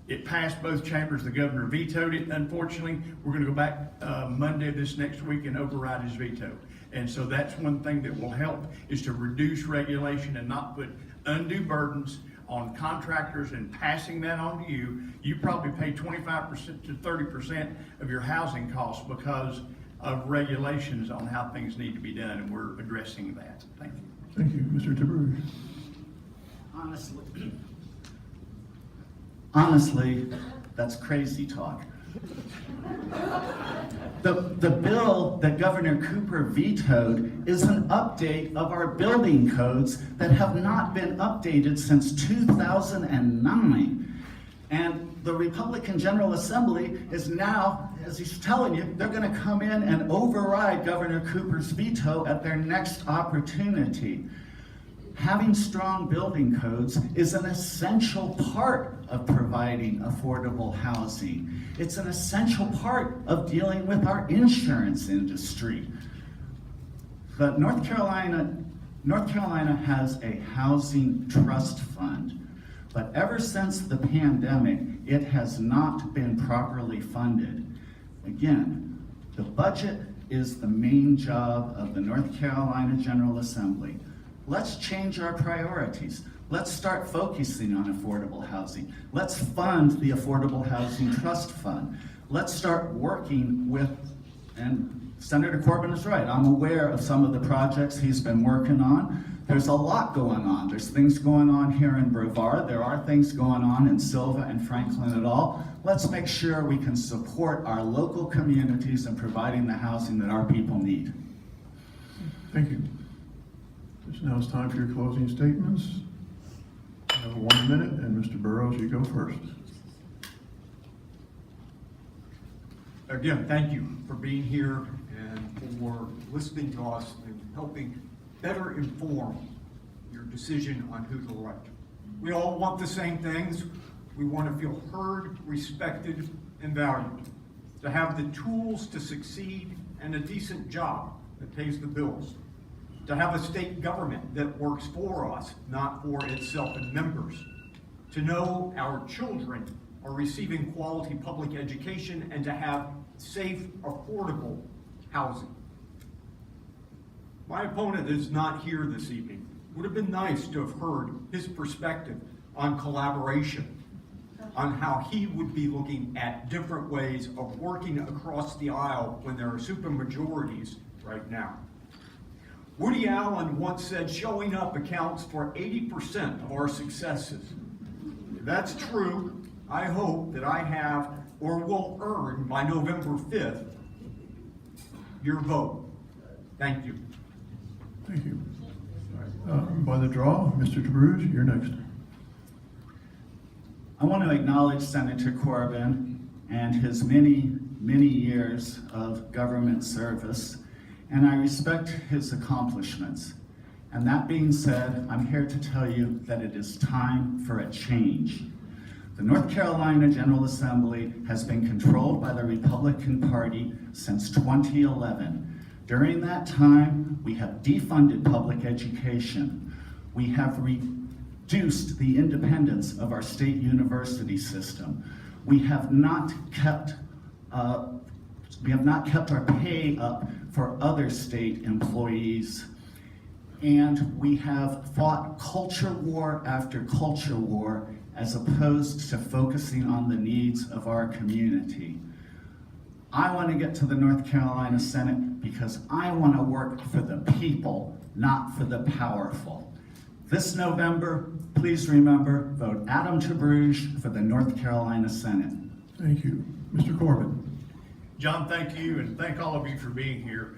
It passed both chambers. The governor vetoed it, unfortunately. We're going to go back Monday of this next week and override his veto. And so that's one thing that will help, is to reduce regulation and not put undue burdens on contractors and passing that on to you. You probably pay 25% to 30% of your housing costs because of regulations on how things need to be done, and we're addressing that. Thank you. Thank you. Mr. DeBruge? Honestly, that's crazy talk. The bill that Governor Cooper vetoed is an update of our building codes that have not been updated since 2009. And the Republican General Assembly is now, as he's telling you, they're going to come in and override Governor Cooper's veto at their next opportunity. Having strong building codes is an essential part of providing affordable housing. It's an essential part of dealing with our insurance industry. But North Carolina has a housing trust fund. But ever since the pandemic, it has not been properly funded. Again, the budget is the main job of the North Carolina General Assembly. Let's change our priorities. Let's start focusing on affordable housing. Let's fund the Affordable Housing Trust Fund. Let's start working with, and Senator Corbin is right, I'm aware of some of the projects he's been working on. There's a lot going on. There's things going on here in Brevard. There are things going on in Silva and Franklin et al. Let's make sure we can support our local communities in providing the housing that our people need. Thank you. Now it's time for your closing statements. 1 minute, and Mr. Burrows, you go first. Again, thank you for being here and for listening to us and helping better inform your decision on who to elect. We all want the same things. We want to feel heard, respected, and valued, to have the tools to succeed and a decent job that pays the bills, to have a state government that works for us, not for itself and members, to know our children are receiving quality public education, and to have safe, affordable housing. My opponent is not here this evening. It would have been nice to have heard his perspective on collaboration, on how he would be looking at different ways of working across the aisle when there are supermajorities right now. Woody Allen once said, showing up accounts for 80% of our successes. If that's true, I hope that I have, or will earn by November 5th, your vote. Thank you. Thank you. By the draw, Mr. DeBruge, you're next. I want to acknowledge Senator Corbin and his many, many years of government service, and I respect his accomplishments. And that being said, I'm here to tell you that it is time for a change. The North Carolina General Assembly has been controlled by the Republican Party since 2011. During that time, we have defunded public education. We have reduced the independence of our state university system. We have not kept our pay up for other state employees. And we have fought culture war after culture war as opposed to focusing on the needs of our community. I want to get to the North Carolina Senate because I want to work for the people, not for the powerful. This November, please remember, vote Adam Chabrouge for the North Carolina Senate. Thank you. Mr. Corbett. John, thank you, and thank all of you for being here.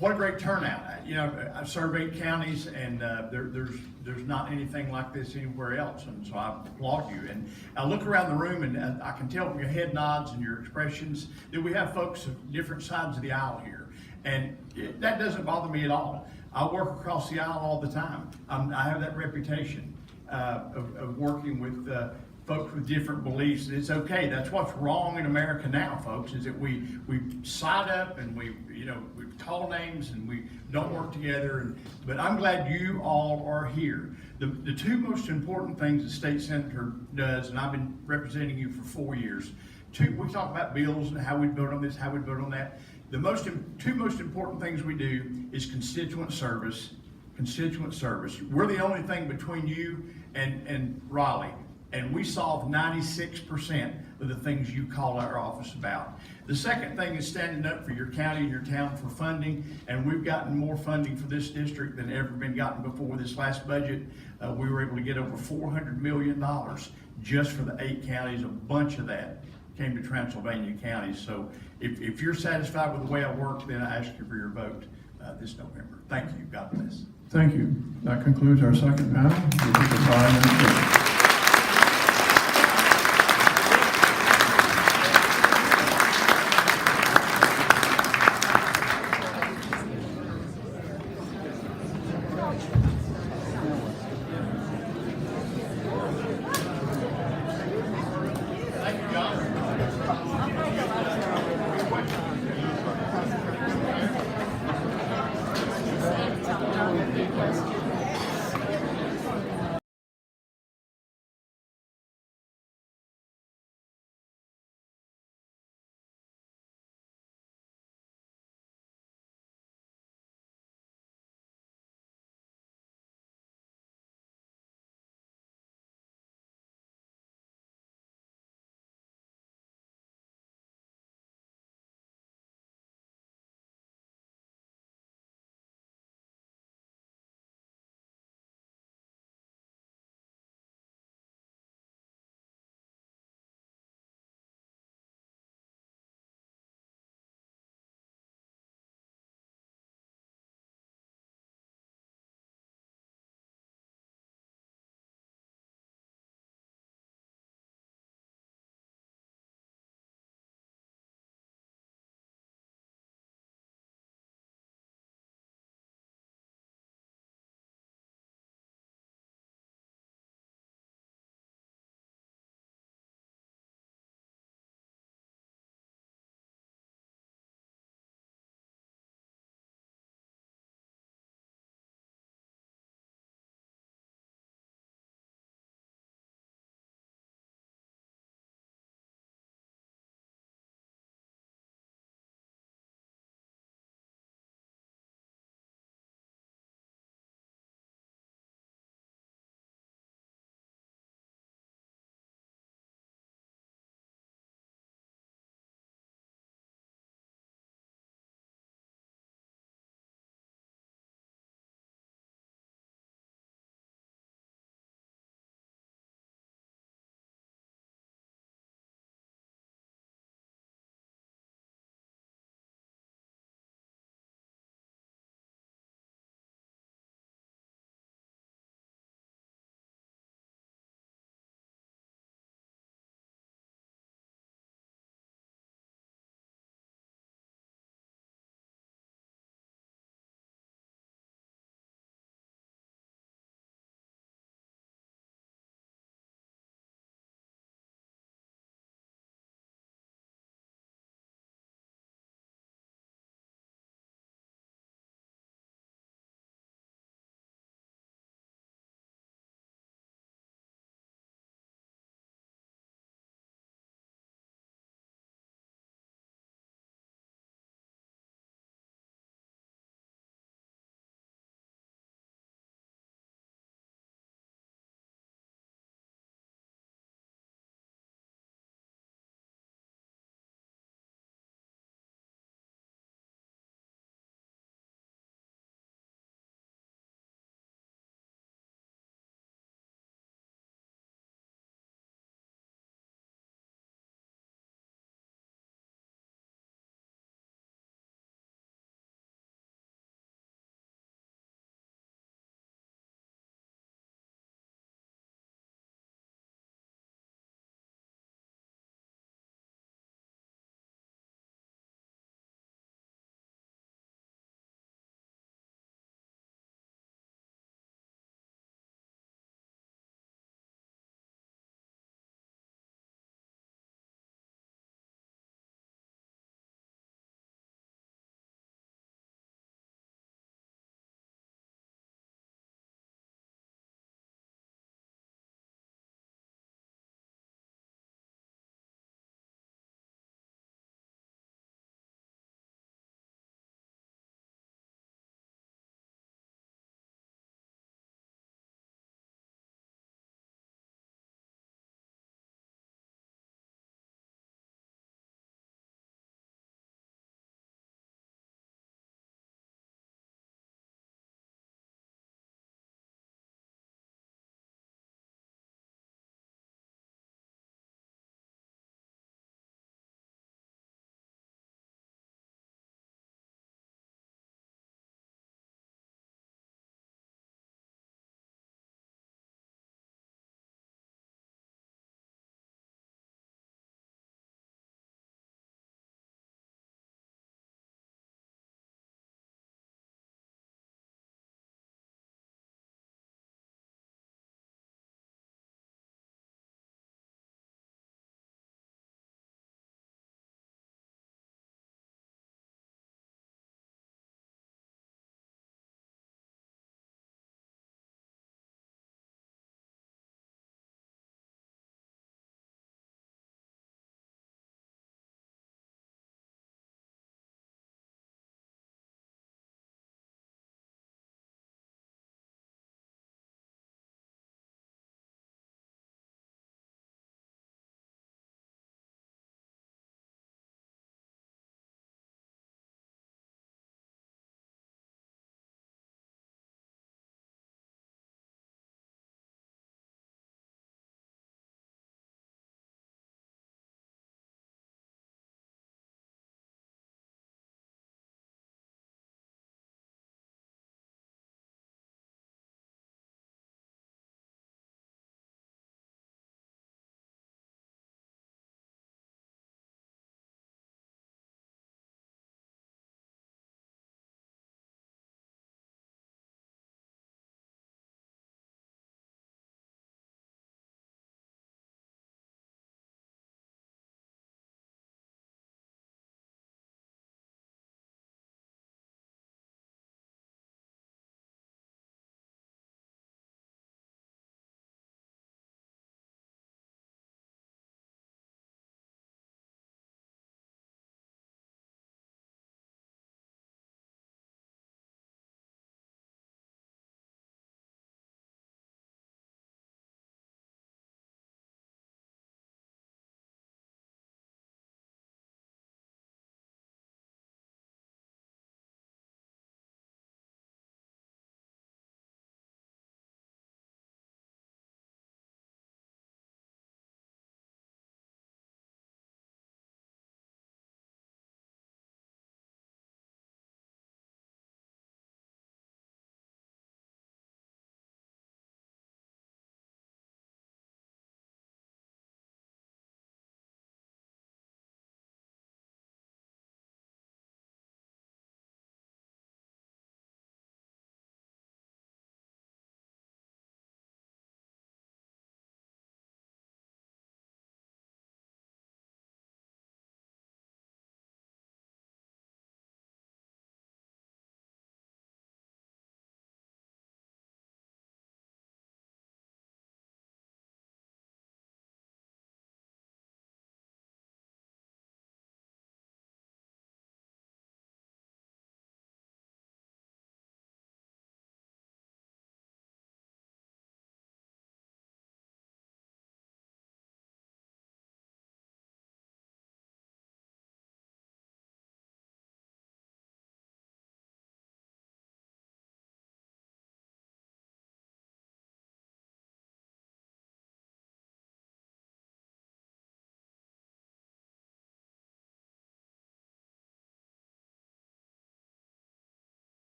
What a great turnout. You know, I've served 8 counties, and there's not anything like this anywhere else, and so I applaud you. And I look around the room, and I can tell from your head nods and your expressions that we have folks of different sides of the aisle here, and that doesn't bother me at all. I work across the aisle all the time. I have that reputation of working with folks with different beliefs, and it's okay. That's what's wrong in America now, folks, is that we side up and we call names and we don't work together. But I'm glad you all are here. The 2 most important things the state senator does, and I've been representing you for 4 years. We talk about bills and how we vote on this, how we vote on that. The 2 most important things we do is constituent service. Constituent service. We're the only thing between you and Raleigh. And we solve 96% of the things you call our office about. The second thing is standing up for your county and your town for funding, and we've gotten more funding for this district than ever been gotten before. This last budget, we were able to get over $400 million just for the 8 counties. A bunch of that came to Transylvania County. So if you're satisfied with the way I work, then I ask you for your vote this November. Thank you. God bless. Thank you. That concludes our second panel. We'll take a 5-minute break.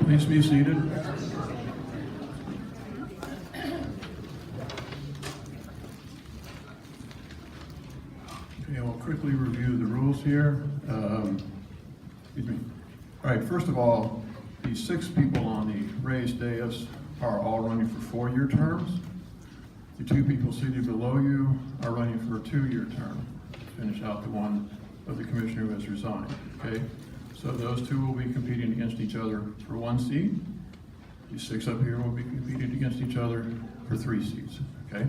Please be seated. Okay, I'll quickly review the rules here. Excuse me. All right, first of all, the 6 people on the raised dais are all running for 4-year terms. The 2 people seated below you are running for a 2-year term. Finish out the one of the commissioner who has resigned, okay? So those 2 will be competing against each other for 1 seat. These 6 up here will be competing against each other for 3 seats, okay?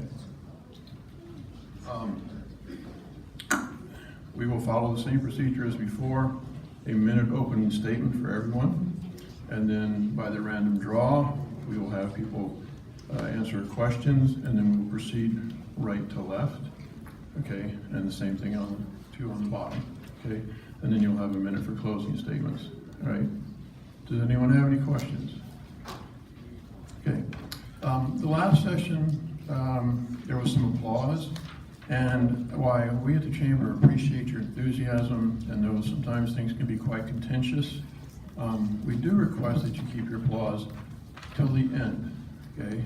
We will follow the same procedure as before, a minute opening statement for everyone, and then by the random draw, we will have people answer questions, and then we'll proceed right to left, okay? And the same thing on the 2 on the bottom, okay? And then you'll have a minute for closing statements, all right? Does anyone have any questions? Okay. The last session, there was some applause, and while we at the Chamber appreciate your enthusiasm and know sometimes things can be quite contentious, we do request that you keep your applause till the end, okay?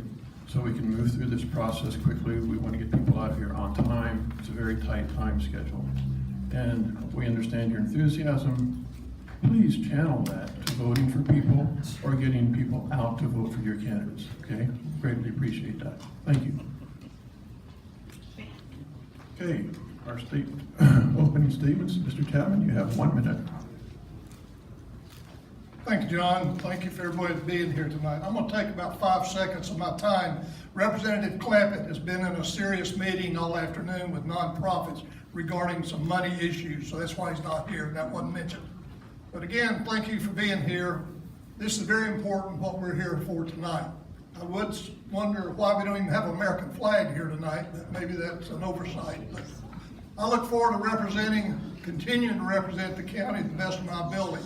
So we can move through this process quickly. We want to get people out of here on time. It's a very tight time schedule. And we understand your enthusiasm. Please channel that to voting for people or getting people out to vote for your candidates, okay? Greatly appreciate that. Thank you. Okay, our opening statements. Mr. Chapman, you have 1 minute. Thank you, John. Thank you for everybody being here tonight. I'm going to take about 5 seconds of my time. Representative Clappett has been in a serious meeting all afternoon with nonprofits regarding some money issues, so that's why he's not here. That wasn't mentioned. But again, thank you for being here. This is very important what we're here for tonight. I would wonder why we don't even have an American flag here tonight, but maybe that's an oversight. But I look forward to continuing to represent the county to the best of my ability.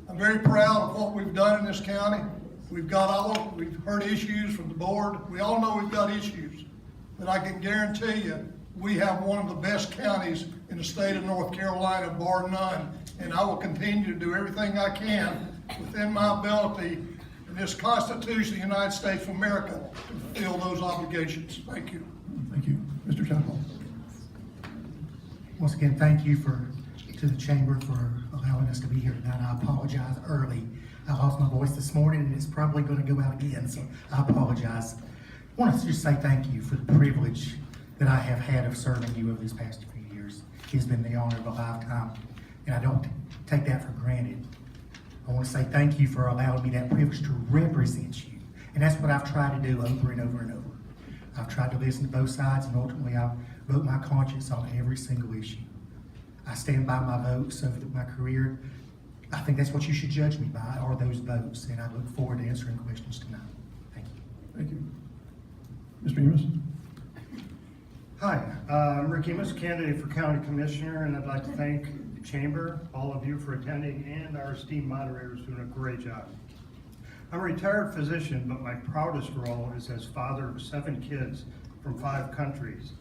I'm very proud of what we've done in this county. We've heard issues from the board. We all know we've got issues, but I can guarantee you, we have one of the best counties in the state of North Carolina, bar none, and I will continue to do everything I can within my ability in this Constitution of the United States of America to fulfill those obligations. Thank you. Thank you. Mr. Chapman. Once again, thank you to the Chamber for allowing us to be here tonight. I apologize early. I lost my voice this morning and it's probably going to go out again, so I apologize. I want to just say thank you for the privilege that I have had of serving you over these past few years. It's been the honor of a lifetime, and I don't take that for granted. I want to say thank you for allowing me that privilege to represent you, and that's what I've tried to do over and over and over. I've tried to listen to both sides, and ultimately I vote my conscience on every single issue. I stand by my votes over my career. I think that's what you should judge me by, are those votes, and I look forward to answering questions tonight. Thank you. Thank you. Mr. Enos? Hi, I'm Rick Enos, candidate for County Commissioner, and I'd like to thank the Chamber, all of you for attending, and our esteemed moderators doing a great job. I'm a retired physician, but my proudest role is as father of 7 kids from 5 countries.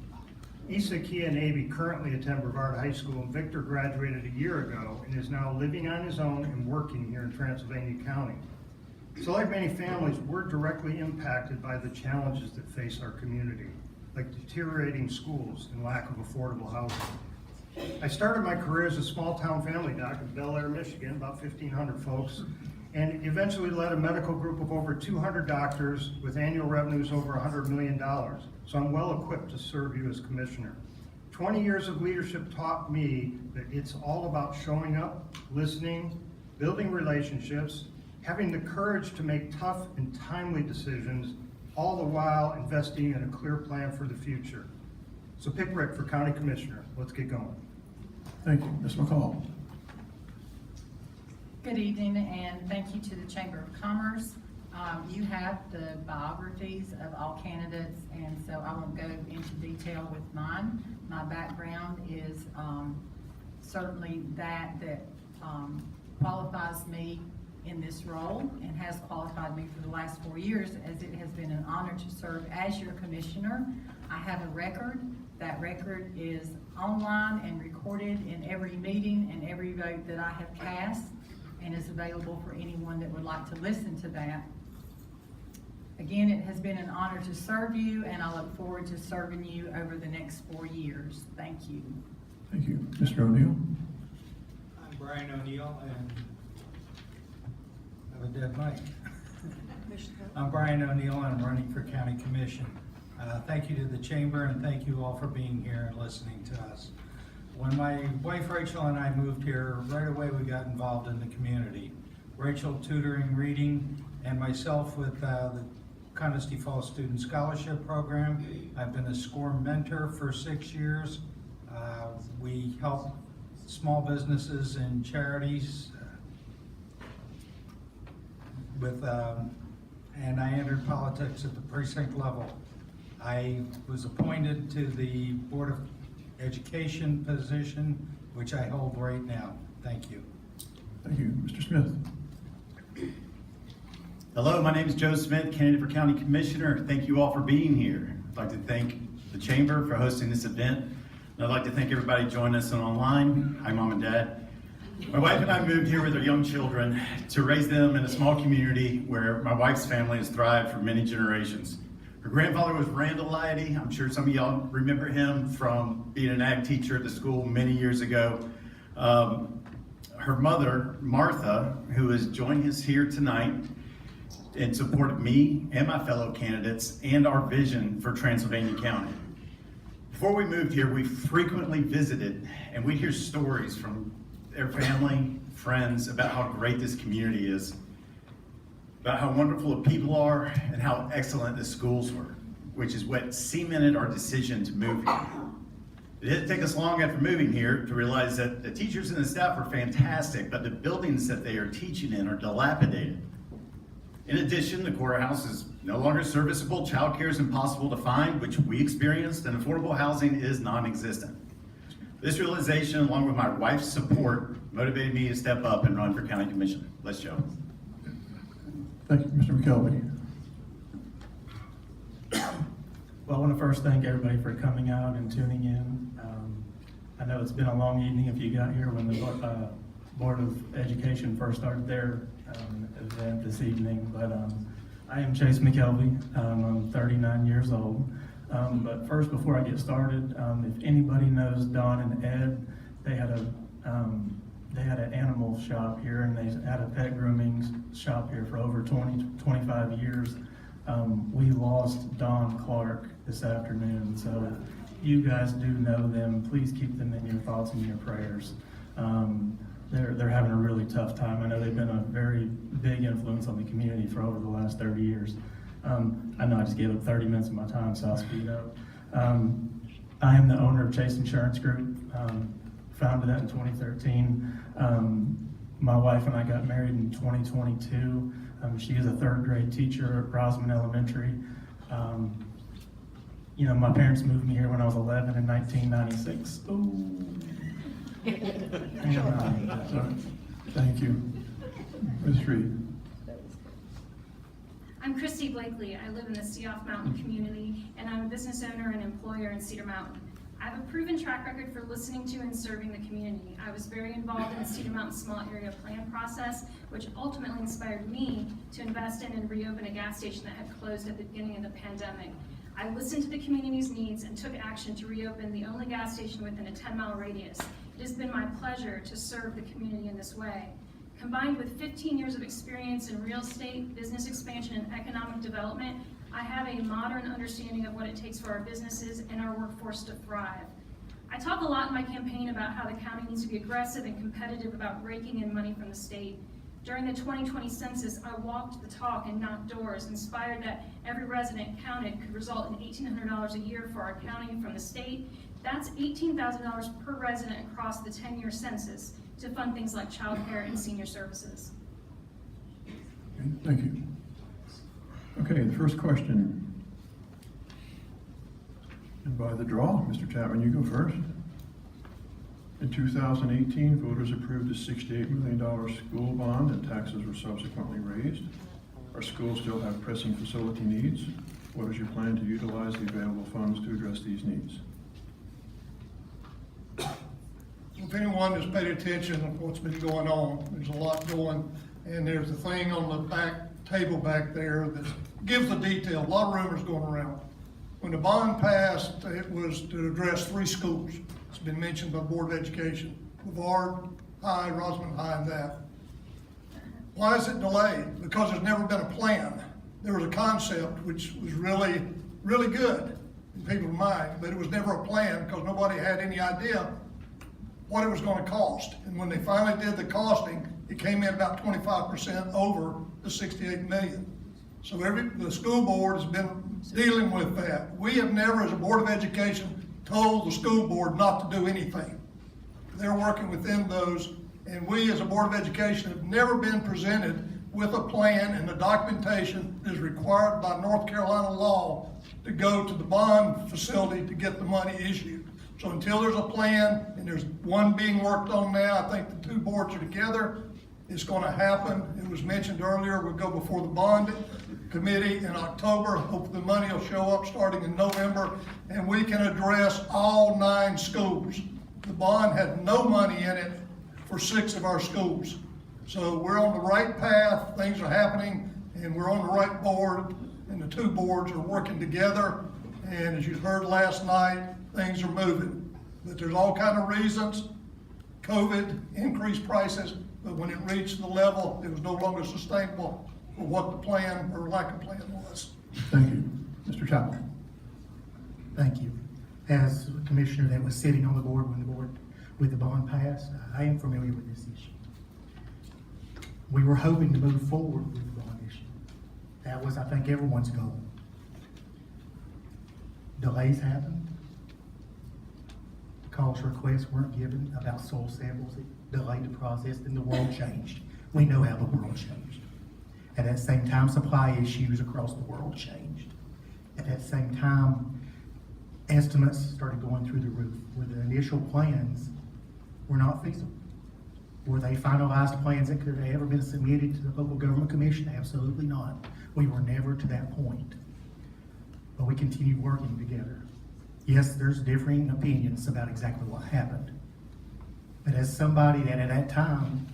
Issa, Kia, and Avi currently attend Brevard High School, and Victor graduated a year ago and is now living on his own and working here in Transylvania County. So like many families, we're directly impacted by the challenges that face our community, like deteriorating schools and lack of affordable housing. I started my career as a small-town family doc in Bel Air, Michigan, about 1,500 folks, and eventually led a medical group of over 200 doctors with annual revenues over $100 million. So I'm well equipped to serve you as commissioner. 20 years of leadership taught me that it's all about showing up, listening, building relationships, having the courage to make tough and timely decisions, all the while investing in a clear plan for the future. So pick Rick for County Commissioner. Let's get going. Thank you. Ms. McCall? Good evening, and thank you to the Chamber of Commerce. You have the biographies of all candidates, and so I won't go into detail with mine. My background is certainly that qualifies me in this role and has qualified me for the last 4 years, as it has been an honor to serve as your commissioner. I have a record. That record is online and recorded in every meeting and every vote that I have cast. and is available for anyone that would like to listen to that. Again, it has been an honor to serve you, and I look forward to serving you over the next 4 years. Thank you. Thank you. Mr. O'Neill? I'm Brian O'Neill, and I have a dead mic. I'm Brian O'Neill, and I'm running for County Commission. Thank you to the Chamber, and thank you all for being here and listening to us. When my wife Rachel and I moved here, right away we got involved in the community. Rachel tutoring, reading, and myself with the Conisty Falls Student Scholarship Program. I've been a SCORE mentor for 6 years. We help small businesses and charities and I entered politics at the precinct level. I was appointed to the Board of Education position, which I hold right now. Thank you. Thank you. Mr. Smith? Hello, my name is Joe Smith, candidate for County Commissioner. Thank you all for being here. I'd like to thank the Chamber for hosting this event. And I'd like to thank everybody joining us online. Hi, Mom and Dad. My wife and I moved here with our young children to raise them in a small community where my wife's family has thrived for many generations. Her grandfather was Randall Liety. I'm sure some of y'all remember him from being an ag teacher at the school many years ago. Her mother, Martha, who has joined us here tonight and supported me and my fellow candidates and our vision for Transylvania County. Before we moved here, we frequently visited and we'd hear stories from their family, friends about how great this community is, about how wonderful the people are and how excellent the schools were, which is what cemented our decision to move here. It didn't take us long after moving here to realize that the teachers and the staff are fantastic, but the buildings that they are teaching in are dilapidated. In addition, the courthouse is no longer serviceable, childcare is impossible to find, which we experienced, and affordable housing is non-existent. This realization, along with my wife's support, motivated me to step up and run for County Commission. Let's go. Thank you. Mr. McKelvey? Well, I want to first thank everybody for coming out and tuning in. I know it's been a long evening if you got here when the Board of Education first started their event this evening, but I am Chase McKelvey. I'm 39 years old. But first, before I get started, if anybody knows Don and Ed, they had an animal shop here, and they had a pet grooming shop here for over 25 years. We lost Don Clark this afternoon, so you guys do know them. Please keep them in your thoughts and your prayers. They're having a really tough time. I know they've been a very big influence on the community for over the last 30 years. I know I just gave up 30 minutes of my time, so I'll speed up. I am the owner of Chase Insurance Group, founded that in 2013. My wife and I got married in 2022. She is a third grade teacher at Rosman Elementary. My parents moved me here when I was 11 in 1996. Thank you. Ms. Reed? I'm Christy Blakely. I live in the Seoff Mountain community, and I'm a business owner and employer in Cedar Mountain. I have a proven track record for listening to and serving the community. I was very involved in the Cedar Mountain Small Area Plan process, which ultimately inspired me to invest in and reopen a gas station that had closed at the beginning of the pandemic. I listened to the community's needs and took action to reopen the only gas station within a 10-mile radius. It has been my pleasure to serve the community in this way. Combined with 15 years of experience in real estate, business expansion, and economic development, I have a modern understanding of what it takes for our businesses and our workforce to thrive. I talk a lot in my campaign about how the county needs to be aggressive and competitive about raking in money from the state. During the 2020 census, I walked the talk and knocked doors, inspired that every resident counted could result in $1,800 a year for our county from the state. That's $18,000 per resident across the 10-year census to fund things like childcare and senior services. Okay, thank you. Okay, the first question. And by the draw, Mr. Chapman, you go first. In 2018, voters approved a $68 million school bond and taxes were subsequently raised. Our schools still have pressing facility needs. What is your plan to utilize the available funds to address these needs? Well, anyone has paid attention of what's been going on, there's a lot going, and there's a thing on the back table back there that gives the detail. A lot of rumors going around. When the bond passed, it was to address 3 schools. It's been mentioned by Board of Education, Brevard High, Rosamond High, and that. Why is it delayed? Because there's never been a plan. There was a concept which was really, really good in people's mind, but it was never a plan because nobody had any idea what it was going to cost. And when they finally did the costing, it came in about 25% over the 68 million. So the school board has been dealing with that. We have never, as a Board of Education, told the school board not to do anything. They're working within those, and we as a Board of Education have never been presented with a plan and the documentation that is required by North Carolina law to go to the bond facility to get the money issued. So until there's a plan, and there's one being worked on now, I think the 2 boards are together, it's gonna happen. It was mentioned earlier, we'll go before the bond committee in October. Hopefully the money will show up starting in November, and we can address all 9 schools. The bond had no money in it for 6 of our schools. So we're on the right path, things are happening, and we're on the right board, and the 2 boards are working together. And as you heard last night, things are moving. But there's all kind of reasons. COVID increased prices, but when it reached the level, it was no longer sustainable for what the plan or lack of plan was. Thank you. Mr. Chapel. Thank you. As a commissioner that was sitting on the board with the bond passed, I am familiar with this issue. We were hoping to move forward with the bond issue. That was, I think, everyone's goal. Delays happened. Calls for requests weren't given about soil samples. It delayed the process, and the world changed. We know how the world changed. At that same time, supply issues across the world changed. At that same time, estimates started going through the roof, where the initial plans were not feasible. Were they finalized plans that could have ever been submitted to the local government commission? Absolutely not. We were never to that point. But we continued working together. Yes, there's differing opinions about exactly what happened. But as somebody that at that time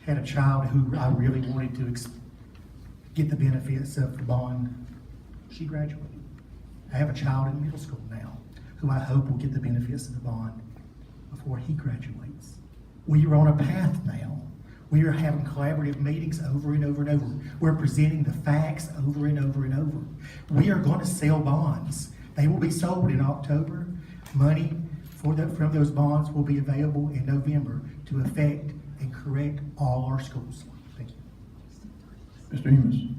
had a child who I really wanted to get the benefits of the bond, she graduated. I have a child in middle school now who I hope will get the benefits of the bond before he graduates. We are on a path now. We are having collaborative meetings over and over and over. We're presenting the facts over and over and over. We are going to sell bonds. They will be sold in October. Money from those bonds will be available in November to affect and correct all our schools. Thank you. Mr. Enos.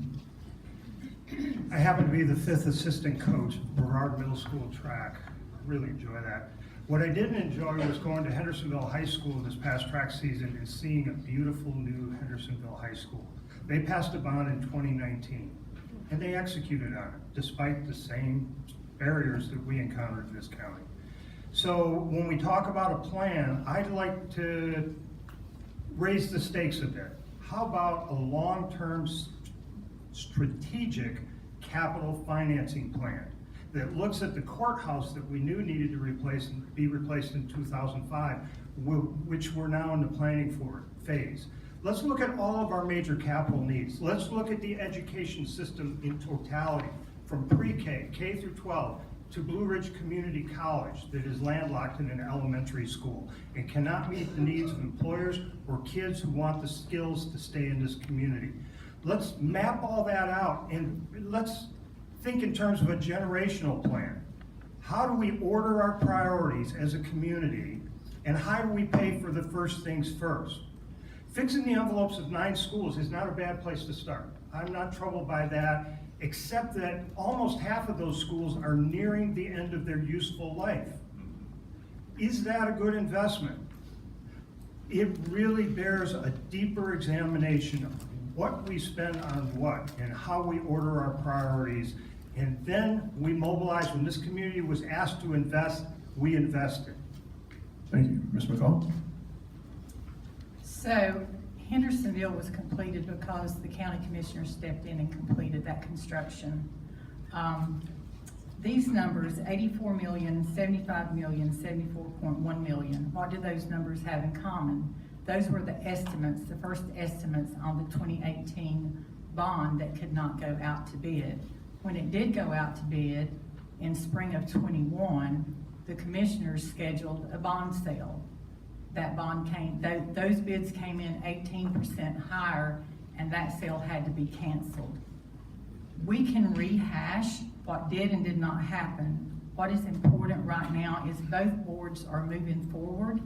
I happen to be the 5th assistant coach of Brevard Middle School track. I really enjoy that. What I didn't enjoy was going to Hendersonville High School this past track season and seeing a beautiful new Hendersonville High School. They passed a bond in 2019, and they executed on it, despite the same barriers that we encountered in this county. So when we talk about a plan, I'd like to raise the stakes a bit. How about a long-term strategic capital financing plan that looks at the courthouse that we knew needed to be replaced in 2005, which we're now in the planning for phase. Let's look at all of our major capital needs. Let's look at the education system in totality, from pre-K, K through 12, to Blue Ridge Community College that is landlocked in an elementary school and cannot meet the needs of employers or kids who want the skills to stay in this community. Let's map all that out and let's think in terms of a generational plan. How do we order our priorities as a community, and how do we pay for the first things first? Fixing the envelopes of 9 schools is not a bad place to start. I'm not troubled by that, except that almost half of those schools are nearing the end of their useful life. Is that a good investment? It really bears a deeper examination of what we spend on what and how we order our priorities. And then we mobilize. When this community was asked to invest, we invested. Thank you. Ms. McCall? So Hendersonville was completed because the county commissioner stepped in and completed that construction. these numbers, 84 million, 75 million, 74.1 million, what do those numbers have in common? Those were the estimates, the first estimates on the 2018 bond that could not go out to bid. When it did go out to bid in spring of 21, the commissioners scheduled a bond sale. That bond came, those bids came in 18% higher, and that sale had to be canceled. We can rehash what did and did not happen. What is important right now is both boards are moving forward.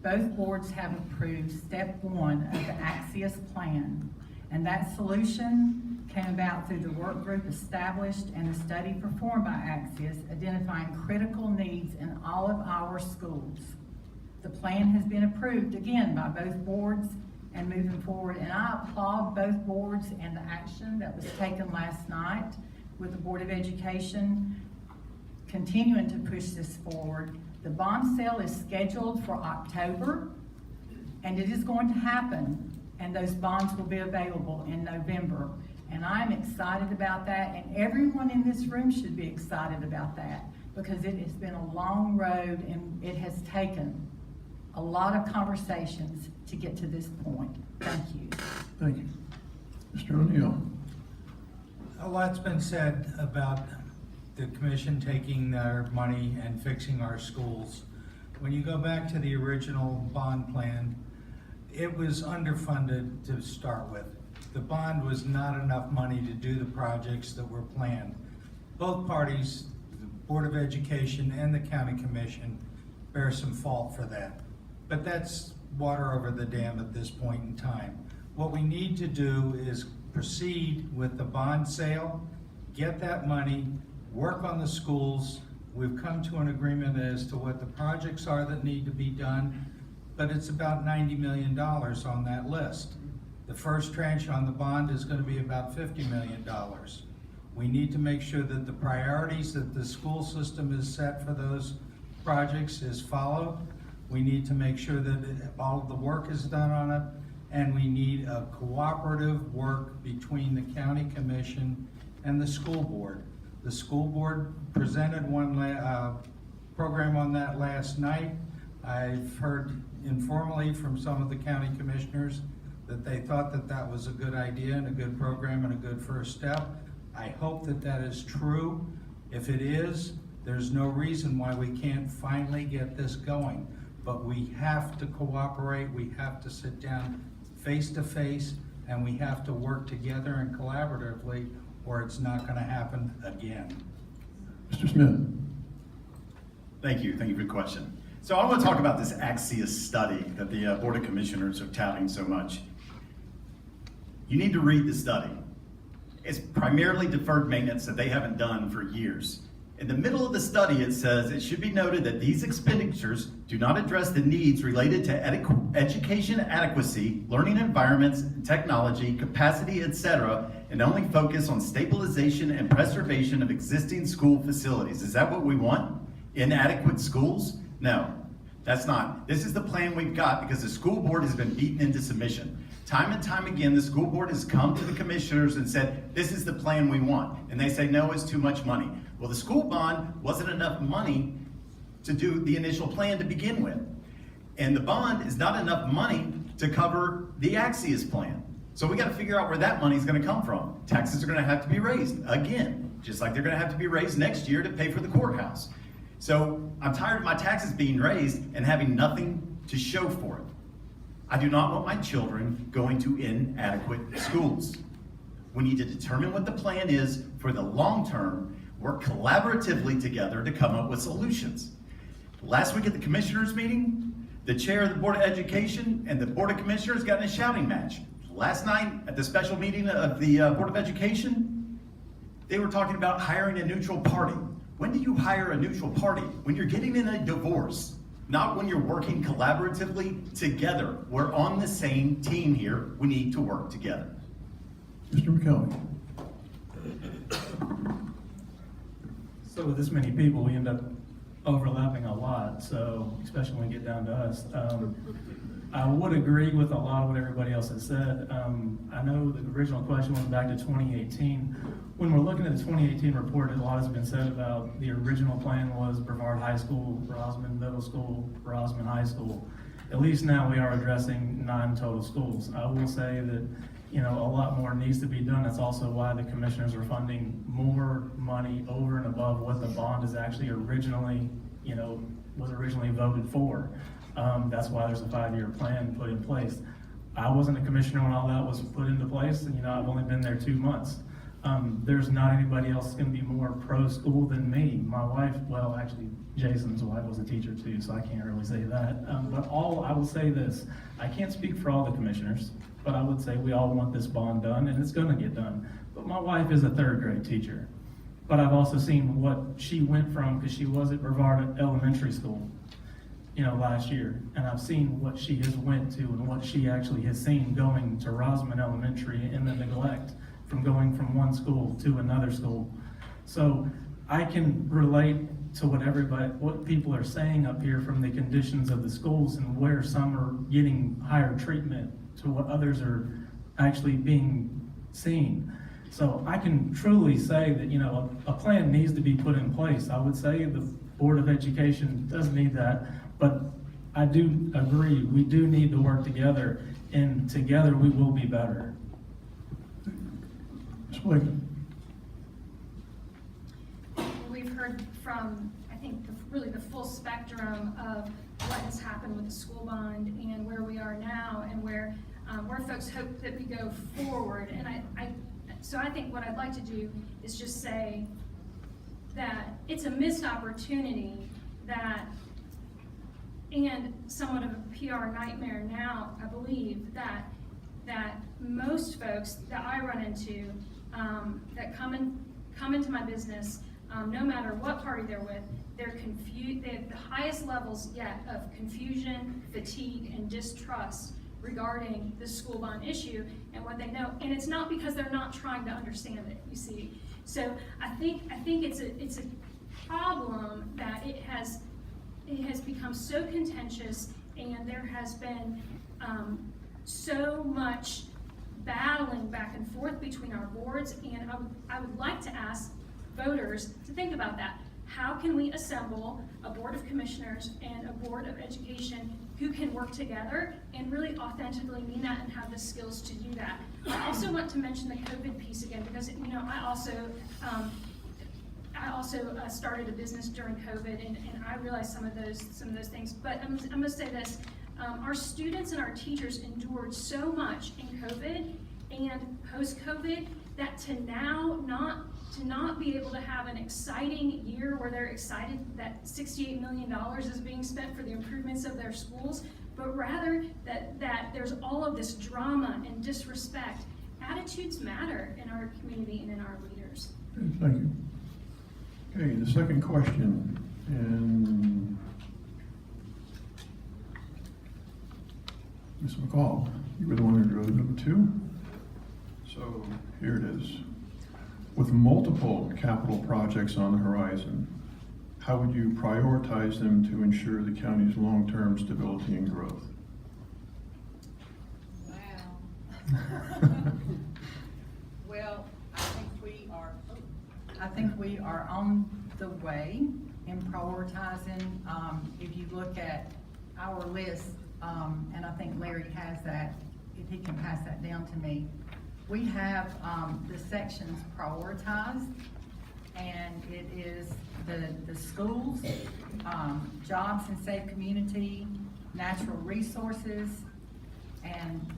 Both boards have approved step 1 of the Axios plan. And that solution came about through the work group established and the study performed by Axios, identifying critical needs in all of our schools. The plan has been approved again by both boards and moving forward, and I applaud both boards and the action that was taken last night with the Board of Education continuing to push this forward. The bond sale is scheduled for October, and it is going to happen, and those bonds will be available in November. And I'm excited about that, and everyone in this room should be excited about that, because it has been a long road and it has taken a lot of conversations to get to this point. Thank you. Thank you. Mr. O'Neill. A lot's been said about the commission taking their money and fixing our schools. When you go back to the original bond plan, it was underfunded to start with. The bond was not enough money to do the projects that were planned. Both parties, the Board of Education and the County Commission, bear some fault for that. But that's water over the dam at this point in time. What we need to do is proceed with the bond sale, get that money, work on the schools. We've come to an agreement as to what the projects are that need to be done, but it's about $90 million on that list. The first tranche on the bond is going to be about $50 million. We need to make sure that the priorities that the school system has set for those projects is followed. We need to make sure that all of the work is done on it, and we need a cooperative work between the county commission and the school board. The school board presented one program on that last night. I've heard informally from some of the county commissioners that they thought that that was a good idea and a good program and a good first step. I hope that that is true. If it is, there's no reason why we can't finally get this going. But we have to cooperate, we have to sit down face to face, and we have to work together and collaboratively, or it's not gonna happen again. Mr. Smith. Thank you for the question. So I want to talk about this Axios study that the Board of Commissioners are touting so much. You need to read the study. It's primarily deferred maintenance that they haven't done for years. In the middle of the study, it says, it should be noted that these expenditures do not address the needs related to education adequacy, learning environments, technology, capacity, etc., and only focus on stabilization and preservation of existing school facilities. Is that what we want? Inadequate schools? No, that's not. This is the plan we've got because the school board has been beaten into submission. Time and time again, the school board has come to the commissioners and said, this is the plan we want. And they say, no, it's too much money. Well, the school bond wasn't enough money to do the initial plan to begin with. And the bond is not enough money to cover the Axios plan. So we got to figure out where that money is going to come from. Taxes are going to have to be raised again, just like they're going to have to be raised next year to pay for the courthouse. So I'm tired of my taxes being raised and having nothing to show for it. I do not want my children going to inadequate schools. We need to determine what the plan is for the long term, work collaboratively together to come up with solutions. Last week at the commissioners meeting, the chair of the Board of Education and the Board of Commissioners got in a shouting match. Last night at the special meeting of the Board of Education, they were talking about hiring a neutral party. When do you hire a neutral party? When you're getting in a divorce, not when you're working collaboratively together. We're on the same team here. We need to work together. Mr. McKelvey. So with this many people, we end up overlapping a lot, so especially when we get down to us. I would agree with a lot of what everybody else has said. I know the original question went back to 2018. When we're looking at the 2018 report, a lot has been said about the original plan was Brevard High School, Rosman Middle School, Rosman High School. At least now we are addressing 9 total schools. I will say that, you know, a lot more needs to be done. That's also why the commissioners are funding more money over and above what the bond is actually originally, you know, was originally voted for. That's why there's a 5-year plan put in place. I wasn't a commissioner when all that was put into place, and you know, I've only been there 2 months. There's not anybody else going to be more pro-school than me. My wife, well, actually, Jason's wife was a teacher too, so I can't really say that. But I will say this, I can't speak for all the commissioners, but I would say we all want this bond done, and it's going to get done. But my wife is a 3rd grade teacher. But I've also seen what she went from, because she was at Brevard Elementary School, you know, last year, and I've seen what she has went to and what she actually has seen going to Rosman Elementary and the neglect from going from one school to another school. So I can relate to what people are saying up here from the conditions of the schools and where some are getting higher treatment to what others are actually being seen. So I can truly say that, you know, a plan needs to be put in place. I would say the Board of Education does need that, but I do agree, we do need to work together, and together we will be better. We've heard from, I think, really the full spectrum of what has happened with the school bond and where we are now and where folks hope that we go forward. And so I think what I'd like to do is just say that it's a missed opportunity and somewhat of a PR nightmare now, I believe, that most folks that I run into that come into my business, no matter what party they're with, they're confused. They have the highest levels yet of confusion, fatigue, and distrust regarding the school bond issue and what they know. And it's not because they're not trying to understand it, you see. So I think it's a problem that it has become so contentious, and there has been so much battling back and forth between our boards. And I would like to ask voters to think about that. How can we assemble a board of commissioners and a board of education who can work together and really authentically mean that and have the skills to do that? I also want to mention the COVID piece again, because, you know, I also started a business during COVID, and I realized some of those things. But I'm going to say this: our students and our teachers endured so much in COVID and post-COVID that to not be able to have an exciting year where they're excited that $68 million is being spent for the improvements of their schools, but rather that there's all of this drama and disrespect. Attitudes matter in our community and in our leaders. Thank you. Okay, the second question, and Ms. McCall, you were the one who drew number 2. So here it is. With multiple capital projects on the horizon, how would you prioritize them to ensure the county's long-term stability and growth? Wow. Well, I think we are on the way in prioritizing. If you look at our list, and I think Larry has that, if he can pass that down to me, we have the sections prioritized, and it is the schools, jobs and safe community, natural resources, and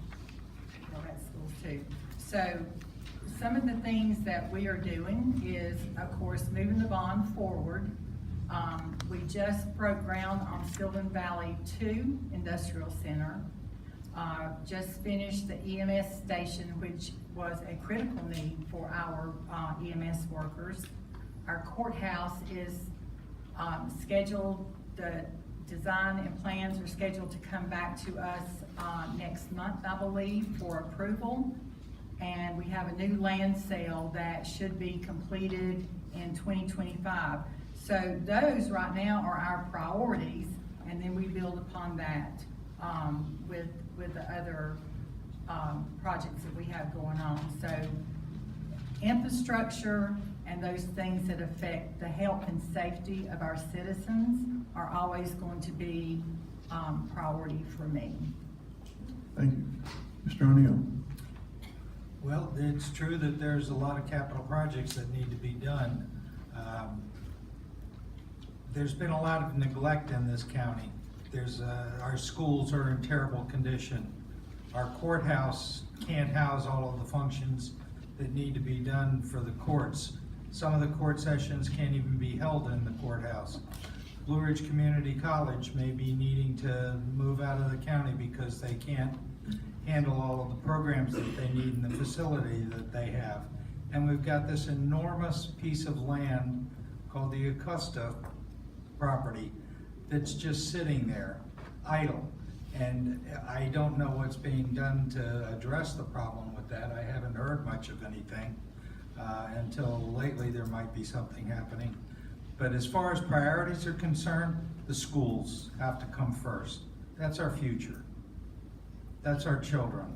that's schools too. So some of the things that we are doing is, of course, moving the bond forward. We just broke ground on Sylvan Valley 2 Industrial Center. Just finished the EMS station, which was a critical need for our EMS workers. Our courthouse is scheduled, the design and plans are scheduled to come back to us next month, I believe, for approval. And we have a new land sale that should be completed in 2025. So those right now are our priorities, and then we build upon that. with the other projects that we have going on. So infrastructure and those things that affect the health and safety of our citizens are always going to be priority for me. Thank you. Mr. O'Neill? Well, it's true that there's a lot of capital projects that need to be done. There's been a lot of neglect in this county. Our schools are in terrible condition. Our courthouse can't house all of the functions that need to be done for the courts. Some of the court sessions can't even be held in the courthouse. Blue Ridge Community College may be needing to move out of the county because they can't handle all of the programs that they need in the facility that they have. And we've got this enormous piece of land called the Augusta property that's just sitting there, idle. And I don't know what's being done to address the problem with that. I haven't heard much of anything. Until lately, there might be something happening. But as far as priorities are concerned, the schools have to come first. That's our future. That's our children.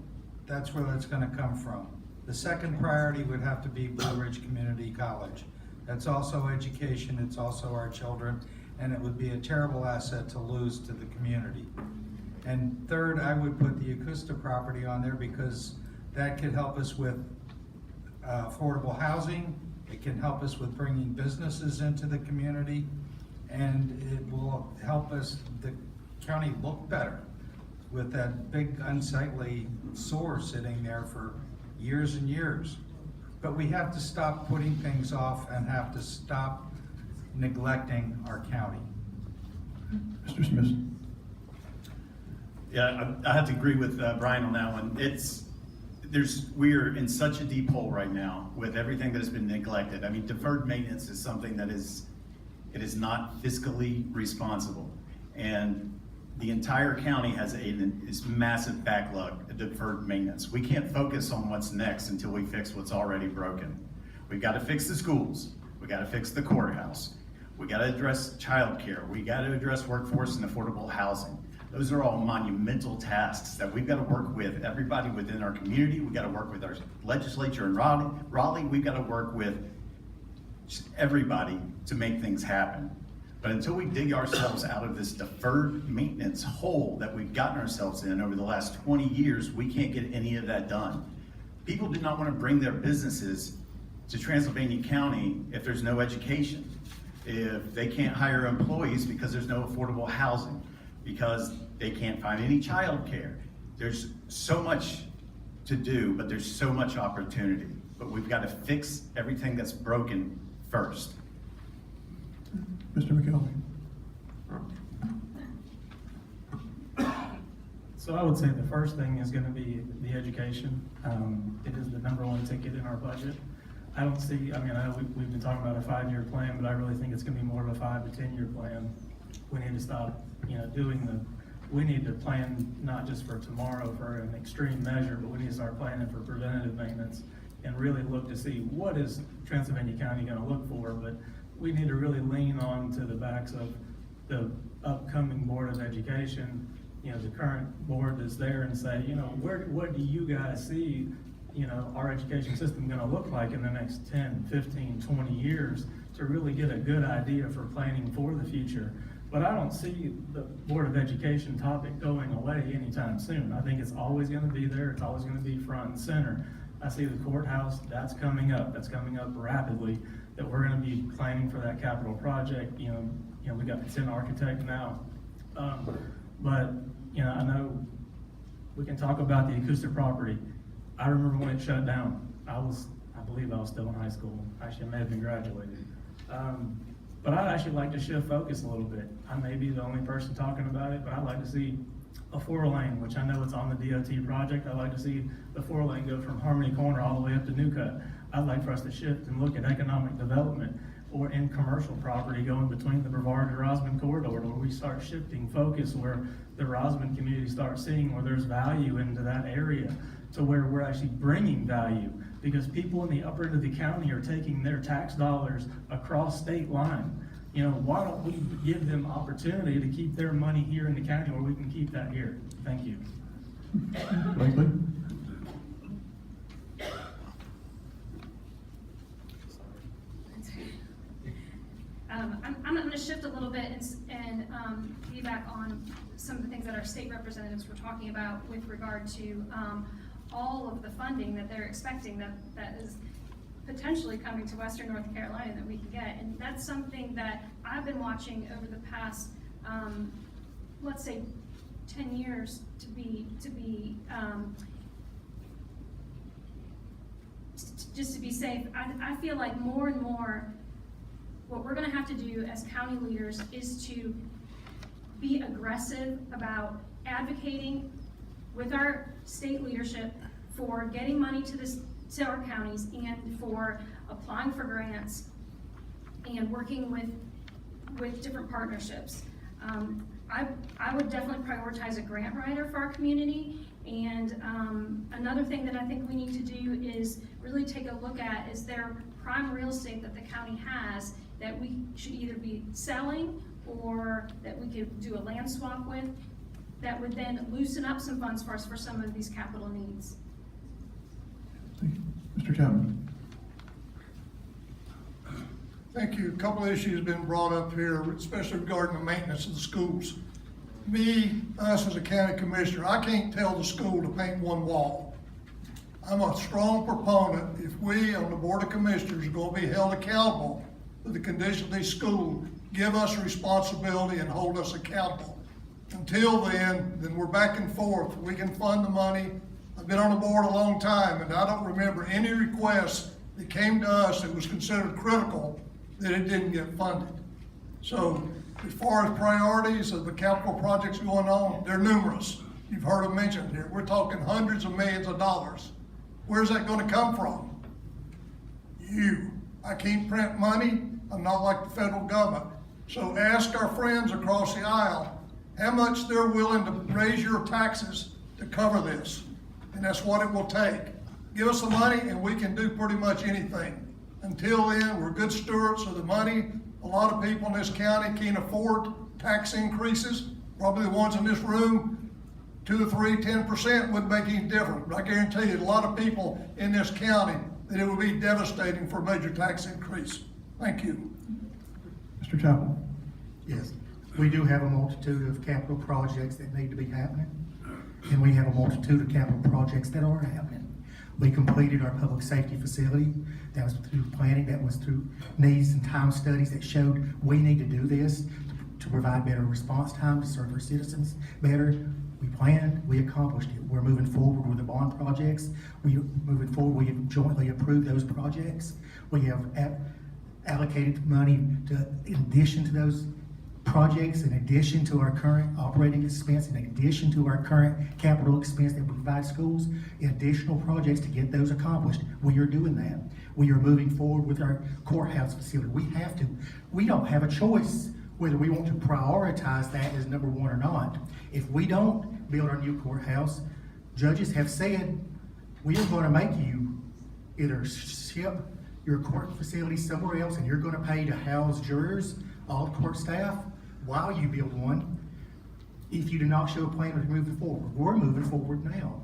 That's where that's gonna come from. The second priority would have to be Blue Ridge Community College. That's also education, it's also our children, and it would be a terrible asset to lose to the community. And third, I would put the Augusta property on there because that could help us with affordable housing. It can help us with bringing businesses into the community, and it will help us, the county, look better with that big unsightly sore sitting there for years and years. But we have to stop putting things off and have to stop neglecting our county. Mr. Smith? Yeah, I have to agree with Brian on that one. We're in such a deep hole right now with everything that has been neglected. I mean, deferred maintenance is something that is not fiscally responsible. And the entire county has this massive backlog of deferred maintenance. We can't focus on what's next until we fix what's already broken. We've got to fix the schools. We got to fix the courthouse. We got to address childcare. We got to address workforce and affordable housing. Those are all monumental tasks that we've got to work with everybody within our community. We've got to work with our legislature in Raleigh. We've got to work with just everybody to make things happen. But until we dig ourselves out of this deferred maintenance hole that we've gotten ourselves in over the last 20 years, we can't get any of that done. People do not want to bring their businesses to Transylvania County if there's no education, if they can't hire employees because there's no affordable housing, because they can't find any childcare. There's so much to do, but there's so much opportunity. But we've got to fix everything that's broken first. Mr. McKelvey? So I would say the first thing is going to be the education. It is the #1 ticket in our budget. I don't see, I know we've been talking about a 5-year plan, but I really think it's going to be more of a 5 to 10 year plan. We need to stop, we need to plan not just for tomorrow for an extreme measure, but we need to start planning for preventative maintenance and really look to see what is Transylvania County going to look for. But we need to really lean on to the backs of the upcoming Board of Education, the current board that's there, and say, what do you guys see, our education system gonna look like in the next 10, 15, 20 years to really get a good idea for planning for the future. But I don't see the Board of Education topic going away anytime soon. I think it's always gonna be there. It's always gonna be front and center. I see the courthouse, that's coming up rapidly, that we're gonna be planning for that capital project. We got the 10 architect now. But I know we can talk about the acoustic property. I remember when it shut down. I believe I was still in high school. Actually, I may have been graduated. But I'd actually like to shift focus a little bit. I may be the only person talking about it, but I'd like to see a 4-lane, which I know it's on the DOT project. I'd like to see the 4-lane go from Harmony Corner all the way up to Newcut. I'd like for us to shift and look at economic development or in commercial property going between the Brevard to Rosman corridor, where we start shifting focus, where the Rosman community starts seeing where there's value into that area, to where we're actually bringing value, because people in the upper end of the county are taking their tax dollars across state line. you know, why don't we give them opportunity to keep their money here in the county, or we can keep that here? Thank you. Blakely? I'm going to shift a little bit and piggyback on some of the things that our state representatives were talking about with regard to all of the funding that they're expecting that is potentially coming to Western North Carolina that we can get. And that's something that I've been watching over the past, let's say, 10 years just to be safe. I feel like more and more what we're going to have to do as county leaders is to be aggressive about advocating with our state leadership for getting money to our counties and for applying for grants and working with different partnerships. I would definitely prioritize a grant writer for our community. And another thing that I think we need to do is really take a look at is there prime real estate that the county has that we should either be selling or that we could do a land swap with that would then loosen up some funds for us for some of these capital needs. Mr. Chapman? Thank you. A couple of issues have been brought up here, especially regarding the maintenance of the schools. Us as a county commissioner, I can't tell the school to paint one wall. I'm a strong proponent, if we on the Board of Commissioners are going to be held accountable for the condition of these schools, give us responsibility and hold us accountable. Until then we're back and forth. We can fund the money. I've been on the board a long time, and I don't remember any requests that came to us that was considered critical that it didn't get funded. So as far as priorities of the capital projects going on, they're numerous. You've heard them mentioned here. We're talking hundreds of millions of dollars. Where's that going to come from? You. I can't print money. I'm not like the federal government. So ask our friends across the aisle how much they're willing to raise your taxes to cover this. And that's what it will take. Give us the money and we can do pretty much anything. Until then, we're good stewards of the money. A lot of people in this county can't afford tax increases. Probably the ones in this room, 2 or 3, 10% wouldn't make any difference. But I guarantee you, a lot of people in this county that it would be devastating for a major tax increase. Thank you. Mr. Chappell? Yes, we do have a multitude of capital projects that need to be happening, and we have a multitude of capital projects that are happening. We completed our public safety facility. That was through planning, that was through needs and time studies that showed we need to do this to provide better response time to serve our citizens better. We planned, we accomplished it. We're moving forward with the bond projects. We're moving forward, we have jointly approved those projects. We have allocated money in addition to those projects, in addition to our current operating expense, in addition to our current capital expense that we provide schools, additional projects to get those accomplished. We are doing that. We are moving forward with our courthouse facility. We have to. We don't have a choice whether we want to prioritize that as number one or not. If we don't build our new courthouse, judges have said, we are going to make you either ship your court facility somewhere else and you're going to pay to house jurors, all court staff, while you build one, if you do not show a plan to move forward. We're moving forward now.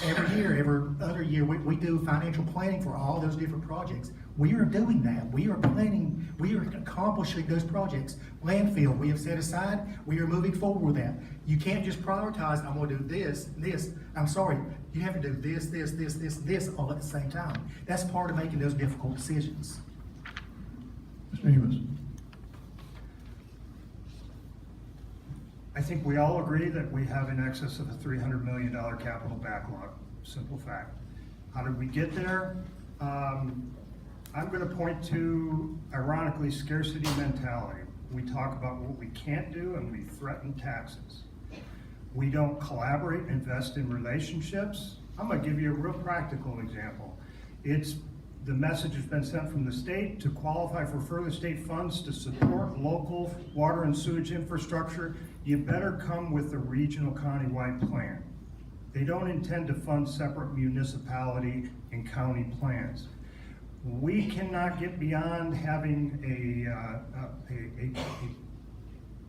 Every year, every other year, we do financial planning for all those different projects. We are doing that. We are planning, we are accomplishing those projects. Landfill, we have set aside, we are moving forward with that. You can't just prioritize, I'm gonna do this. I'm sorry, you have to do this all at the same time. That's part of making those difficult decisions. Mr. Amos? I think we all agree that we have in excess of a $300 million capital backlog. Simple fact. How did we get there? I'm going to point to, ironically, scarcity mentality. We talk about what we can't do and we threaten taxes. We don't collaborate, invest in relationships. I'm going to give you a real practical example. The message has been sent from the state to qualify for further state funds to support local water and sewage infrastructure. You better come with a regional countywide plan. They don't intend to fund separate municipality and county plans. We cannot get beyond having a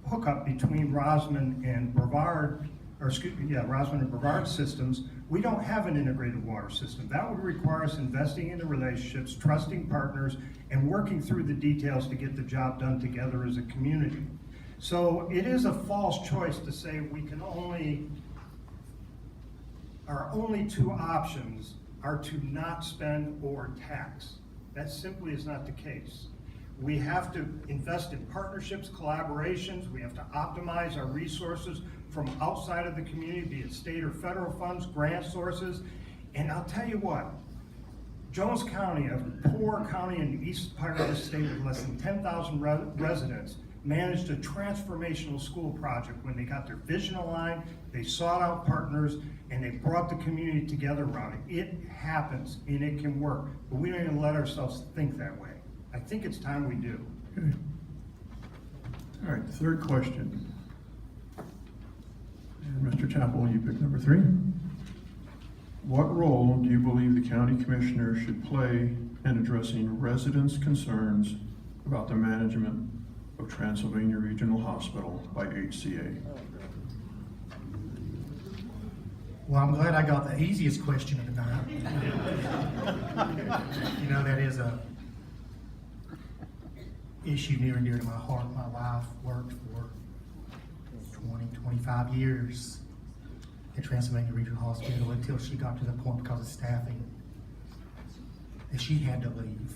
hookup between Rosman and Brevard, Rosman and Brevard systems. We don't have an integrated water system. That would require us investing in the relationships, trusting partners, and working through the details to get the job done together as a community. So it is a false choice to say our only two options are to not spend or tax. That simply is not the case. We have to invest in partnerships, collaborations. We have to optimize our resources from outside of the community, be it state or federal funds, grant sources. And I'll tell you what, Jones County, a poor county in the east part of the state with less than 10,000 residents, managed a transformational school project when they got their vision aligned, they sought out partners, and they brought the community together around it. It happens and it can work, but we don't even let ourselves think that way. I think it's time we do. Okay. All right, the third question. And Mr. Chappell, you pick number 3. What role do you believe the county commissioner should play in addressing residents' concerns about the management of Transylvania Regional Hospital by HCA? Well, I'm glad I got the easiest question of the night. You know, that is a issue near and dear to my heart. My wife worked for 20, 25 years at Transylvania Regional Hospital until she got to the point because of staffing that she had to leave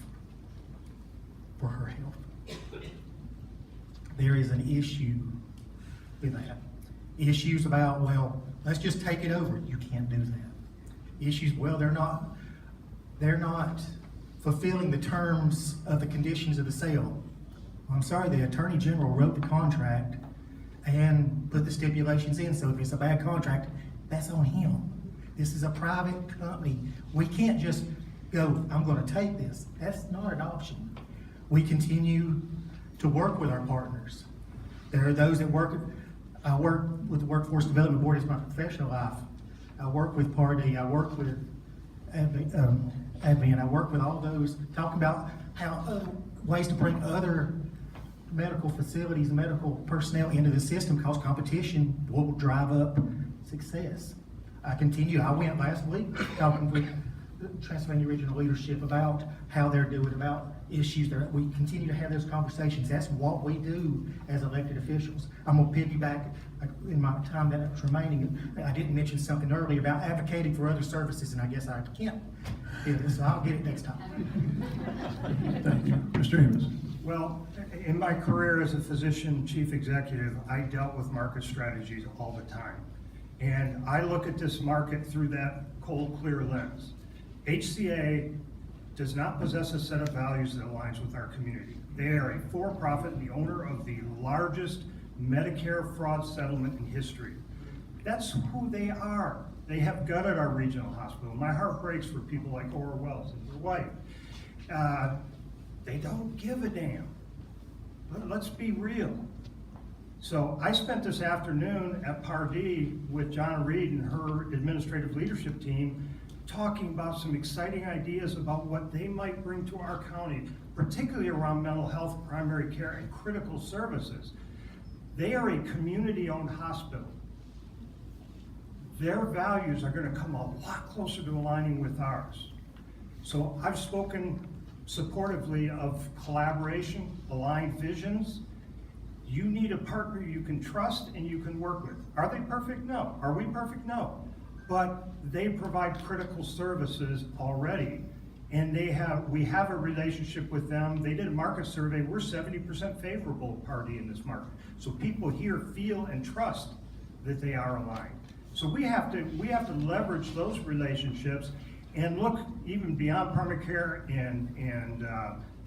for her health. There is an issue with that. Issues about, well, let's just take it over. You can't do that. Issues, well, they're not fulfilling the terms of the conditions of the sale. I'm sorry, the Attorney General wrote the contract and put the stipulations in, so if it's a bad contract, that's on him. This is a private company. We can't just go, I'm gonna take this. That's not an option. We continue to work with our partners. There are those that I work with the Workforce Development Board as my professional life. I work with Party, I work with Admin, I work with all those, talking about how ways to bring other medical facilities and medical personnel into the system, because competition will drive up success. I went last week talking with the Transylvania Regional leadership about how they're doing, about issues. We continue to have those conversations. That's what we do as elected officials. I'm gonna piggyback in my time that's remaining. I didn't mention something earlier about advocating for other services, and I guess I can't do this, so I'll get it next time. Thank you. Mr. Amos. Well, in my career as a physician chief executive, I dealt with market strategies all the time. And I look at this market through that cold, clear lens. HCA does not possess a set of values that aligns with our community. They are a for-profit and the owner of the largest Medicare fraud settlement in history. That's who they are. They have gutted our regional hospital. My heart breaks for people like Ora Wells and her wife. They don't give a damn. Let's be real. So I spent this afternoon at Pardee with John Reed and her administrative leadership team talking about some exciting ideas about what they might bring to our county, particularly around mental health, primary care, and critical services. They are a community-owned hospital. Their values are going to come a lot closer to aligning with ours. So I've spoken supportively of collaboration, aligned visions. You need a partner you can trust and you can work with. Are they perfect? No. Are we perfect? No. But they provide critical services already, and we have a relationship with them. They did a market survey. We're 70% favorable party in this market. So people here feel and trust that they are aligned. So we have to leverage those relationships and look even beyond primary care and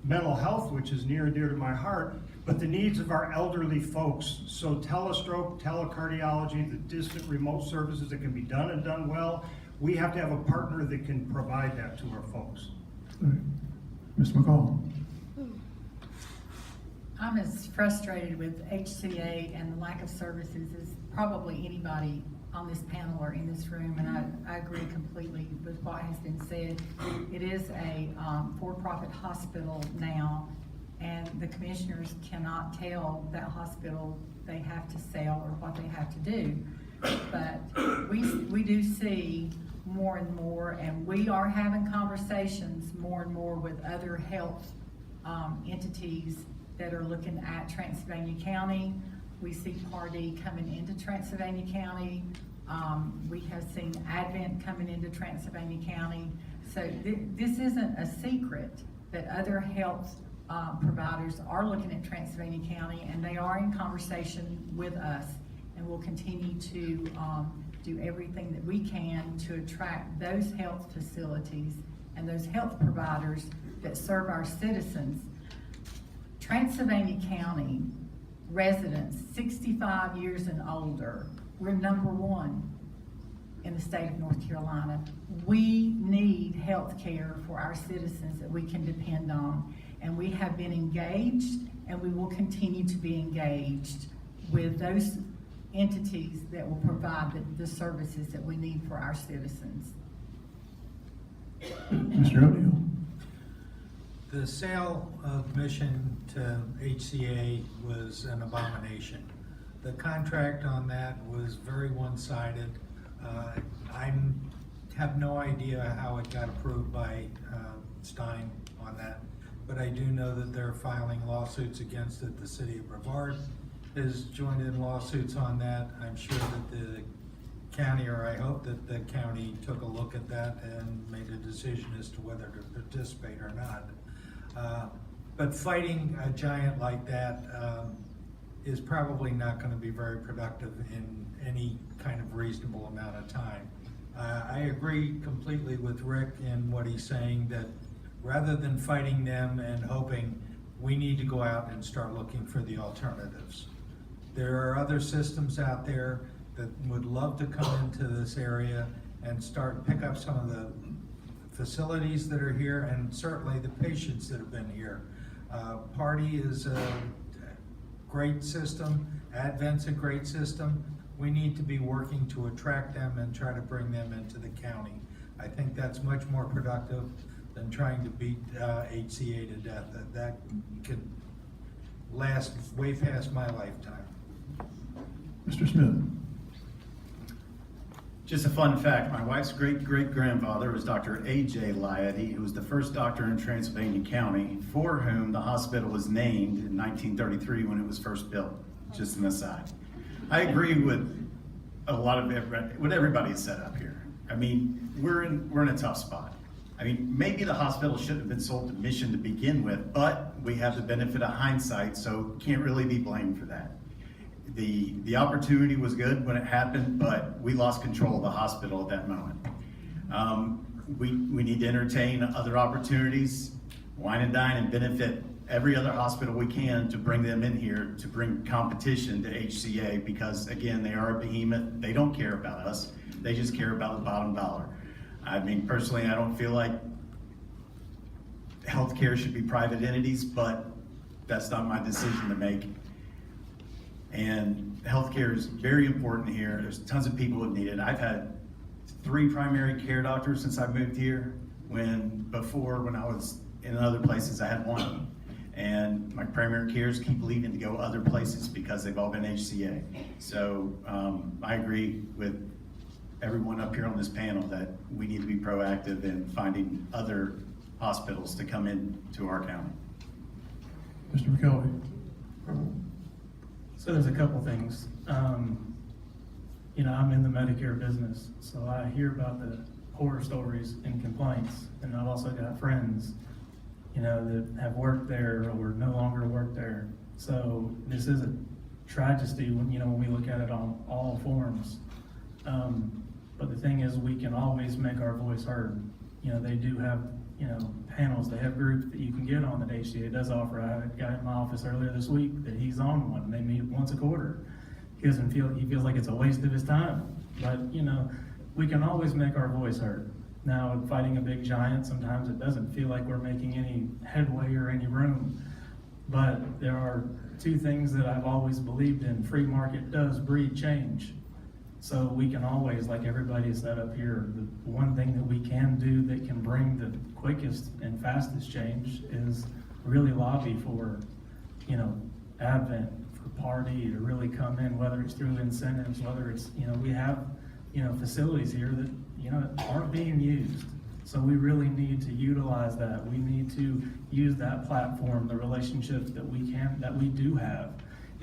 mental health, which is near and dear to my heart, but the needs of our elderly folks. So telestroke, telecardiology, the distant remote services that can be done and done well, we have to have a partner that can provide that to our folks. All right. Ms. McCall. I'm as frustrated with HCA and the lack of services as probably anybody on this panel or in this room, and I agree completely with what has been said. It is a for-profit hospital now, and the commissioners cannot tell that hospital they have to sell or what they have to do. But we do see more and more, and we are having conversations more and more with other health entities that are looking at Transylvania County. We see Pardee coming into Transylvania County. We have seen Advent coming into Transylvania County. So this isn't a secret that other health providers are looking at Transylvania County, and they are in conversation with us, and we'll continue to do everything that we can to attract those health facilities and those health providers that serve our citizens. Transylvania County residents 65 years and older, we're number one in the state of North Carolina. We need health care for our citizens that we can depend on. And we have been engaged, and we will continue to be engaged with those entities that will provide the services that we need for our citizens. Mr. O'Neill. The sale of Mission to HCA was an abomination. The contract on that was very one-sided. I have no idea how it got approved by Stein on that, but I do know that they're filing lawsuits against it. The city of Brevard has joined in lawsuits on that. I'm sure that the county, or I hope that the county took a look at that and made a decision as to whether to participate or not. But fighting a giant like that is probably not going to be very productive in any kind of reasonable amount of time. I agree completely with Rick in what he's saying, that rather than fighting them and hoping, we need to go out and start looking for the alternatives. There are other systems out there that would love to come into this area and pick up some of the facilities that are here, and certainly the patients that have been here. Pardee is a great system. Advent's a great system. We need to be working to attract them and try to bring them into the county. I think that's much more productive than trying to beat HCA to death. That could last way past my lifetime. Mr. Smith. Just a fun fact, my wife's great-great-grandfather was Dr. A.J. Liety, who was the first doctor in Transylvania County, for whom the hospital was named in 1933 when it was first built. Just an aside. I agree with a lot of what everybody has said up here. I mean, we're in a tough spot. I mean, maybe the hospital shouldn't have been sold to Mission to begin with, but we have the benefit of hindsight, so can't really be blamed for that. The opportunity was good when it happened, but we lost control of the hospital at that moment. We need to entertain other opportunities, wine and dine, and benefit every other hospital we can to bring them in here, to bring competition to HCA, because again, they are a behemoth. They don't care about us. They just care about the bottom dollar. I mean, personally, I don't feel like healthcare should be private entities, but that's not my decision to make. And healthcare is very important here. There's tons of people who need it. I've had 3 primary care doctors since I moved here, when I was in other places, I had 1. And my primary cares keep leaving to go other places because they've all been HCA. So I agree with everyone up here on this panel that we need to be proactive in finding other hospitals to come into our county. Mr. McKelvey. So there's a couple things. You know, I'm in the Medicare business, so I hear about the horror stories and complaints, and I've also got friends, you know, that have worked there or no longer work there. So this is a tragedy when we look at it on all forms. But the thing is, we can always make our voice heard. You know, they do have, panels, they have groups that you can get on that HCA does offer. I had a guy in my office earlier this week that he's on one. They meet once a quarter. He feels like it's a waste of his time. But, we can always make our voice heard. Now, fighting a big giant, sometimes it doesn't feel like we're making any headway or any room. But there are 2 things that I've always believed in. Free market does breed change. So we can always, like everybody is set up here, the one thing that we can do that can bring the quickest and fastest change is really lobby for, you know, Advent, for Party to really come in, whether it's through incentives, whether it's, you know, we have, you know, facilities here that, you know, aren't being used. So we really need to utilize that. We need to use that platform, the relationships that we do have,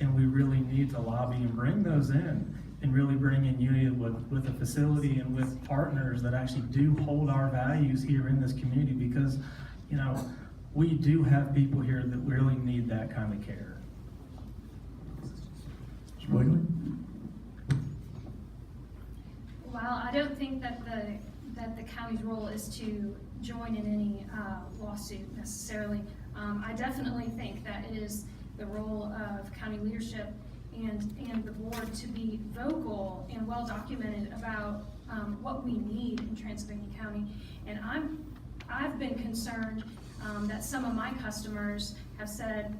and we really need to lobby and bring those in, and really bring in unity with a facility and with partners that actually do hold our values here in this community, because, you know, we do have people here that really need that kind of care. Ms. Wiggly? Well, I don't think that the county's role is to join in any lawsuit necessarily. I definitely think that it is the role of county leadership and the board to be vocal and well documented about what we need in Transylvania County. And I've been concerned that some of my customers have said,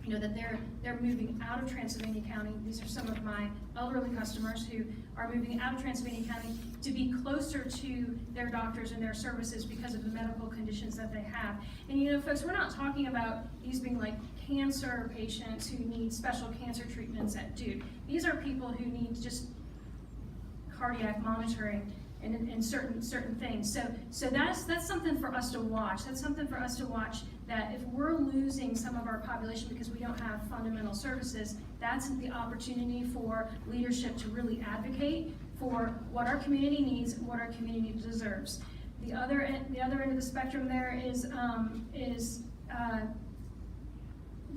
you know, that they're moving out of Transylvania County. These are some of my elderly customers who are moving out of Transylvania County to be closer to their doctors and their services because of the medical conditions that they have. And you know, folks, we're not talking about these being like cancer patients who need special cancer treatments at Duke. These are people who need just cardiac monitoring and certain things. So that's something for us to watch. That's something for us to watch, that if we're losing some of our population because we don't have fundamental services, that's the opportunity for leadership to really advocate for what our community needs and what our community deserves. The other end of the spectrum there is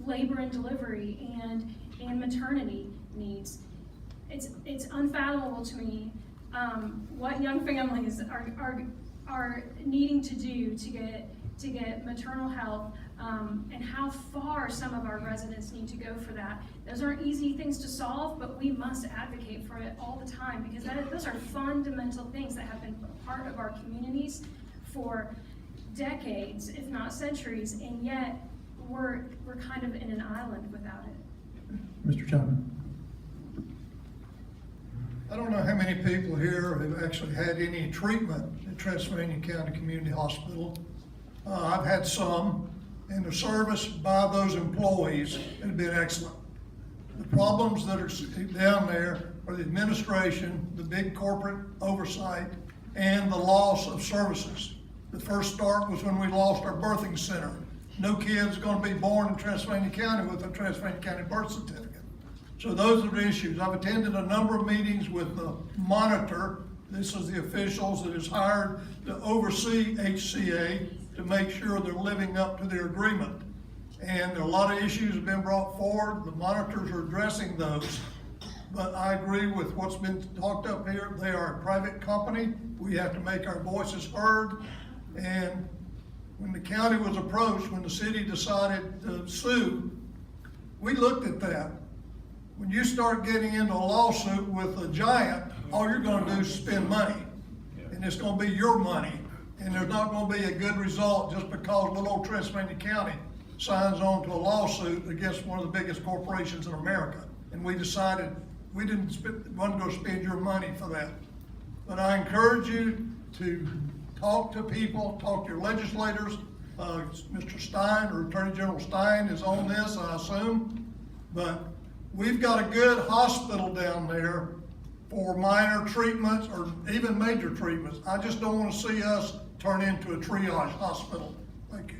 labor and delivery and maternity needs. It's unfathomable to me what young families are needing to do to get maternal health, and how far some of our residents need to go for that. Those aren't easy things to solve, but we must advocate for it all the time, because those are fundamental things that have been part of our communities for decades, if not centuries, and yet we're kind of in an island without it. Mr. Chapman? I don't know how many people here have actually had any treatment at Transylvania County Community Hospital. I've had some, and the service by those employees has been excellent. The problems that are down there are the administration, the big corporate oversight, and the loss of services. The first start was when we lost our birthing center. No kid's gonna be born in Transylvania County with a Transylvania County birth certificate. So those are the issues. I've attended a number of meetings with the monitor. This is the officials that is hired to oversee HCA to make sure they're living up to their agreement. And a lot of issues have been brought forward. The monitors are addressing those. But I agree with what's been talked up here. They are a private company. We have to make our voices heard. And when the county was approached, when the city decided to sue, we looked at that. When you start getting into a lawsuit with a giant, all you're gonna do is spend money. And it's gonna be your money. And there's not gonna be a good result just because little old Transylvania County signs on to a lawsuit against one of the biggest corporations in America. And we decided we wasn't gonna spend your money for that. But I encourage you to talk to people, talk to your legislators. Mr. Stein, or Attorney General Stein, is on this, I assume. But we've got a good hospital down there for minor treatments or even major treatments. I just don't want to see us turn into a triage hospital. Thank you.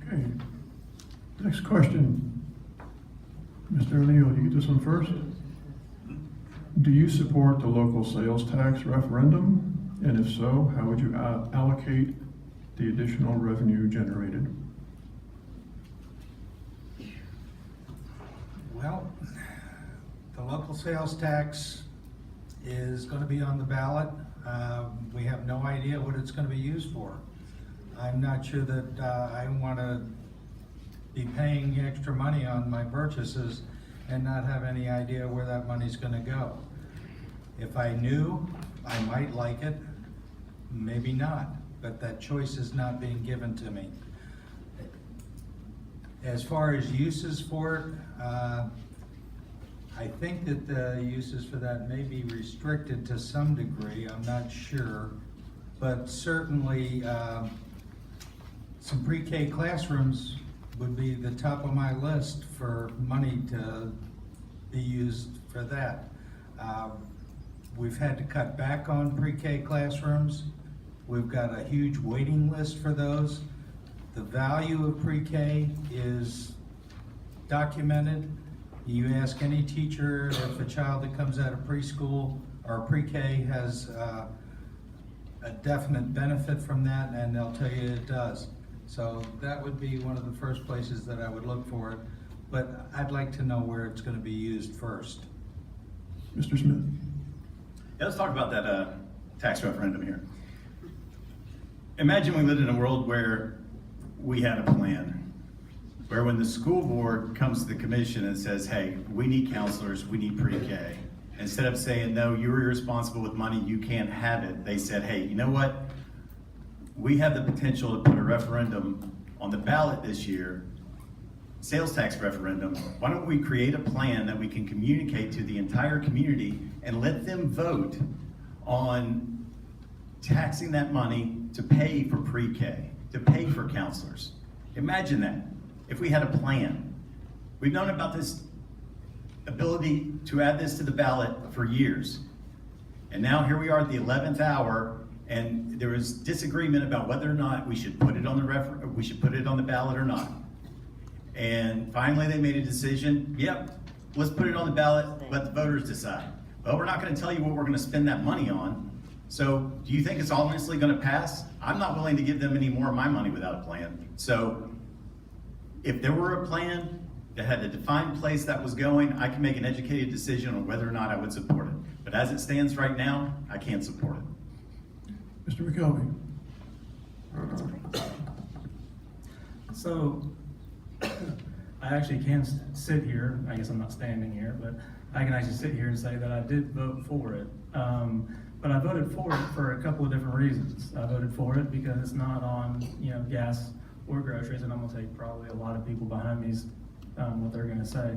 Okay. Next question. Mr. O'Neill, you get this one first. Do you support the local sales tax referendum? And if so, how would you allocate the additional revenue generated? Well, the local sales tax is going to be on the ballot. We have no idea what it's going to be used for. I'm not sure that I want to be paying extra money on my purchases and not have any idea where that money's going to go. If I knew, I might like it, maybe not, but that choice is not being given to me. As far as uses for it, I think that the uses for that may be restricted to some degree, I'm not sure. But certainly, some pre-K classrooms would be the top of my list for money to be used for that. We've had to cut back on pre-K classrooms. We've got a huge waiting list for those. The value of pre-K is documented. You ask any teacher if a child that comes out of preschool or pre-K has a definite benefit from that, and they'll tell you it does. So that would be one of the first places that I would look for it, but I'd like to know where it's going to be used first. Mr. Smith? Yeah, let's talk about that tax referendum here. Imagine we lived in a world where we had a plan, where when the school board comes to the commission and says, hey, we need counselors, we need pre-K, instead of saying, no, you're irresponsible with money, you can't have it, they said, hey, you know what? We have the potential to put a referendum on the ballot this year, sales tax referendum. Why don't we create a plan that we can communicate to the entire community and let them vote on taxing that money to pay for pre-K, to pay for counselors. Imagine that, if we had a plan. We've known about this ability to add this to the ballot for years. And now here we are at the 11th hour, and there is disagreement about whether or not we should put it on the ballot or not. And finally they made a decision, yep, let's put it on the ballot, let the voters decide. Well, we're not gonna tell you what we're gonna spend that money on. So do you think it's honestly gonna pass? I'm not willing to give them any more of my money without a plan. So if there were a plan that had a defined place that was going, I can make an educated decision on whether or not I would support it. But as it stands right now, I can't support it. Mr. McKelvey? So, I actually can sit here, I guess I'm not standing here, but I can actually sit here and say that I did vote for it. But I voted for it for a couple of different reasons. I voted for it because it's not on, gas or groceries, and I'm gonna take probably a lot of people behind me's what they're gonna say.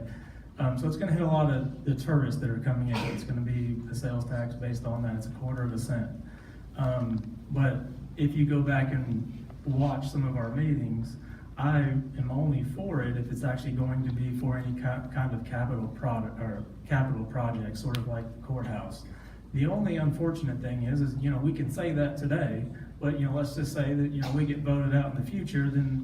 So it's gonna hit a lot of the tourists that are coming in. It's gonna be a sales tax based on that. It's 1/4 cent. But if you go back and watch some of our meetings, I am only for it if it's actually going to be for any kind of capital project, sort of like the courthouse. The only unfortunate thing is we can say that today, but let's just say that we get voted out in the future, then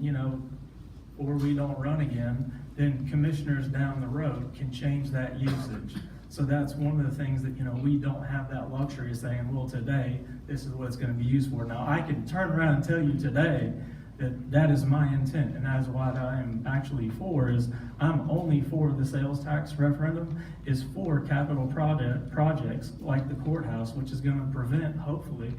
or we don't run again, then commissioners down the road can change that usage. So that's one of the things that we don't have that luxury of saying, well, today this is what it's going to be used for. Now I can turn around and tell you today that is my intent, and that is what I am actually for. Is I'm only for the sales tax referendum is for capital projects like the courthouse, which is going to prevent, hopefully,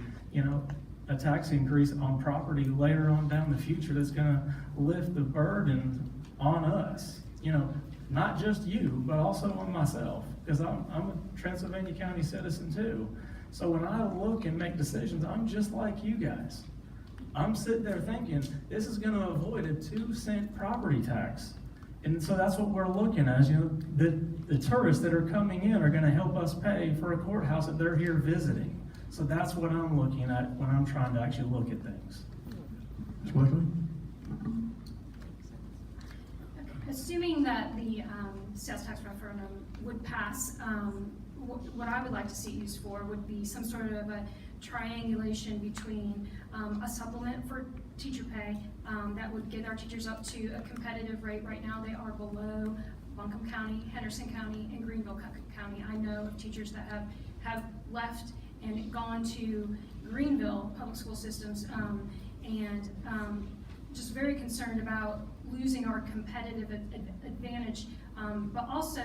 a tax increase on property later on down the future that's going to lift the burden on us. Not just you, but also on myself, because I'm a Transylvania County citizen too. So when I look and make decisions, I'm just like you guys. I'm sitting there thinking, this is gonna avoid a 2-cent property tax. And so that's what we're looking at, the tourists that are coming in are gonna help us pay for a courthouse that they're here visiting. So that's what I'm looking at when I'm trying to actually look at things. Ms. Blakely? Assuming that the sales tax referendum would pass, what I would like to see it used for would be some sort of a triangulation between a supplement for teacher pay that would get our teachers up to a competitive rate. Right now they are below Buncombe County, Henderson County, and Greenville County. I know of teachers that have left and gone to Greenville public school systems and just very concerned about losing our competitive advantage, but also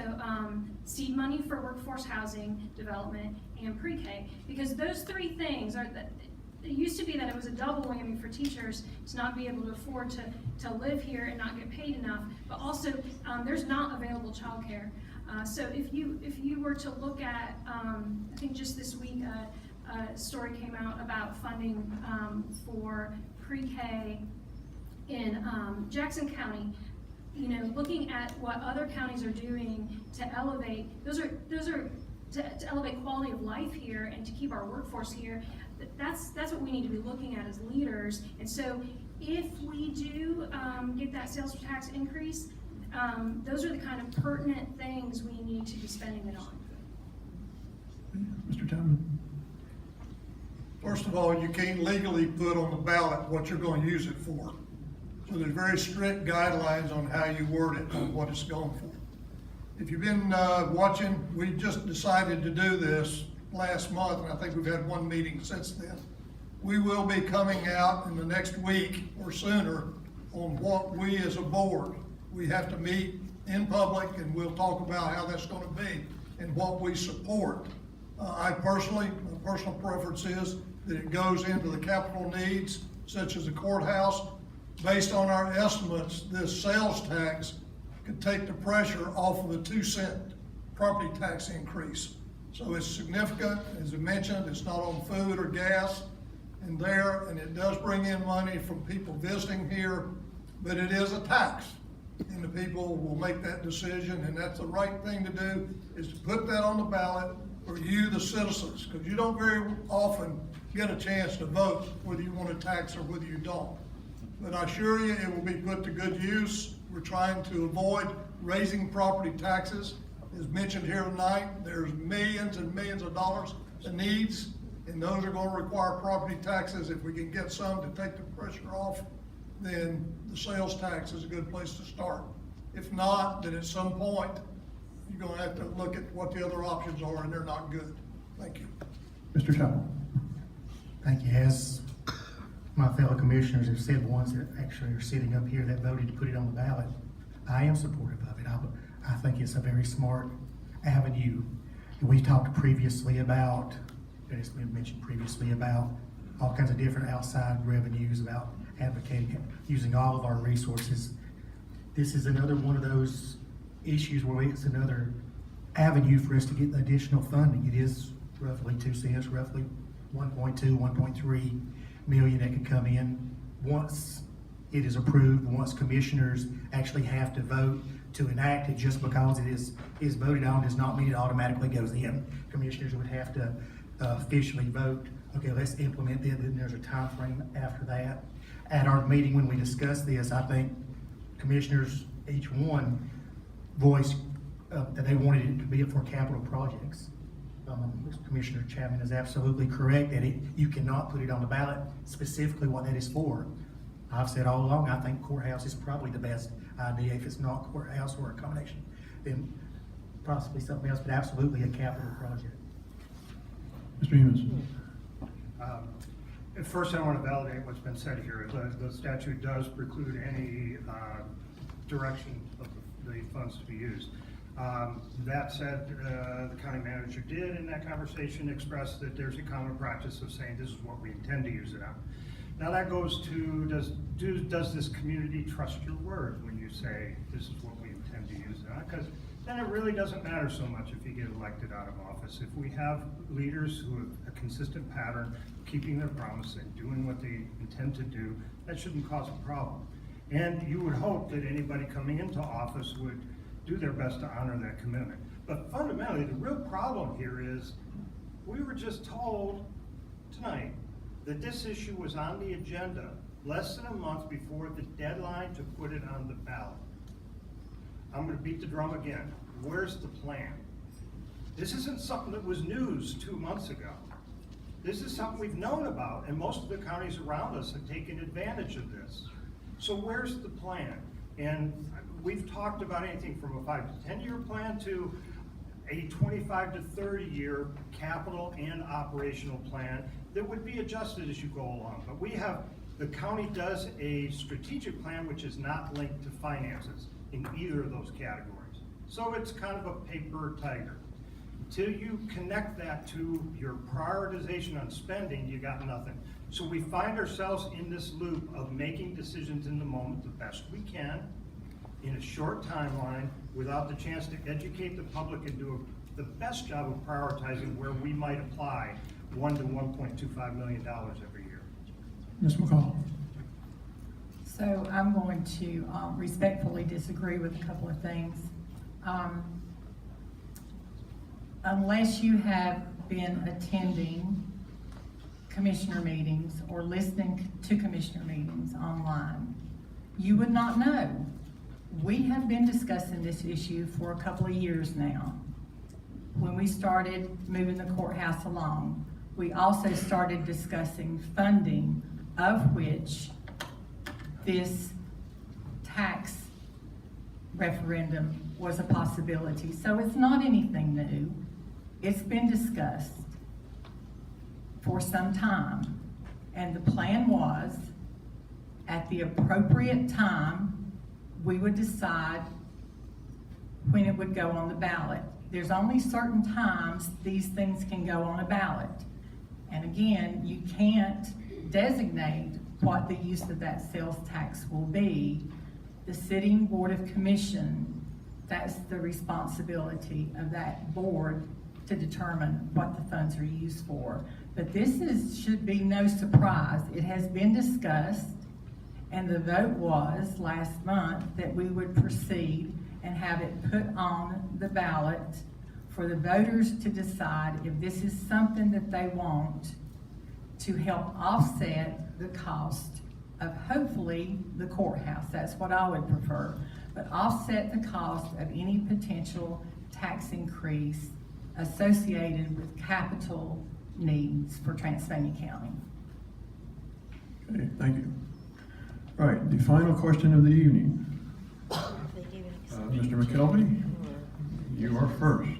seed money for workforce housing development and pre-K, because those three things are that. It used to be that it was a double whammy for teachers to not be able to afford to live here and not get paid enough, but also there's not available childcare. So if you were to look at, I think just this week a story came out about funding for pre-K in Jackson County. you know, looking at what other counties are doing to elevate, those are to elevate quality of life here and to keep our workforce here. That's what we need to be looking at as leaders. And so if we do get that sales tax increase, those are the kind of pertinent things we need to be spending it on. Mr. Tillman? First of all, you can't legally put on the ballot what you're going to use it for. So there's very strict guidelines on how you word it and what it's going for. If you've been watching, we just decided to do this last month, and I think we've had one meeting since then. We will be coming out in the next week or sooner on what we as a board, we have to meet in public, and we'll talk about how that's going to be and what we support. My personal preference is that it goes into the capital needs, such as the courthouse. Based on our estimates, this sales tax could take the pressure off of the 2-cent property tax increase. So it's significant. As I mentioned, it's not on food or gas and it does bring in money from people visiting here, but it is a tax. And the people will make that decision, and that's the right thing to do, is to put that on the ballot for you, the citizens, because you don't very often get a chance to vote whether you want a tax or whether you don't. But I assure you, it will be put to good use. We're trying to avoid raising property taxes. As mentioned here tonight, there's millions and millions of dollars in needs, and those are going to require property taxes. If we can get some to take the pressure off, then the sales tax is a good place to start. If not, then at some point, you're going to have to look at what the other options are, and they're not good. Thank you. Mr. Chappell? Thank you. As my fellow commissioners have said, the ones that actually are sitting up here that voted to put it on the ballot, I am supportive of it. I think it's a very smart avenue. We talked previously about, and it's been mentioned previously, about all kinds of different outside revenues, about advocating, using all of our resources. This is another one of those issues where it's another avenue for us to get additional funding. It is roughly 2 cents, roughly 1.2, 1.3 million that could come in once it is approved, once commissioners actually have to vote to enact it. Just because it is voted on does not mean it automatically goes in. Commissioners would have to officially vote, okay, let's implement it, then there's a time frame after that. At our meeting when we discussed this, I think commissioners, each one, voiced that they wanted it to be for capital projects. Commissioner Chapman is absolutely correct that you cannot put it on the ballot specifically what that is for. I've said all along, I think courthouse is probably the best idea. If it's not courthouse or a combination, then possibly something else, but absolutely a capital project. Mr. Hughes? At first, I want to validate what's been said here. The statute does preclude any direction of the funds to be used. That said, the county manager did in that conversation express that there's a common practice of saying this is what we intend to use it on. Now that goes to, does this community trust your word when you say this is what we intend to use it on? Because then it really doesn't matter so much if you get elected out of office. If we have leaders who have a consistent pattern, keeping their promise and doing what they intend to do, that shouldn't cause a problem. And you would hope that anybody coming into office would do their best to honor that commitment. But fundamentally, the real problem here is we were just told tonight that this issue was on the agenda less than a month before the deadline to put it on the ballot. I'm going to beat the drum again. Where's the plan? This isn't something that was news 2 months ago. This is something we've known about, and most of the counties around us have taken advantage of this. So where's the plan? And we've talked about anything from a 5 to 10 year plan to a 25 to 30 year capital and operational plan that would be adjusted as you go along. But the county does a strategic plan which is not linked to finances in either of those categories. So it's kind of a paper tiger. Until you connect that to your prioritization on spending, you got nothing. So we find ourselves in this loop of making decisions in the moment the best we can in a short timeline without the chance to educate the public and do the best job of prioritizing where we might apply $1 to $1.25 million every year. Ms. McCall? So I'm going to respectfully disagree with a couple of things. Unless you have been attending commissioner meetings or listening to commissioner meetings online, you would not know. We have been discussing this issue for a couple of years now. When we started moving the courthouse along, we also started discussing funding, of which this tax referendum was a possibility. So it's not anything new. It's been discussed for some time. And the plan was, at the appropriate time, we would decide when it would go on the ballot. There's only certain times these things can go on a ballot. And again, you can't designate what the use of that sales tax will be. The sitting Board of Commission, that's the responsibility of that board to determine what the funds are used for. But this should be no surprise. It has been discussed, and the vote was last month that we would proceed and have it put on the ballot for the voters to decide if this is something that they want to help offset the cost of hopefully the courthouse. That's what I would prefer. But offset the cost of any potential tax increase associated with capital needs for Transylvania County. Okay, thank you. All right, the final question of the evening. Mr. McKelvey, you are first.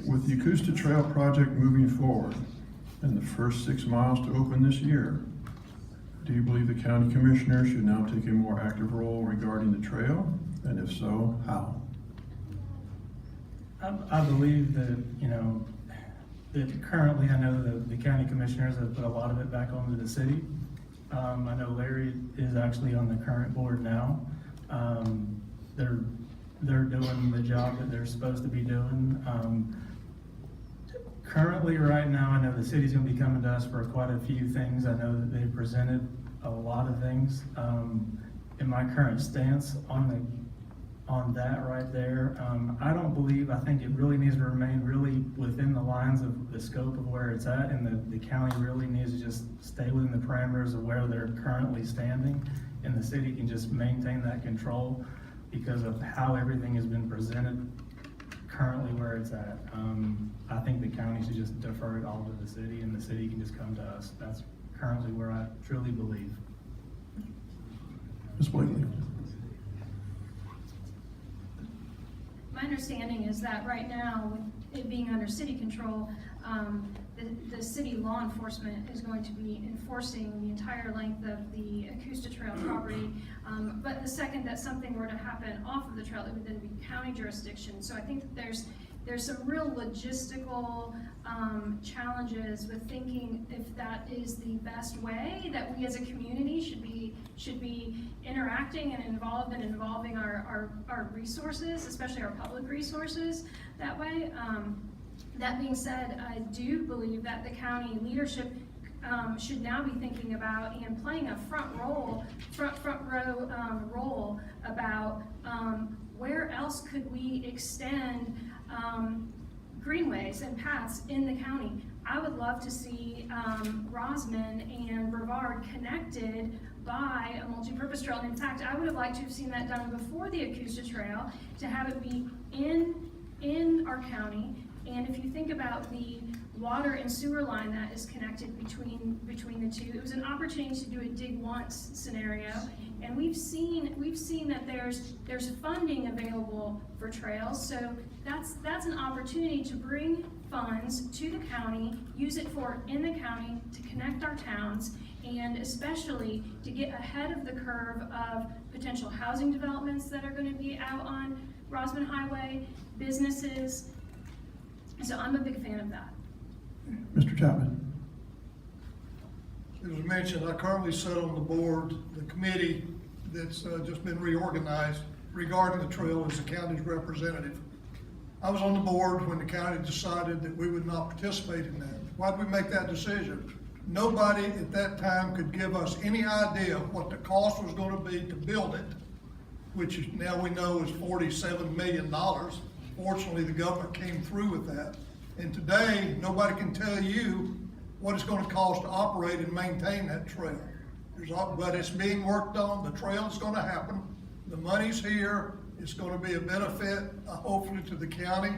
With the Acoustic Trail project moving forward and the first 6 miles to open this year, do you believe the county commissioners should now take a more active role regarding the trail? And if so, how? I believe that, that currently I know that the county commissioners have put a lot of it back onto the city. I know Larry is actually on the current board now. They're doing the job that they're supposed to be doing. Currently, right now, I know the city's gonna be coming to us for quite a few things. I know that they've presented a lot of things. In my current stance on that right there, I think it really needs to remain really within the lines of the scope of where it's at, and the county really needs to just stay within the parameters of where they're currently standing, and the city can just maintain that control because of how everything has been presented currently where it's at. I think the county should just defer it all to the city, and the city can just come to us. That's currently where I truly believe. Ms. Blakely. My understanding is that right now, with it being under city control, the city law enforcement is going to be enforcing the entire length of the Acoustic Trail property. But the second that something were to happen off of the trail, it would then be county jurisdiction. So I think that there's some real logistical challenges with thinking if that is the best way that we as a community should be interacting and involved and involving our resources, especially our public resources that way. That being said, I do believe that the county leadership should now be thinking about and playing a front row role about where else could we extend greenways and paths in the county. I would love to see Rosman and Brevard connected by a multi-purpose trail. And in fact, I would have liked to have seen that done before the Acoustic Trail, to have it be in our county. And if you think about the water and sewer line that is connected between the two, it was an opportunity to do a dig once scenario. And we've seen that there's funding available for trails. So that's an opportunity to bring funds to the county, use it for in the county to connect our towns, and especially to get ahead of the curve of potential housing developments that are going to be out on Rosman Highway, businesses. So I'm a big fan of that. Mr. Chapman. As was mentioned, I currently sit on the board, the committee that's just been reorganized regarding the trail as the county's representative. I was on the board when the county decided that we would not participate in that. Why did we make that decision? nobody at that time could give us any idea what the cost was gonna be to build it, which is, now we know is $47 million. Fortunately, the government came through with that. And today, nobody can tell you what it's gonna cost to operate and maintain that trail. But it's being worked on, the trail is gonna happen, the money's here, it's gonna be a benefit, hopefully to the county.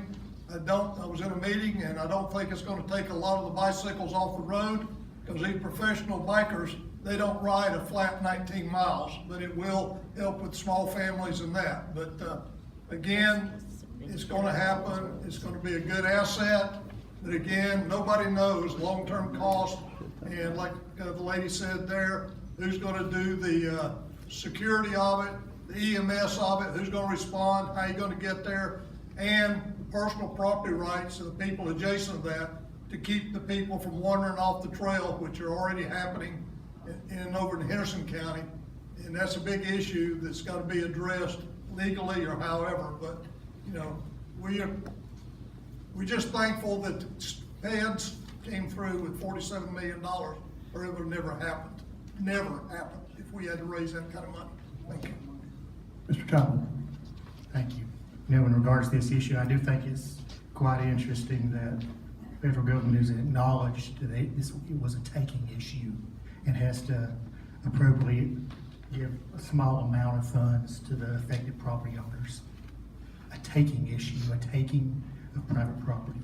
I was in a meeting and I don't think it's gonna take a lot of the bicycles off the road, because these professional bikers, they don't ride a flat 19 miles, but it will help with small families and that. But again, it's gonna happen, it's gonna be a good asset, but again, nobody knows long-term cost. And like the lady said there, who's gonna do the security of it, the EMS of it, who's gonna respond, how you gonna get there, and personal property rights of the people adjacent to that to keep the people from wandering off the trail, which are already happening over in Henderson County. And that's a big issue that's gotta be addressed legally or however, but, you know, we're just thankful that the feds came through with $47 million, or it would have never happened. Never happened if we had to raise that kind of money. Thank you. Mr. Chapel? Thank you. You know, in regards to this issue, I do think it's quite interesting that the federal government has acknowledged that it was a taking issue and has to appropriately give a small amount of funds to the affected property owners. A taking issue, a taking of private property.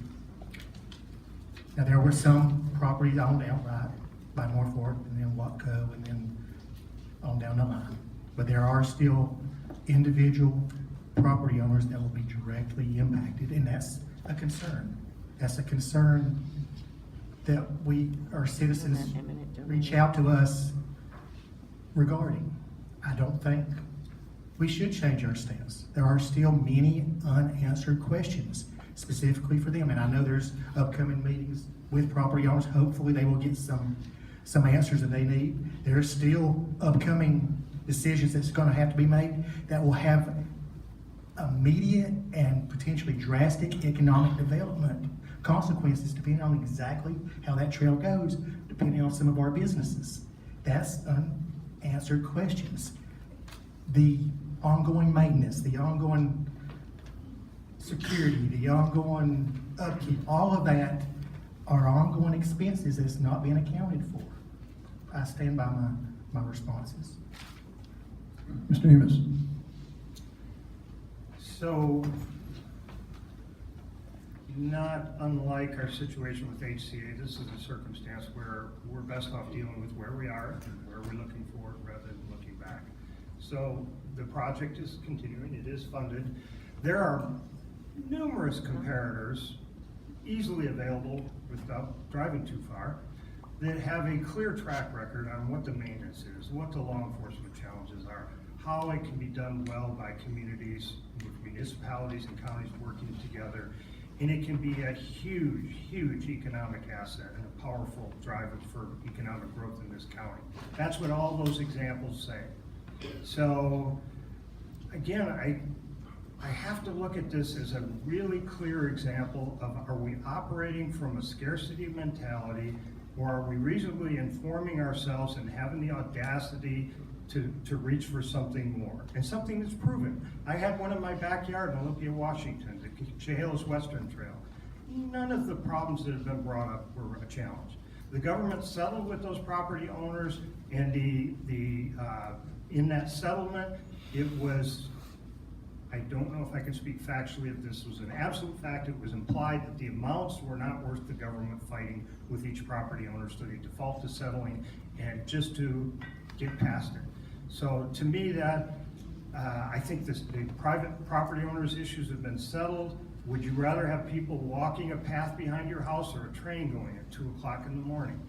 Now, there were some properties owned outright by Norfolk and then Watco and then on down the line. But there are still individual property owners that will be directly impacted, and that's a concern. That's a concern that our citizens reach out to us regarding. I don't think we should change our stance. There are still many unanswered questions specifically for them, and I know there's upcoming meetings with property owners. Hopefully they will get some answers that they need. There's still upcoming decisions that's gonna have to be made that will have immediate and potentially drastic economic development consequences depending on exactly how that trail goes, depending on some of our businesses. That's unanswered questions. The ongoing maintenance, the ongoing security, the ongoing upkeep, all of that are ongoing expenses that's not being accounted for. I stand by my responses. Mr. Amos? So, not unlike our situation with HCA, this is a circumstance where we're best off dealing with where we are and where we're looking forward rather than looking back. So the project is continuing, it is funded. There are numerous comparators easily available without driving too far that have a clear track record on what the maintenance is, what the law enforcement challenges are, how it can be done well by communities, with municipalities and counties working together. And it can be a huge, huge economic asset and a powerful driver for economic growth in this county. That's what all those examples say. So, again, I have to look at this as a really clear example of, are we operating from a scarcity mentality, or are we reasonably informing ourselves and having the audacity to reach for something more, and something that's proven. I had one in my backyard in Olympia, Washington, the Chehalis Western Trail. None of the problems that have been brought up were a challenge. The government settled with those property owners, and in that settlement, it was, I don't know if I can speak factually if this was an absolute fact, it was implied that the amounts were not worth the government fighting with each property owner, so they default to settling and just to get past it. So to me, that I think the private property owners' issues have been settled. Would you rather have people walking a path behind your house or a train going at 2 o'clock in the morning?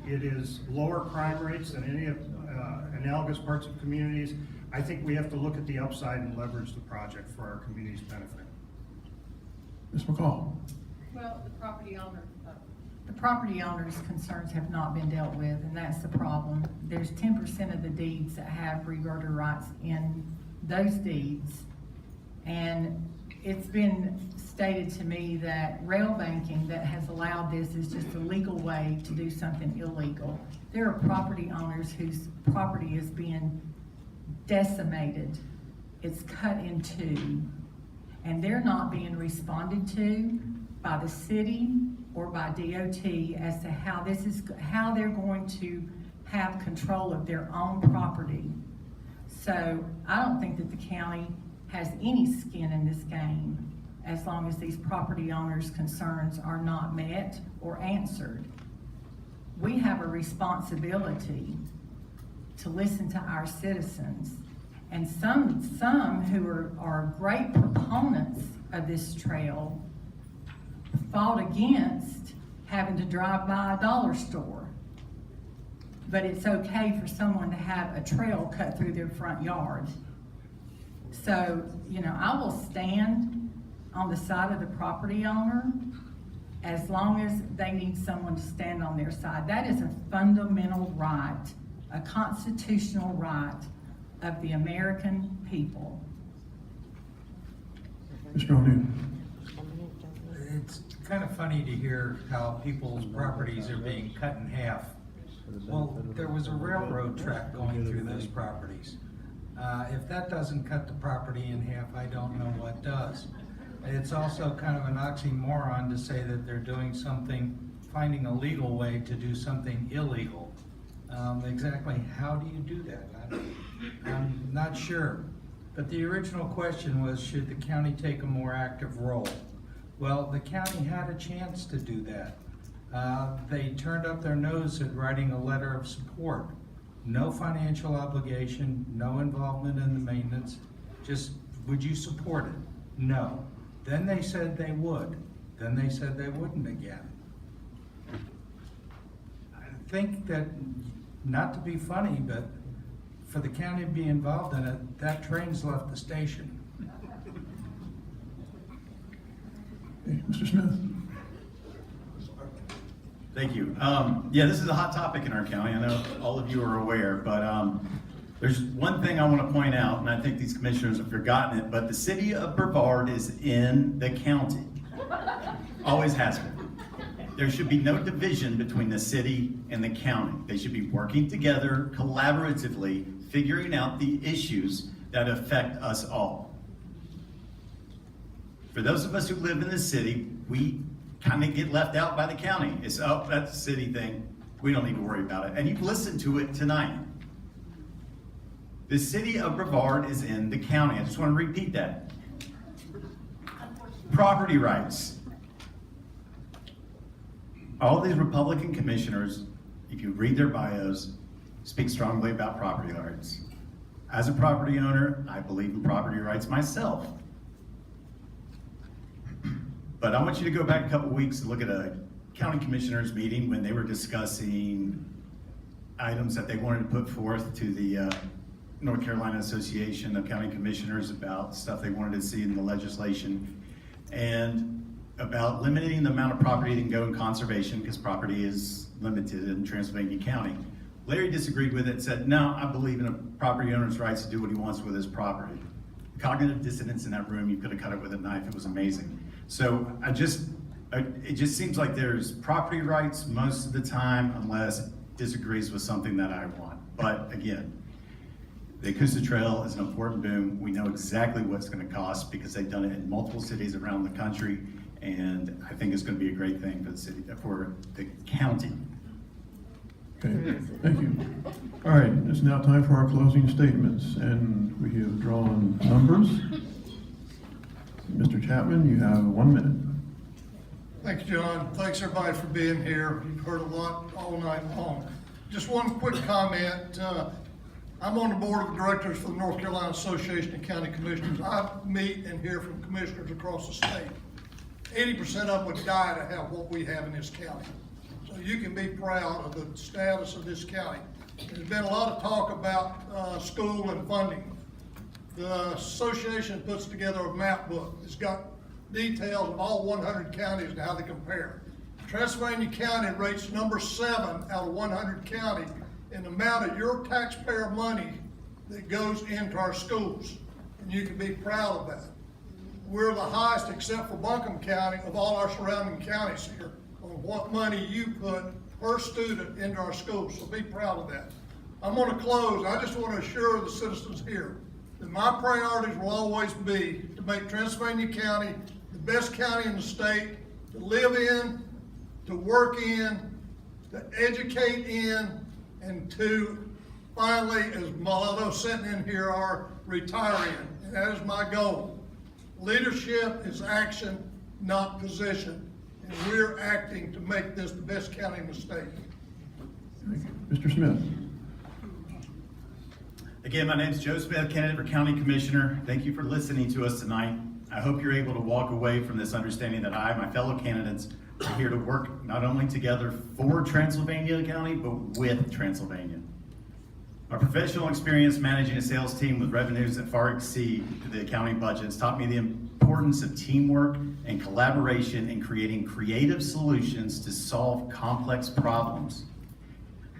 It is lower crime rates than any of analogous parts of communities. I think we have to look at the upside and leverage the project for our community's benefit. Ms. McCall? Well, the property owners' concerns have not been dealt with, and that's the problem. There's 10% of the deeds that have reverter rights in those deeds, and it's been stated to me that rail banking that has allowed this is just a legal way to do something illegal. There are property owners whose property is being decimated. It's cut in two, and they're not being responded to by the city or by DOT as to how they're going to have control of their own property. So I don't think that the county has any skin in this game as long as these property owners' concerns are not met or answered. We have a responsibility to listen to our citizens. And some who are great proponents of this trail fought against having to drive by a dollar store. But it's okay for someone to have a trail cut through their front yard. So, you know, I will stand on the side of the property owner as long as they need someone to stand on their side. That is a fundamental right, a constitutional right of the American people. Mr. O'Neill. It's kind of funny to hear how people's properties are being cut in half. Well, there was a railroad track going through those properties. If that doesn't cut the property in half, I don't know what does. It's also kind of an oxymoron to say that they're doing something, finding a legal way to do something illegal. Exactly how do you do that? I'm not sure. But the original question was, should the county take a more active role? Well, the county had a chance to do that. They turned up their nose at writing a letter of support. No financial obligation, no involvement in the maintenance, just, would you support it? No. Then they said they would. Then they said they wouldn't again. I think that, not to be funny, but for the county to be involved in it, that train's left the station. Okay, Mr. Smith. Thank you. Yeah, this is a hot topic in our county. I know all of you are aware, but there's one thing I want to point out, and I think these commissioners have forgotten it, but the city of Brevard is in the county. Always has been. There should be no division between the city and the county. They should be working together collaboratively, figuring out the issues that affect us all. For those of us who live in the city, we kind of get left out by the county. It's, oh, that's a city thing. We don't need to worry about it. And you've listened to it tonight. The city of Brevard is in the county. I just want to repeat that. Property rights. All these Republican commissioners, if you read their bios, speak strongly about property rights. As a property owner, I believe in property rights myself. But I want you to go back a couple weeks and look at a county commissioners meeting when they were discussing items that they wanted to put forth to the North Carolina Association of County Commissioners about stuff they wanted to see in the legislation, and about limiting the amount of property that can go in conservation, because property is limited in Transylvania County. Larry disagreed with it and said, no, I believe in a property owner's rights to do what he wants with his property. Cognitive dissonance in that room, you could have cut it with a knife, it was amazing. So it just seems like there's property rights most of the time, unless it disagrees with something that I want. But again, the Coosa Trail is an important boom. We know exactly what's going to cost because they've done it in multiple cities around the country, and I think it's going to be a great thing for the city, for the county. Okay, thank you. All right, it's now time for our closing statements, and we have drawn numbers. Mr. Chapman, you have 1 minute. Thank you, John. Thanks, everybody, for being here. You've heard a lot all night long. Just one quick comment. I'm on the board of directors for the North Carolina Association of County Commissioners. I meet and hear from commissioners across the state. 80% of them would die to have what we have in this county. So you can be proud of the status of this county. There's been a lot of talk about school and funding. The association puts together a map book. It's got details of all 100 counties and how they compare. Transylvania County rates number 7 out of 100 counties in the amount of your taxpayer money that goes into our schools. And you can be proud of that. we're the highest, except for Buncombe County, of all our surrounding counties here, on what money you put per student into our schools, so be proud of that. I'm gonna close. I just wanna assure the citizens here that my priorities will always be to make Transylvania County the best county in the state to live in, to work in, to educate in, and to finally, as a lot of those sitting in here are, retire in. And that is my goal. Leadership is action, not position. And we're acting to make this the best county in the state. Mr. Smith. Again, my name is Joe Smith, candidate for County Commissioner. Thank you for listening to us tonight. I hope you're able to walk away from this understanding that I and my fellow candidates are here to work not only together for Transylvania County, but with Transylvania. My professional experience managing a sales team with revenues that far exceed the county budgets taught me the importance of teamwork and collaboration in creating creative solutions to solve complex problems.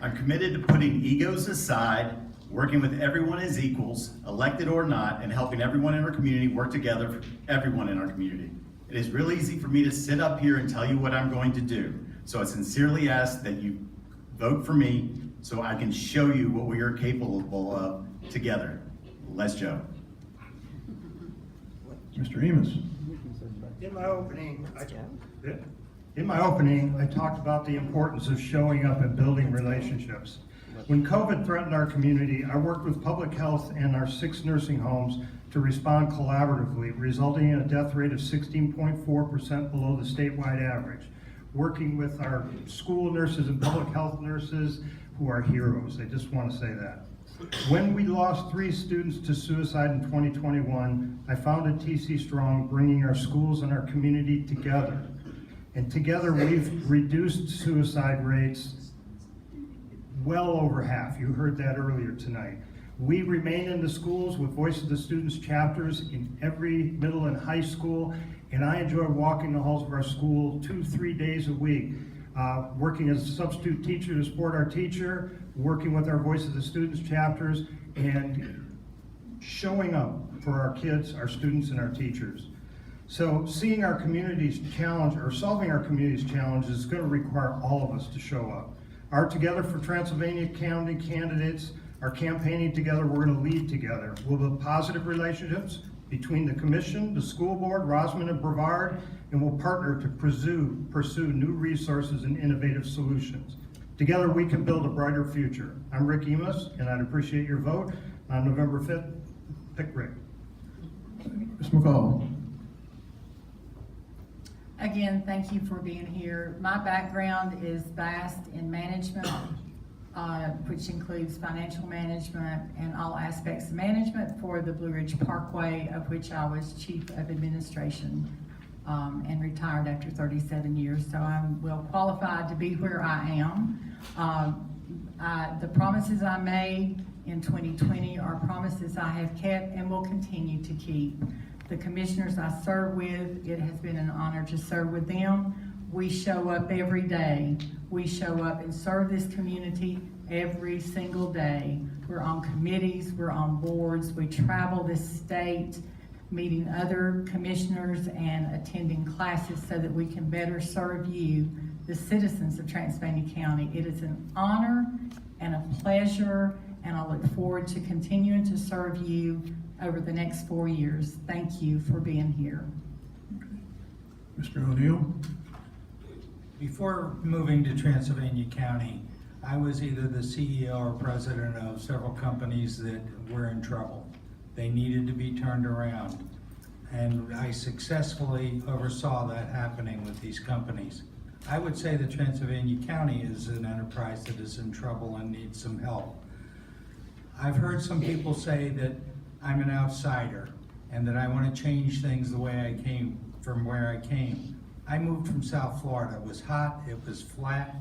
I'm committed to putting egos aside, working with everyone as equals, elected or not, and helping everyone in our community work together for everyone in our community. It is really easy for me to sit up here and tell you what I'm going to do. So I sincerely ask that you vote for me so I can show you what we are capable of together. Let's go. Mr. Enos. In my opening, I talked about the importance of showing up and building relationships. When COVID threatened our community, I worked with public health and our 6 nursing homes to respond collaboratively, resulting in a death rate of 16.4% below the statewide average. Working with our school nurses and public health nurses who are heroes, I just want to say that. When we lost 3 students to suicide in 2021, I founded TC Strong, bringing our schools and our community together. And together we've reduced suicide rates well over half. You heard that earlier tonight. We remain in the schools with Voice of the Students chapters in every middle and high school, and I enjoy walking the halls of our school 2-3 days a week, working as a substitute teacher to support our teacher, working with our Voice of the Students chapters, and showing up for our kids, our students, and our teachers. So seeing our community's challenge, or solving our community's challenges, is going to require all of us to show up. Our Together for Transylvania County candidates are campaigning together. We're going to lead together. We'll build positive relationships between the commission, the school board, Rosman and Brevard, and we'll partner to pursue new resources and innovative solutions. Together we can build a brighter future. I'm Rick Enos, and I'd appreciate your vote on November 5th. Pick Rick. Ms. McCall. Again, thank you for being here. My background is vast in management, which includes financial management and all aspects of management for the Blue Ridge Parkway, of which I was Chief of Administration and retired after 37 years. So I'm well qualified to be where I am. The promises I made in 2020 are promises I have kept and will continue to keep. The commissioners I serve with, it has been an honor to serve with them. We show up every day. We show up and serve this community every single day. We're on committees, we're on boards, we travel this state, meeting other commissioners and attending classes so that we can better serve you, the citizens of Transylvania County. It is an honor and a pleasure, and I look forward to continuing to serve you over the next 4 years. Thank you for being here. Mr. O'Neill. Before moving to Transylvania County, I was either the CEO or president of several companies that were in trouble. They needed to be turned around. And I successfully oversaw that happening with these companies. I would say that Transylvania County is an enterprise that is in trouble and needs some help. I've heard some people say that I'm an outsider and that I want to change things the way I came from where I came. I moved from South Florida. It was hot, it was flat,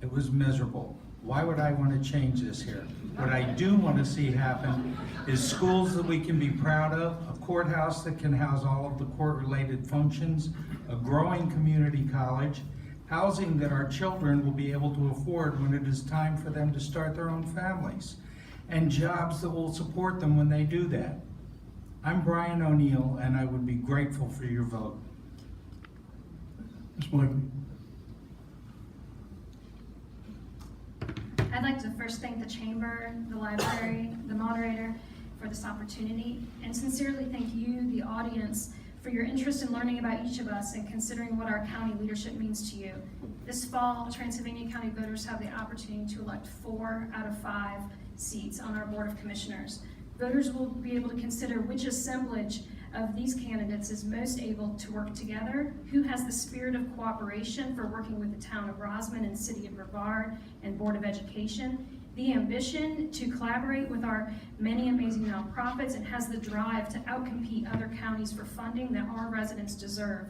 it was miserable. Why would I want to change this here? What I do want to see happen is schools that we can be proud of, a courthouse that can house all of the court-related functions, a growing community college, housing that our children will be able to afford when it is time for them to start their own families, and jobs that will support them when they do that. I'm Brian O'Neill, and I would be grateful for your vote. Ms. Blakely. I'd like to first thank the chamber, the library, the moderator for this opportunity, and sincerely thank you, the audience, for your interest in learning about each of us and considering what our county leadership means to you. This fall, Transylvania County voters have the opportunity to elect 4 out of 5 seats on our Board of Commissioners. Voters will be able to consider which assemblage of these candidates is most able to work together, who has the spirit of cooperation for working with the town of Rosman and City of Brevard and Board of Education, the ambition to collaborate with our many amazing nonprofits, and has the drive to outcompete other counties for funding that our residents deserve.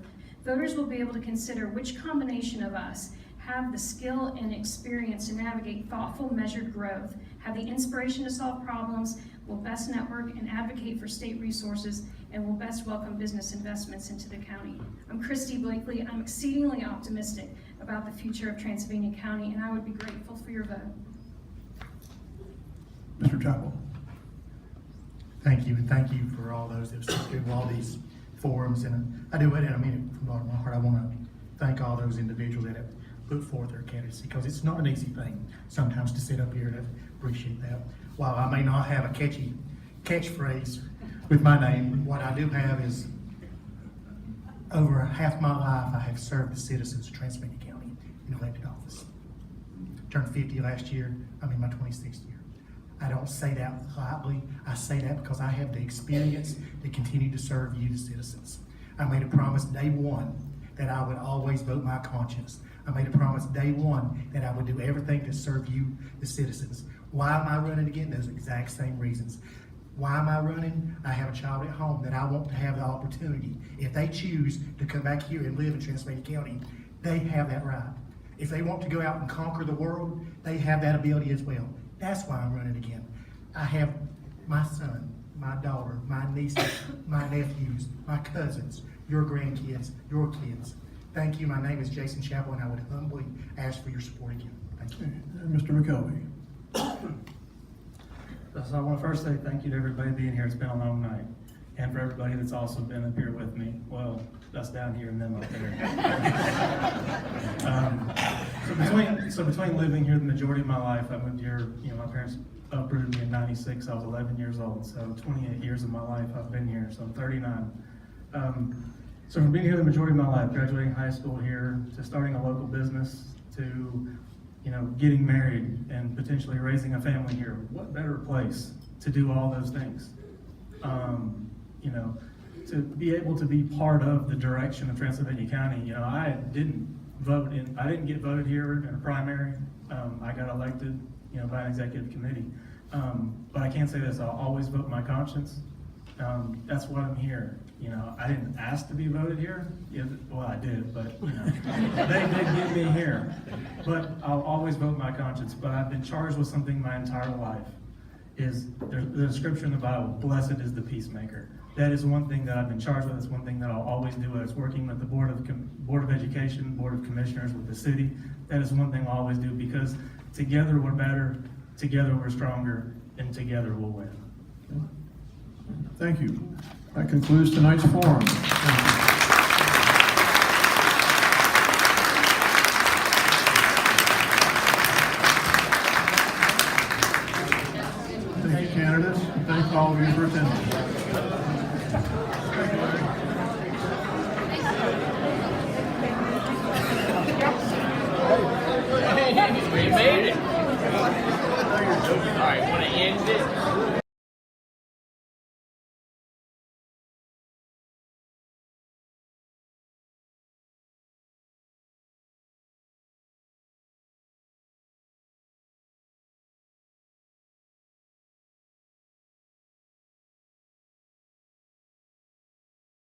Voters will be able to consider which combination of us have the skill and experience to navigate thoughtful, measured growth, have the inspiration to solve problems, will best network and advocate for state resources, and will best welcome business investments into the county. I'm Christy Blakely. I'm exceedingly optimistic about the future of Transylvania County, and I would be grateful for your vote. Mr. Chapel. Thank you, and thank you for all those that have sat through all these forums, and I do it, and I mean it from the bottom of my heart. I want to thank all those individuals that have put forth their candidacy, because it's not an easy thing sometimes to sit up here, and I appreciate that. While I may not have a catchy catchphrase with my name, what I do have is over half my life I have served the citizens of Transylvania County in elected office. Turned 50 last year. I'm in my 26th year. I don't say that lightly. I say that because I have the experience to continue to serve you, the citizens. I made a promise day one that I would always vote my conscience. I made a promise day one that I would do everything to serve you, the citizens. Why am I running again? Those exact same reasons. Why am I running? I have a child at home that I want to have the opportunity. If they choose to come back here and live in Transylvania County, they have that right. If they want to go out and conquer the world, they have that ability as well. That's why I'm running again. I have my son, my daughter, my nieces, my nephews, my cousins, your grandkids, your kids. Thank you. My name is Jason Chapel, and I would humbly ask for your support again. Thank you. Mr. McKelvey. So I want to first say thank you to everybody being here. It's been a long night. And for everybody that's also been up here with me. Well, us down here and them up there. So between living here the majority of my life, I moved here, my parents uprooted me in '96. I was 11 years old. So 28 years of my life I've been here. So I'm 39. So from being here the majority of my life, graduating high school here, to starting a local business, to getting married and potentially raising a family here, what better place to do all those things? To be able to be part of the direction of Transylvania County. I didn't get voted here in a primary. I got elected, by an executive committee. But I can't say this, I'll always vote my conscience. That's why I'm here. I didn't ask to be voted here. Yeah, well, I did, but they did get me here. But I'll always vote my conscience. But I've been charged with something my entire life. There's the scripture in the Bible, blessed is the peacemaker. That is one thing that I've been charged with. It's one thing that I'll always do. It's working with the Board of Education, Board of Commissioners, with the city. That is one thing I'll always do, because together we're better, together we're stronger, and together we'll win. Thank you. That concludes tonight's forum. Thank you, candidates. Thank all of you for attending. We made it. All right, want to end it?